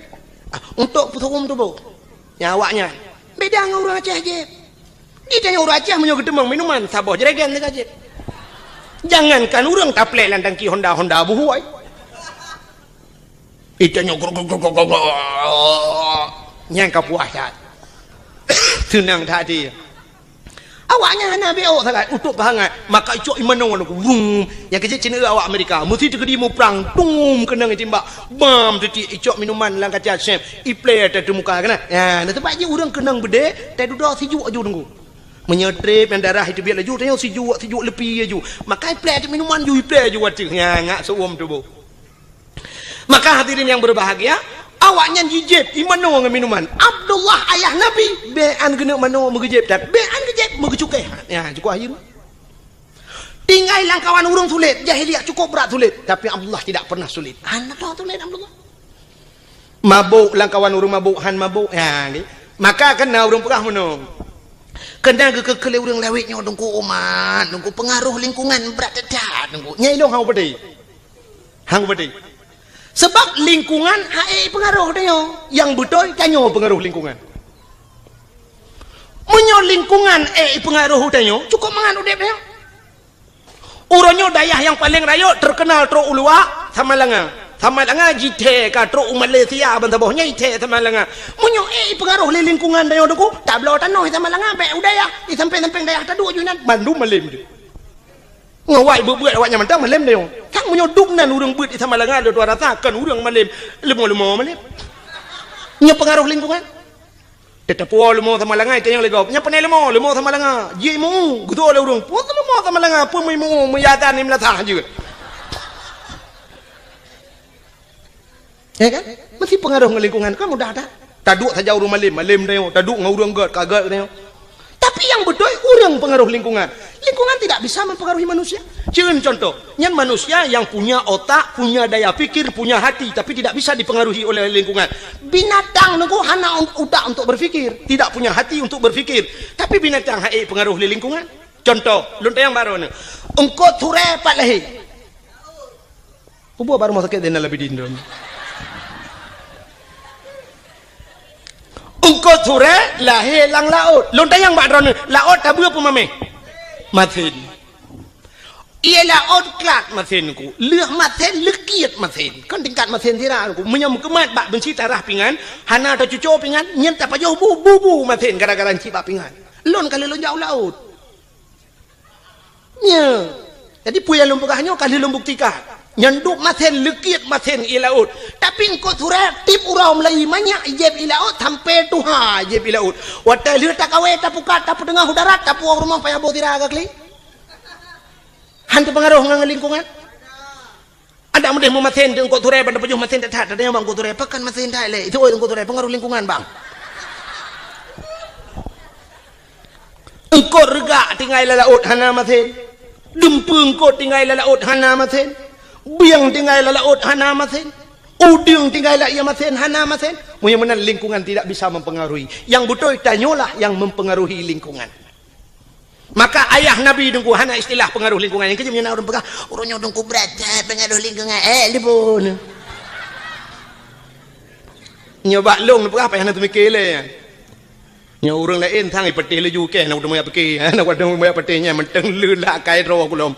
untuk putum tu bo yang awaknya beda dengan orang Aceh je kita yang orang Aceh menyo ketemu minuman sabah jeregen dekat je. Jangankan orang taplek landang ki Honda buhuai. Itanya nyang kapuasat. Tenang tadi. Awaknya hana BO sangat untuk bahangat. Maka icok imano wum yang kecil Cina awak Amerika mesti terkedi mu perang tum kena timbak. Bam tadi icok minuman lang kaca chef. Iplay ada muka kana. Ya, nanti pak je orang kenang bede, tak duduk sejuk aju tunggu. Menyetrip yang darah itu biar laju tengok sejuk lebih aju maka play minuman ju play aju wati ngak suum tubuh. Maka hadirin yang berbahagia awaknya jijib i mano dengan minuman. Abdullah ayah Nabi bean kena mano megejib dan bean gejib megecukai. Ya cukup aja. Tinggal lang kawan urang sulit, jahiliah cukup berat sulit, tapi Abdullah tidak pernah sulit. Anak tu sulit Abdullah. Mabuk lang kawan urang mabuk, han mabuk. Ya ni. Maka kena urang perah mano. Kena ke urang lewitnya dengku umat, dengku pengaruh lingkungan berat dekat dengku. Nyai dong hang pedih. Hang pedih. Sebab lingkungan hae pengaruh dia. Yang betul tanyo pengaruh lingkungan. Menyo lingkungan pengaruh dia, cukup mangan udep dia. Uronyo dayah yang paling raya terkenal tro ulua sama langa. Sama langa jite ka tro Malaysia ban taboh nyai te sama langa. Munyo pengaruh le lingkungan dayo deku tak belo tanoh sama langa be udaya i sampai-sampai dayah tadu junan Bandung malim de. Ngawai buat awaknya mentang malim dayo. Kang munyo dugnan urang beut i sama langa do rasakan urang malim lemo-lemo malim. Nya pengaruh lingkungan. Tetapu lemo sama langa itu yang legop. Nya penai lemo sama langa. Jimu gitu ole urang. Pun sama langa pun mu meyatan ni melatah juga. Ya kan? Mesti pengaruh ke lingkungan kan mudah ada. Taduk saja urang malim dia. Taduk ngau urang kagak dia. Tapi yang betul urang pengaruh lingkungan. Lingkungan tidak bisa mempengaruhi manusia. Cieun contoh, nyan manusia yang punya otak, punya daya pikir, punya hati, tapi tidak bisa dipengaruhi oleh lingkungan. Binatang nunggu hana otak untuk berfikir, tidak punya hati untuk berfikir. Tapi binatang hae pengaruh oleh lingkungan. Contoh, luntang baru ni. Engkau ture pat lehi. Pupu baru mau sakit dena lebih dindron. Engkau ture lahir lang laut. Luntang yang baru ni, laut tabu apa mame? Matin. Ia laut kelat matin ku. Leh matin lekiat matin. Kan tingkat matin tira ku. Menyam kemat bak benci tarah pingan. Hana atau cucu pingan. Nyem tak payah bu matin gara-gara cip bak pingan. Lon kali lon jauh laut. Nya. Jadi puya lumpukahnya kali lumpuk tikat. Nyanduk matin lekiat matin ia laut. Tapi engkau turat tip urau Melayu banyak ijeb i laut sampai tuha ijeb i laut. Wata lihat tak kawe tak pukat tak tengah udarat tak puang rumah payah bawa tira agak li. Hantu pengaruh dengan lingkungan. Ada mudih mau matin engkau turat pada pejuh matin tak ada yang bang engkau turat pakan matin tak le. Itu engkau turat pengaruh lingkungan bang. Engkau regak tinggal di laut hana matin. Dempung engkau tinggal di laut hana matin. Biang tinggal laut hana masin, udung tinggal ia masin hana masin. Mudah-mudahan lingkungan tidak bisa mempengaruhi. Yang betul tanyolah yang mempengaruhi lingkungan. Maka ayah Nabi dengku hana istilah pengaruh lingkungan. Yang kejam orang pegang orangnya dengku berat pengaruh lingkungan. Libun. Nyoba long pegang apa yang nak mikir le. Nya orang lain thang ipeti le juga nak udah mau pergi. Nak udah mau perginya menteng lula kai ro aku lom.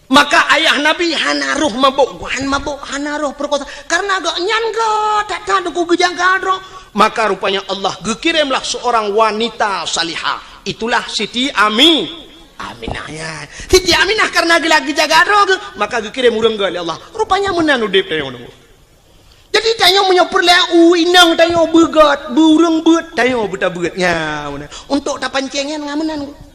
Maka ayah Nabi hana roh mabuk, hana roh perkosa. Karena agak nyangga, tak tahu ku gejang kadro. Maka rupanya Allah gekirimlah seorang wanita salihah. Itulah Siti Aminah ya. Siti Aminah karena lagi jaga kadro, maka gekirim urang gali Allah. Rupanya menan udip tayo nunggu. Jadi tayo menyopur le inang tayo begat, burung bet tayo buta begatnya. Untuk tapancengan ngamenan.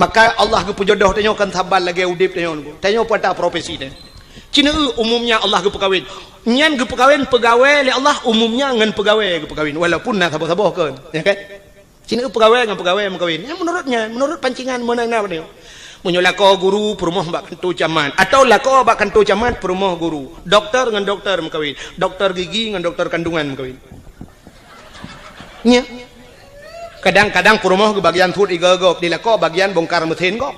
Maka Allah ke pejodoh tanya kan sabar lagi udip tanya pada profesi dia. Cina umumnya Allah ke pegawai. Nyan ke pegawai le Allah umumnya ngan pegawai ke pegawai walaupun nak sabar-sabar kan. Ya kan? Cina pegawai ngan pegawai mengkawin. Yang menurut pancingan mana dia. Menyolako guru perumah bak kantor caman atau lako bak kantor caman perumah guru. Doktor ngan doktor mengkawin. Doktor gigi ngan doktor kandungan mengkawin. Nya. Kadang-kadang perumah ke bagian tut igagop dilako bagian bongkar mesin kok.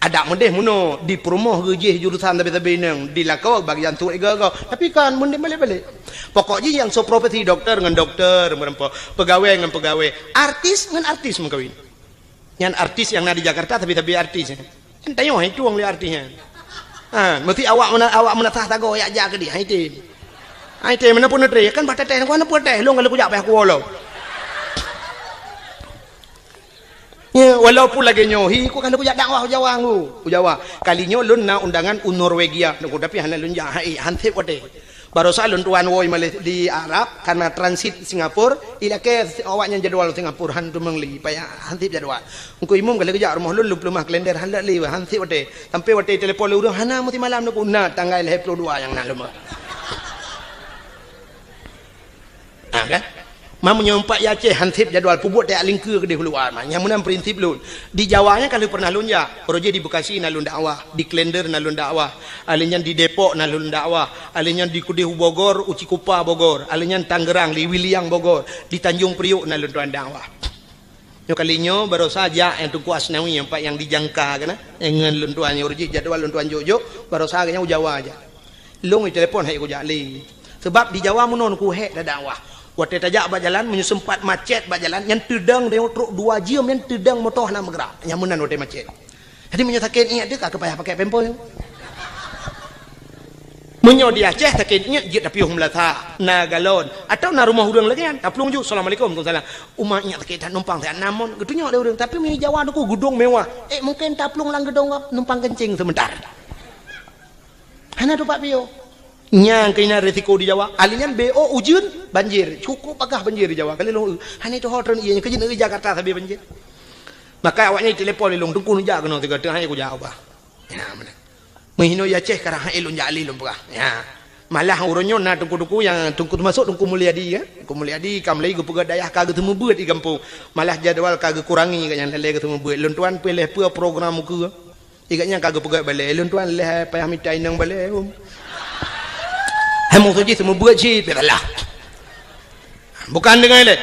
Ada mendeh muno di perumah gejih jurusan tapi nang dilako bagian tut igagop. Tapi kan mendeh balik-balik. Pokoknya yang so profesi dokter dengan dokter, pegawai dengan pegawai, artis dengan artis mengkawin. Yang artis yang ada di Jakarta tapi artis. Kan tanya itu wong li artisnya. Mesti awak menatah tago ya jaga di haitim. Ai teh mana pun netri kan bata teh kan pun teh long kalau kujak peh aku lo. Ya walaupun lagi nyohi ku kan kujak dakwah Jawa ngu. Jawa kalinya lun na undangan Norwegia tapi hana lun ja hai hansip wate. Baru salun tuan woi di Arab karena transit Singapura, ila ke awaknya jadual Singapura han tu mengli paya hantip jadual. Engko imum kali kerja rumah lu lumah kalender handak li hantip wate. Sampai wate telefon lu hana muti malam nu na tanggal 22 yang nak lumah. Kan? Mam menyempat ya Aceh hantip jadual pubut tak lingkir ke dia keluar mah. Yang menang prinsip lun. Di Jawanya kalau pernah lun ya, proje di Bekasi nalun dakwah, di Klender nalun dakwah, alinyan di Depok nalun dakwah, alinyan di Kudihu Bogor, Uci Kupa Bogor, alinyan Tangerang, di Wiliang Bogor, di Tanjung Priok nalun tuan dakwah. Yo kalinya baru saja yang Tunku Asnawi yang pak yang dijangka kan, yang lun tuan yang urji jadual lun tuan Jojo, baru saja yang Jawa aja. Lung di telepon hai ku jali. Sebab di Jawa menon ku hek dakwah. Waktu tajak berjalan menyempat macet berjalan yang tedang dia truk 2 jam yang tedang motor nak bergerak yang menan waktu macet. Jadi menyatakan ingat dia tak payah pakai pempol. Menyo di Aceh takin ingat jit tapi melata na galon atau na rumah hurang lagi kan. Taplung ju assalamualaikum waalaikumsalam. Umah ingat takin tak numpang tak namun getunya ada urang tapi mi Jawa tu gedung mewah. Mungkin taplung lang gedung numpang kencing sebentar. Hana tu Pak Pio. Nyang kena resiko di Jawa. Alinya BO ujun banjir. Cukup agak banjir di Jawa. Kali lu hanya itu hotel ianya kerja negeri Jakarta tapi banjir. Maka awaknya telepon lelong tungku nunjak kena tiga tengah aku jawab bah. Ya mana. Menghino ya Aceh karena elun jali lum bah. Ya. Malah uronyo na tungku-tungku yang tungku masuk tungku Mulyadi ya. Tungku Mulyadi kam lagi pegak dayah kagak temu buat di kampung. Malah jadual kagak kurangi kanya lele ketemu buat. Lun tuan pilih apa program muka. Igaknya kagak pegak balik. Lun tuan leh payah minta inang balik. Hemong tu je semua buat je lah. Bukan dengan ini.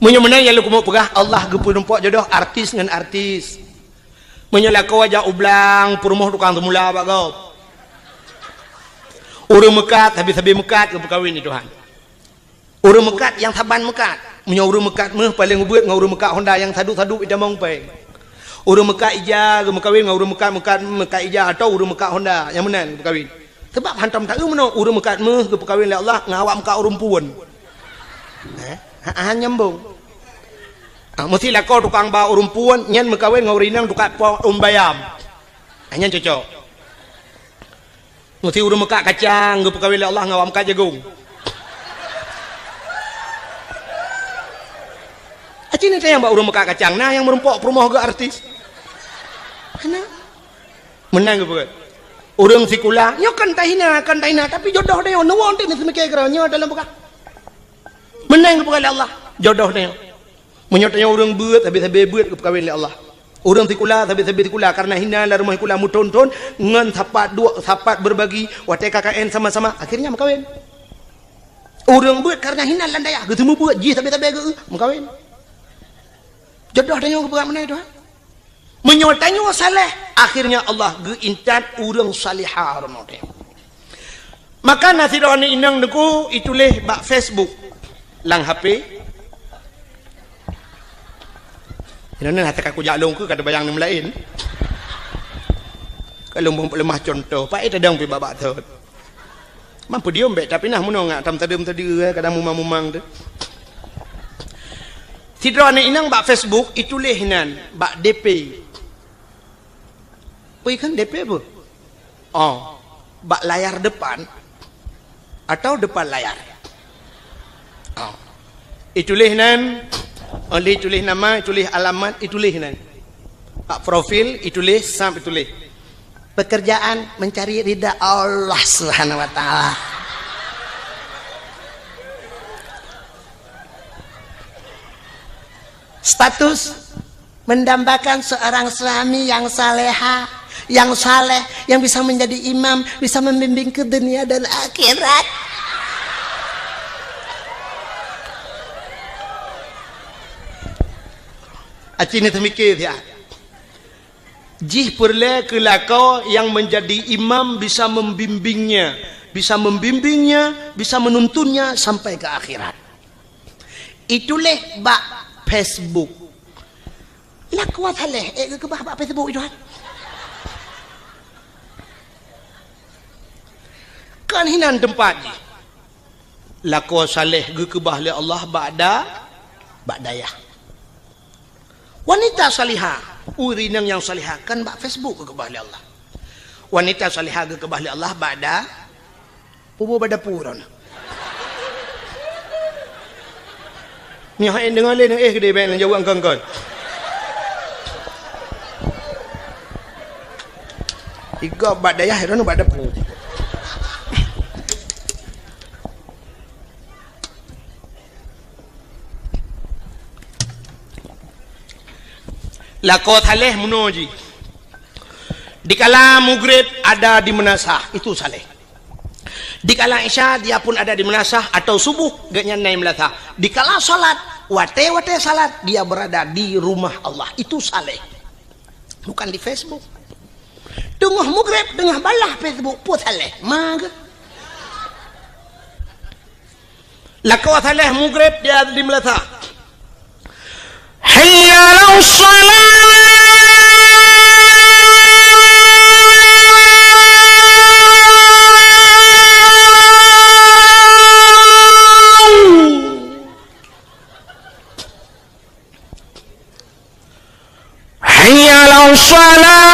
Menyemenang yang lu mau pegah Allah gepu nampak jodoh artis dengan artis. Menyelak kau aja ublang perumah tukang temula pak kau. Orang mekat habis-habis mekat ke berkahwin ni Tuhan. Orang mekat yang taban mekat. Menyau orang mekat meh paling ngebuat dengan orang mekat Honda yang sadu-sadu ida mong pe. Orang mekat ija ke berkahwin dengan orang mekat ija atau orang mekat Honda yang menang berkahwin. Sebab hantam tak mana urang mekat meh ke perkahwin oleh Allah ngawak mekat urang puan. Nyambung. Mesti lah kau tukang bawa urang puan nyan mekawin ngau rinang tukak bayam. Hanya cocok. Mesti urang mekat kacang ke perkahwin oleh Allah ngawak mekat jagung. Acin itu yang bawa urang mekat kacang nah yang merempok perumah ke artis. Mana? Menang ke bukan? Orang sikula, nyo kan tahina, tapi jodoh dia, nuwang dia ni semikir kerana nyo dalam buka. Menang kepada Allah, jodoh dia. Menyotanya orang buat, habis-habis buat kepakawin oleh Allah. Orang sikula, habis-habis sikula, karena hina lah rumah sikula muton-ton, ngan sapat berbagi, watai KKN sama-sama, akhirnya makawin. Orang buat karena hina landaya, ketemu buat, jih habis-habis makawin. Jodoh dia kepada mana itu? Menyotanya saleh akhirnya Allah geintat urang salihah ronote. Maka nasirani inang deku ituleh bak Facebook lang HP. Ini hati aku jalung ke kada bayang nem lain. Kalau mau lemah contoh, pak itu dang pi babak tu. Mampu dia mbek tapi nah muno ngak tam tadem tadi kadang mumang-mumang tu. Sidrone inang bak Facebook ituleh nan bak DP. Pergi kan DP apa? Oh, bak layar depan atau depan layar. Oh. Itulah nan, oleh itulah nama, itulah alamat, itulah nan. Bak profil, itulah sam, itulah. Pekerjaan mencari ridha Allah Subhanahu Wa Taala. Status mendambakan seorang suami yang saleha, yang saleh, yang bisa menjadi imam, bisa membimbing ke dunia dan akhirat. Acini termikir ya. Jih perle kelakau yang menjadi imam bisa membimbingnya, bisa menuntunnya sampai ke akhirat. Itulah bak Facebook. Lah kuat haleh, ke bak Facebook itu kan. Kan hinan tempat ni. Lakwa saleh ge kebah li Allah ba'dayah. Wanita salihah, urinang yang salihah kan bak Facebook ke kebah li Allah. Wanita salihah ge kebah li Allah Pubu badapur on. Ni hai dengar le gede ben jauh angkang. Iga badayah ron badapur. Lako saleh munoji. Dikala maghrib ada di menasah, itu saleh. Dikala isya dia pun ada di menasah atau subuh gaknya naik melatah. Dikala salat, wate salat dia berada di rumah Allah, itu saleh. Bukan di Facebook. Tengah maghrib, tengah balah Facebook pun saleh. Mag. Lako saleh maghrib dia di melatah. Hayya 'alas shalah. Hayya 'alas shalah.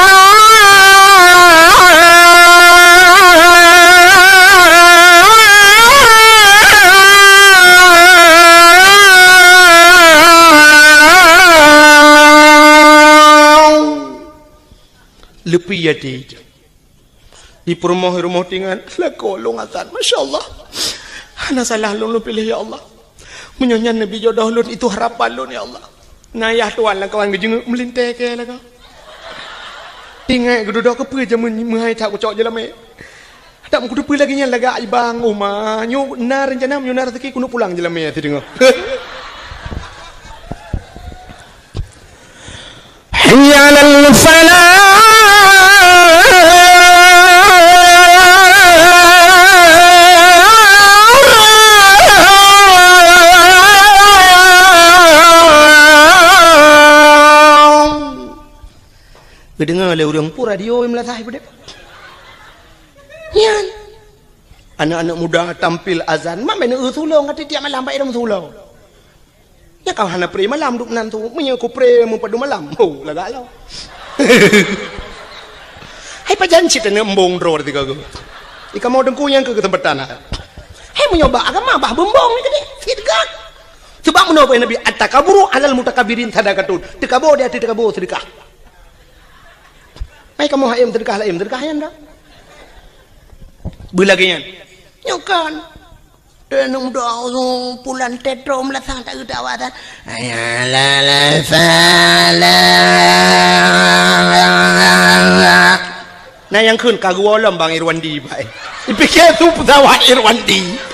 Lepi ya di rumah tinggal lah kolong azan, masya Allah. Hana salah lu pilih ya Allah. Menyonya Nabi jodoh lu itu harapan lu ya Allah. Nayah tuan lah kawan gejeng melintai ke lah kau. Tinggal geduduk ke pe jamun mahai tak kucok je lah me. Tak mau kudu lagi nya laga ibang rumah. Nyu nar rencana nyu nar rezeki kudu pulang je lah me tu dengar. Hayya 'alal falah. Kedengar oleh orang pun radio yang melatah ibu dek. Yan. Anak-anak muda tampil azan. Mak mana sulong kata tiap malam baik dalam sulong. Ya kau hana pre malam duk nan tu. Punya aku pre mempadu malam. Oh lagak lah. Hai pajan cita ni embong dror tiga go. Ika mau dengku yang ke tempat tanah. Hai menyoba agama bah bembong ni kene. Sidgak. Sebab menapa Nabi at-takaburu alal mutakabirin sadaqatun. Tekabo dia tekabo sedekah. Mai kamu hayam sedekah yang dah. Belagian. Nyokan. Dan muda pulan tetro melatang tak ada awatan. Ayala fala. Nah yang kun kagualam Bang Irwandi baik. Dipikir tu pesawat Irwandi.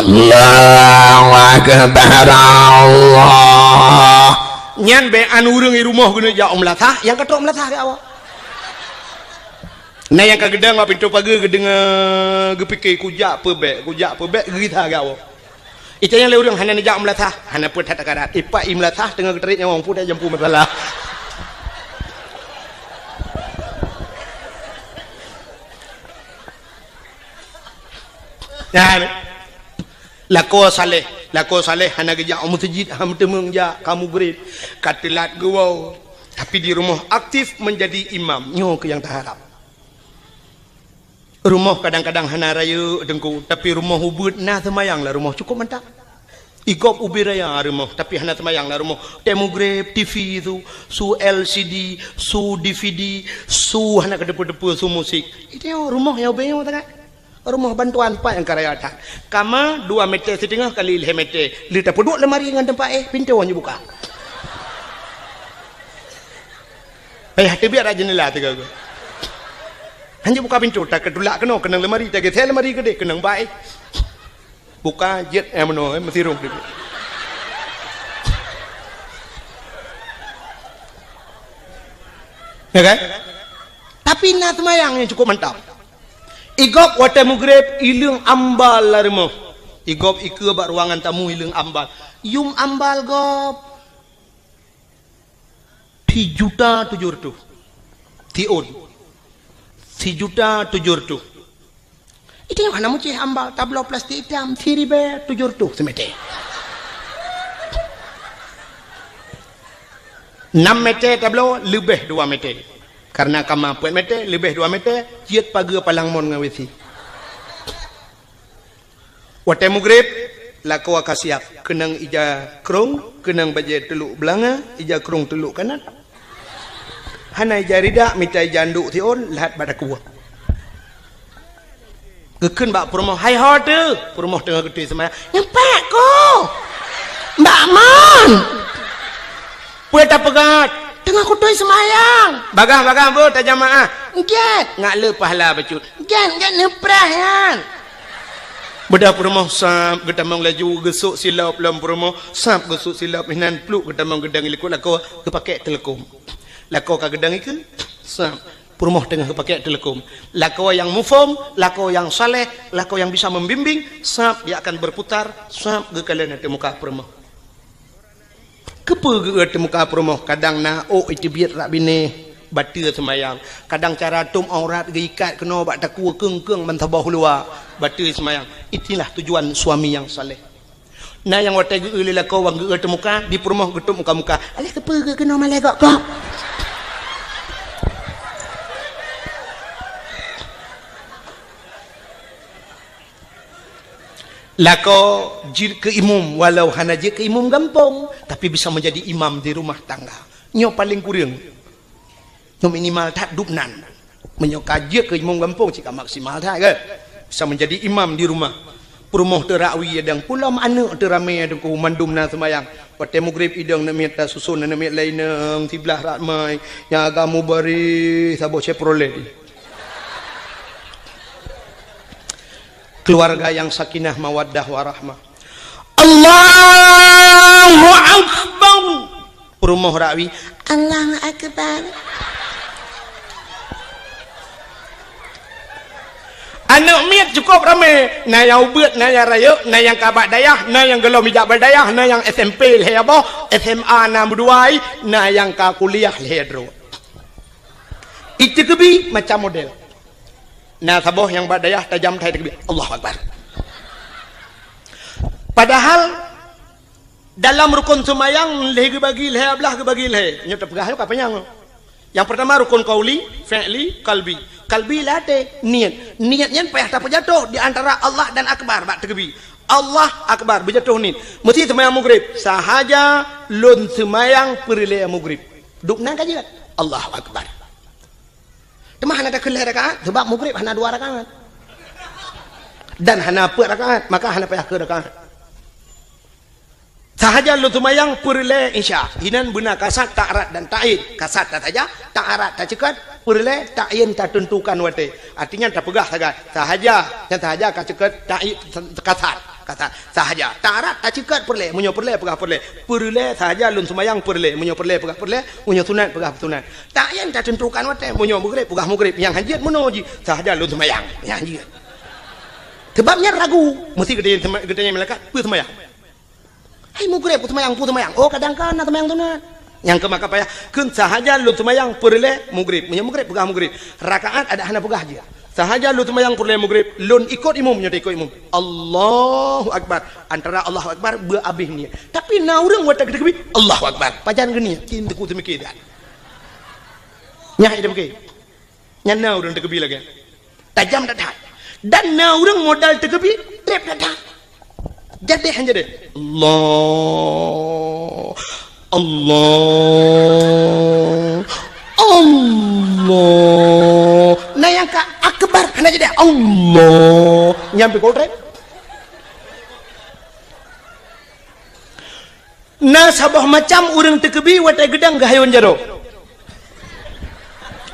Allahu Akbar Allah. Nyan be anu urang di rumah guna ja melatah, yang katok melatah ke awak. Nah yang kagedang apa pintu pagi gedenga gepikir kujak pebek gerita ke awak. Itu yang le urang hana ja melatah, hana pun tak karat. Ipa melatah tengah keterit yang wong pun dah jampu masalah. Nah, lako saleh hana gejak masjid ham temeng ja kamu berit katelat gawau tapi di rumah aktif menjadi imam nyo ke yang taharap rumah kadang-kadang hana raya dengku tapi rumah ubud nah semayang lah rumah cukup mantap igop ubi raya rumah tapi hana semayang lah rumah demograf TV itu su LCD su DVD su hana kedepu-depu su musik itu rumah yang beyo tak rumah bantuan pak yang karayatan. Kama 2 meter setengah kali 5 meter. Lita peduk lemari dengan tempat pintu hanya buka. Hati biar aja nila tiga go. Hanya buka pintu tak kedulak kena kena lemari tak ke lemari gede kena baik. Buka jet meno mesti rum dia. Ya kan? Tapi nak semayang yang cukup mantap. Igop wate mugrib ilung ambal larimo. Igop ike bak ruangan tamu ilung ambal. Yung ambal gop 3.700. Tiun 3.700. Itu yang mana mucih ambal tablo plastik hitam 3.700 semete. 6 meter tablo lebih 2 meter. Karena kama 4 meter lebih 2 meter ciut pagar palang mon dengan wesi. Watai maghrib lako akasiap kenang ija krong kenang baje teluk belanga ija krong teluk kanan. Hana ija rida mitai janduk tion lahat pada kuah. Gekun bak promoh hai hot tu promoh tengah gede semaya nyempak ko Mbak Mon puet tak pegat tengah kutui semayang bagah bu tak jamaah get ngak le pahala becut get neprah kan bedah promoh sap gedamong laju gesuk silap lam promoh sap gesuk silap hinan pluk gedamong gedang likut lako kepakai telekom lako ka gedang ikan sap promoh tengah kepakai telekom lako yang mufom lako yang saleh lako yang bisa membimbing sap dia akan berputar sap ke kalian di muka promoh kepe ke muka promoh kadang na itu biar rak bini batir semayang kadang cara tum aurat geikat kena bak takua keng mentabah luar batir semayang itulah tujuan suami yang saleh na yang watai ge lelako wang ge muka di promoh getuk muka-muka alih kepe ke kena malai kok lako jir ke imam walau hana je ke imam gampang tapi bisa menjadi imam di rumah tangga nyo paling kurang nyo minimal tak dupnan menyo kaje ke imam gampang jika maksimal tak ke bisa menjadi imam di rumah perumoh terakwi adang pulam anak teramai adang ku mandum na semayang watai maghrib idang nak minta susun nak minta lain tiblah ratmai yang agamu bari sabo Chevrolet keluarga yang sakinah mawaddah warahmah Allahu Akbar perumoh rakwi Allahu Akbar anak miat cukup ramai na yang ubet na yang raya na yang kabak dayah na yang gelau mijak berdayah na yang SMP leh apa SMA na berduai na yang ka kuliah leh dro itu kebi macam model nah saboh yang badayah tajam thai takbir Allahu Akbar padahal dalam rukun semayang leh bagi leh ablah ke bagi leh nyot pegah apa yang pertama rukun qauli fi'li qalbi late niatnya payah tak jatuh di antara Allah dan akbar bak takbir Allah akbar berjatuh ni mesti semayang maghrib sahaja lun semayang perle maghrib duk nang kaji Allahu Akbar cuma hana tak kelih rakaat sebab maghrib hana 2 rakaat dan hana 4 rakaat maka hana payah ke rakaat sahaja lu tumayang perle isya hinan benar kasat ta'arat dan ta'in kasat tak saja ta'arat tak cekat perle ta'in tak tentukan wate artinya tak pegah sahaja yang sahaja ka cekat ta'in kasat sahaja ta'arat tak cekat perle munyo perle pegah perle sahaja lun tumayang perle munyo perle pegah perle munyo sunat pegah sunat ta'in tak tentukan wate munyo maghrib pegah maghrib yang hajat munoji sahaja lun tumayang yang hajat sebabnya ragu mesti gedenya melekat pu tumayang hai maghrib pu tumayang oh kadang-kadang na tumayang sunat yang ke maka payah kun sahaja lu tumayang perle maghrib munyo maghrib pegah maghrib rakaat ada hana pegah je sahaja lu tumayang perle maghrib lun ikut imam nyo ikut imam Allahu Akbar antara Allahu Akbar beabih ni tapi na urang watak dekebi Allahu Akbar pajan geni tin teku temikir dah nyah ide bekei nya na urang dekebi lagi tajam dah dan na urang modal dekebi trep dah jadi hanya deh Allah nah yang ka akbar hanya jadi Allah nyampe kodrek nah sabah macam urang tekebi watai gedang gahayon jaro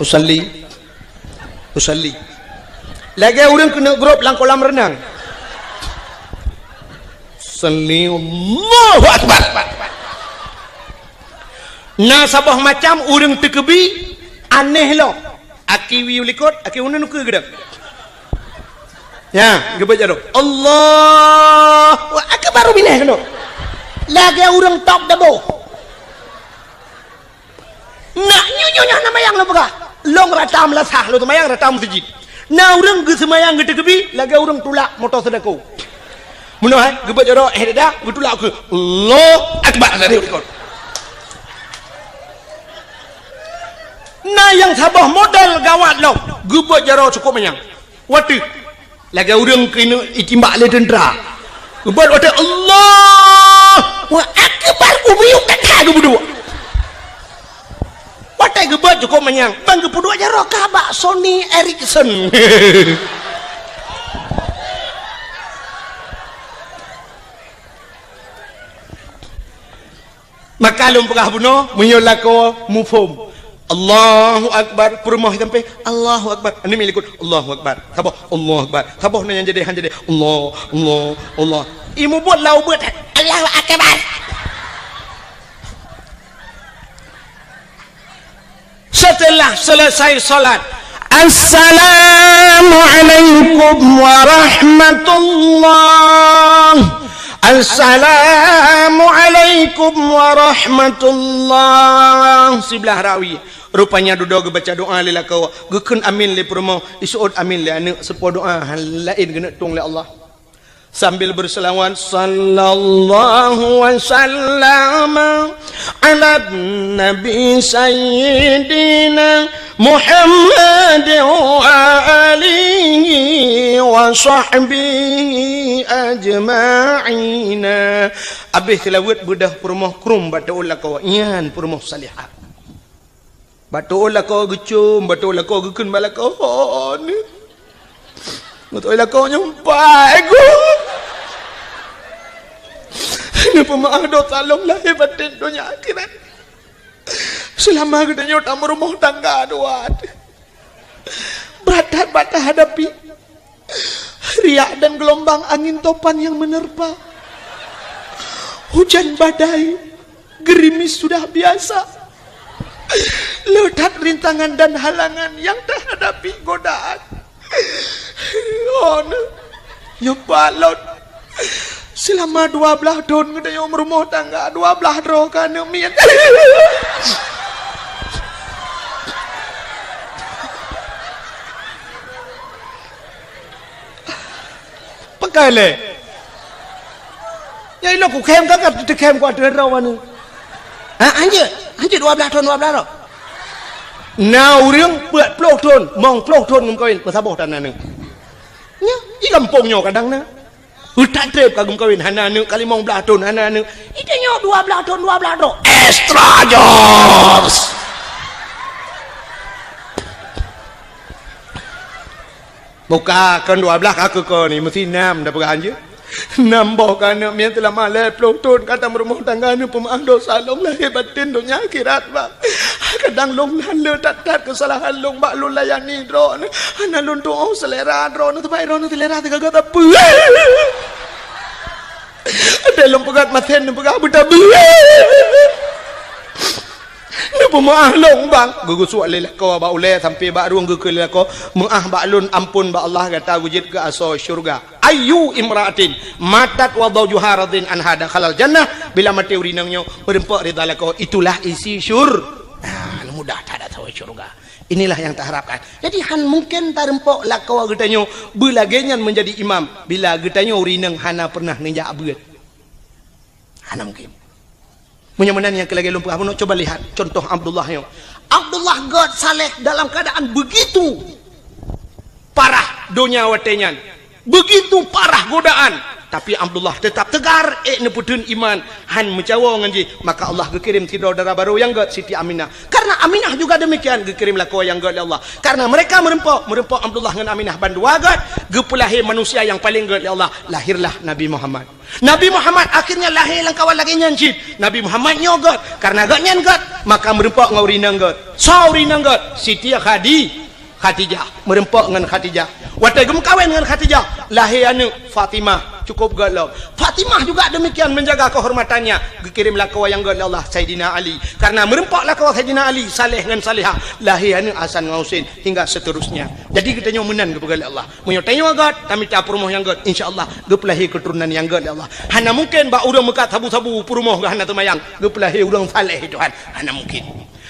usalli lagi urang kena grup lang kolam renang salli Allahu Akbar na sabah macam urang tekebi aneh lo aki wiu likut aki unun ke gedang ya gebet jaro Allahu Akbar bineh kena lagi urang top dabo nak nyonya nama yang lo pegah long ratam lasah lo tumayang ratam masjid na urang ge semayang ge tekebi lagi urang tulak motor sedekau munoh gebet jaro dah gutulak ke Allahu Akbar dari likut na yang sabah modal gawat lo gubut jaro cukup menyang watu lagi urang kena itimbak le tentera gubut watu Allah wa akbar ubiyuk tak ada berdua watu gubut cukup menyang bang gubut jaro kabak Sony Ericsson maka lum pegah buno menyolako mufum Allahu Akbar perumah sampai Allahu Akbar ini milikut Allahu Akbar sabah Allahu Akbar sabah yang jadi Allah imu buat lau buat Allahu Akbar setelah selesai salat Assalamualaikum warahmatullahi Assalamualaikum warahmatullahi sebelah rawi rupanya duduk baca doa lila kau gekun amin li perumah isuud amin li anak sepo doa lain kena tung li Allah sambil berselawat sallallahu wasallam ala nabi sayyidina Muhammad wa alihi wa sahbihi ajma'ina abis selawat bedah perumah krum batu ulah kau ian perumah salihah batu ulah kau gecum batu ulah kau gekun bala kau ni batu ulah kau nyumpai aku ini pemaaf dosa long lahir batin dunia akhirat selama kita nyota merumah tangga doa berat bata hadapi riak dan gelombang angin topan yang menerpa hujan badai gerimis sudah biasa ledak rintangan dan halangan yang terhadapi godaan ya balot selama 12 tahun kita yang merumah tangga 12 roh kana mian pakai le ya ilo ku kem kakak tu kem ku ada raw anu anje 12 tahun 12 roh na urang 40 tahun mong 10 tahun ngum kawin pasabah tanah ni nya i kampungnya kadang na tak trip kagum kawin hana nu kali mong 12 tahun hana nu itanya 12 tahun 12 roh extra jobs buka kan 12 aku ko ni mesti 6 dah pegang je nambah kana mian telah malai 10 tahun kata berumah tangga ni pemaaf dosa long lahir batin dunia akhirat ba kadang long lalu tat kesalahan long bak lu layani dro ana lun tu selera dro nu tebai dro nu selera tiga kata apa ada long pegat maten nu pegat buta ni pemaaf long bang gugus suat lelah kau ba ule sampai ba ruang gugus lelah kau maaf ba lun ampun ba Allah kata wujud ke aso syurga ayu imraatin matat wa zawjuha radin an hada khalal jannah bila mati urinangnya berempak ridha kau itulah isi mudah tak ada tahu syurga inilah yang tak harapkan jadi han mungkin tak rempok lah kau getanyo belagenyan menjadi imam bila getanyo urinang hana pernah ninja abad hana mungkin menyamanan yang kelagi lumpur apa coba lihat contoh Abdullah God saleh dalam keadaan begitu parah dunia watenyan begitu parah godaan tapi Abdullah tetap tegar neputun iman han mencawa nganji maka Allah gekirim saudara baru yang god Siti Aminah karena Aminah juga demikian gekirim laku yang god Allah karena mereka merempok Abdullah dengan Aminah bandua god gepulahi manusia yang paling god Allah lahirlah Nabi Muhammad akhirnya lahir langkawan lagi nyancit Nabi Muhammad nyogot karena god nyan god maka merempok ngaurinang god saurinang god Siti Khadijah merempok dengan Khadijah watai gem kawin dengan Khadijah lahir anu Fatimah cukup galau Fatimah juga demikian menjaga kehormatannya dikirimlah ke wayang Allah Sayyidina Ali karena merempaklah ke Sayyidina Ali saleh dengan salihah lahir anu Hasan Husain hingga seterusnya jadi kita nyomenan kepada Allah menyotanyo agak kami tak permoh yang god insyaallah gepelahi keturunan yang god Allah hana mungkin ba urang mekat sabu-sabu permoh hana temayang gepelahi urang saleh Tuhan hana mungkin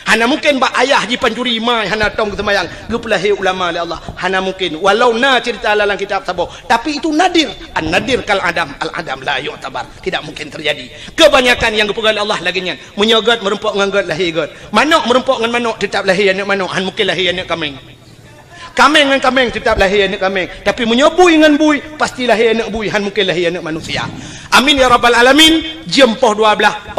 Hana mungkin bak ayah ji pancuri mai hana tong semayang gepelahi ulama oleh Allah. Hana mungkin walau na cerita dalam kitab sabo. Tapi itu nadir. An-nadir kal adam, al-adam la yu'tabar. Tidak mungkin terjadi. Kebanyakan yang dipegang oleh Allah lagi nyan. Menyogot merempok nganggot lahir god. Manuk merempok dengan manuk tetap lahir anak manuk. Han mungkin lahir anak kambing. Kambing dengan kambing tetap lahir anak kambing. Tapi menyobui dengan bui pasti lahir anak bui. Han mungkin lahir anak manusia. Amin ya rabbal alamin. Jempoh dua belah.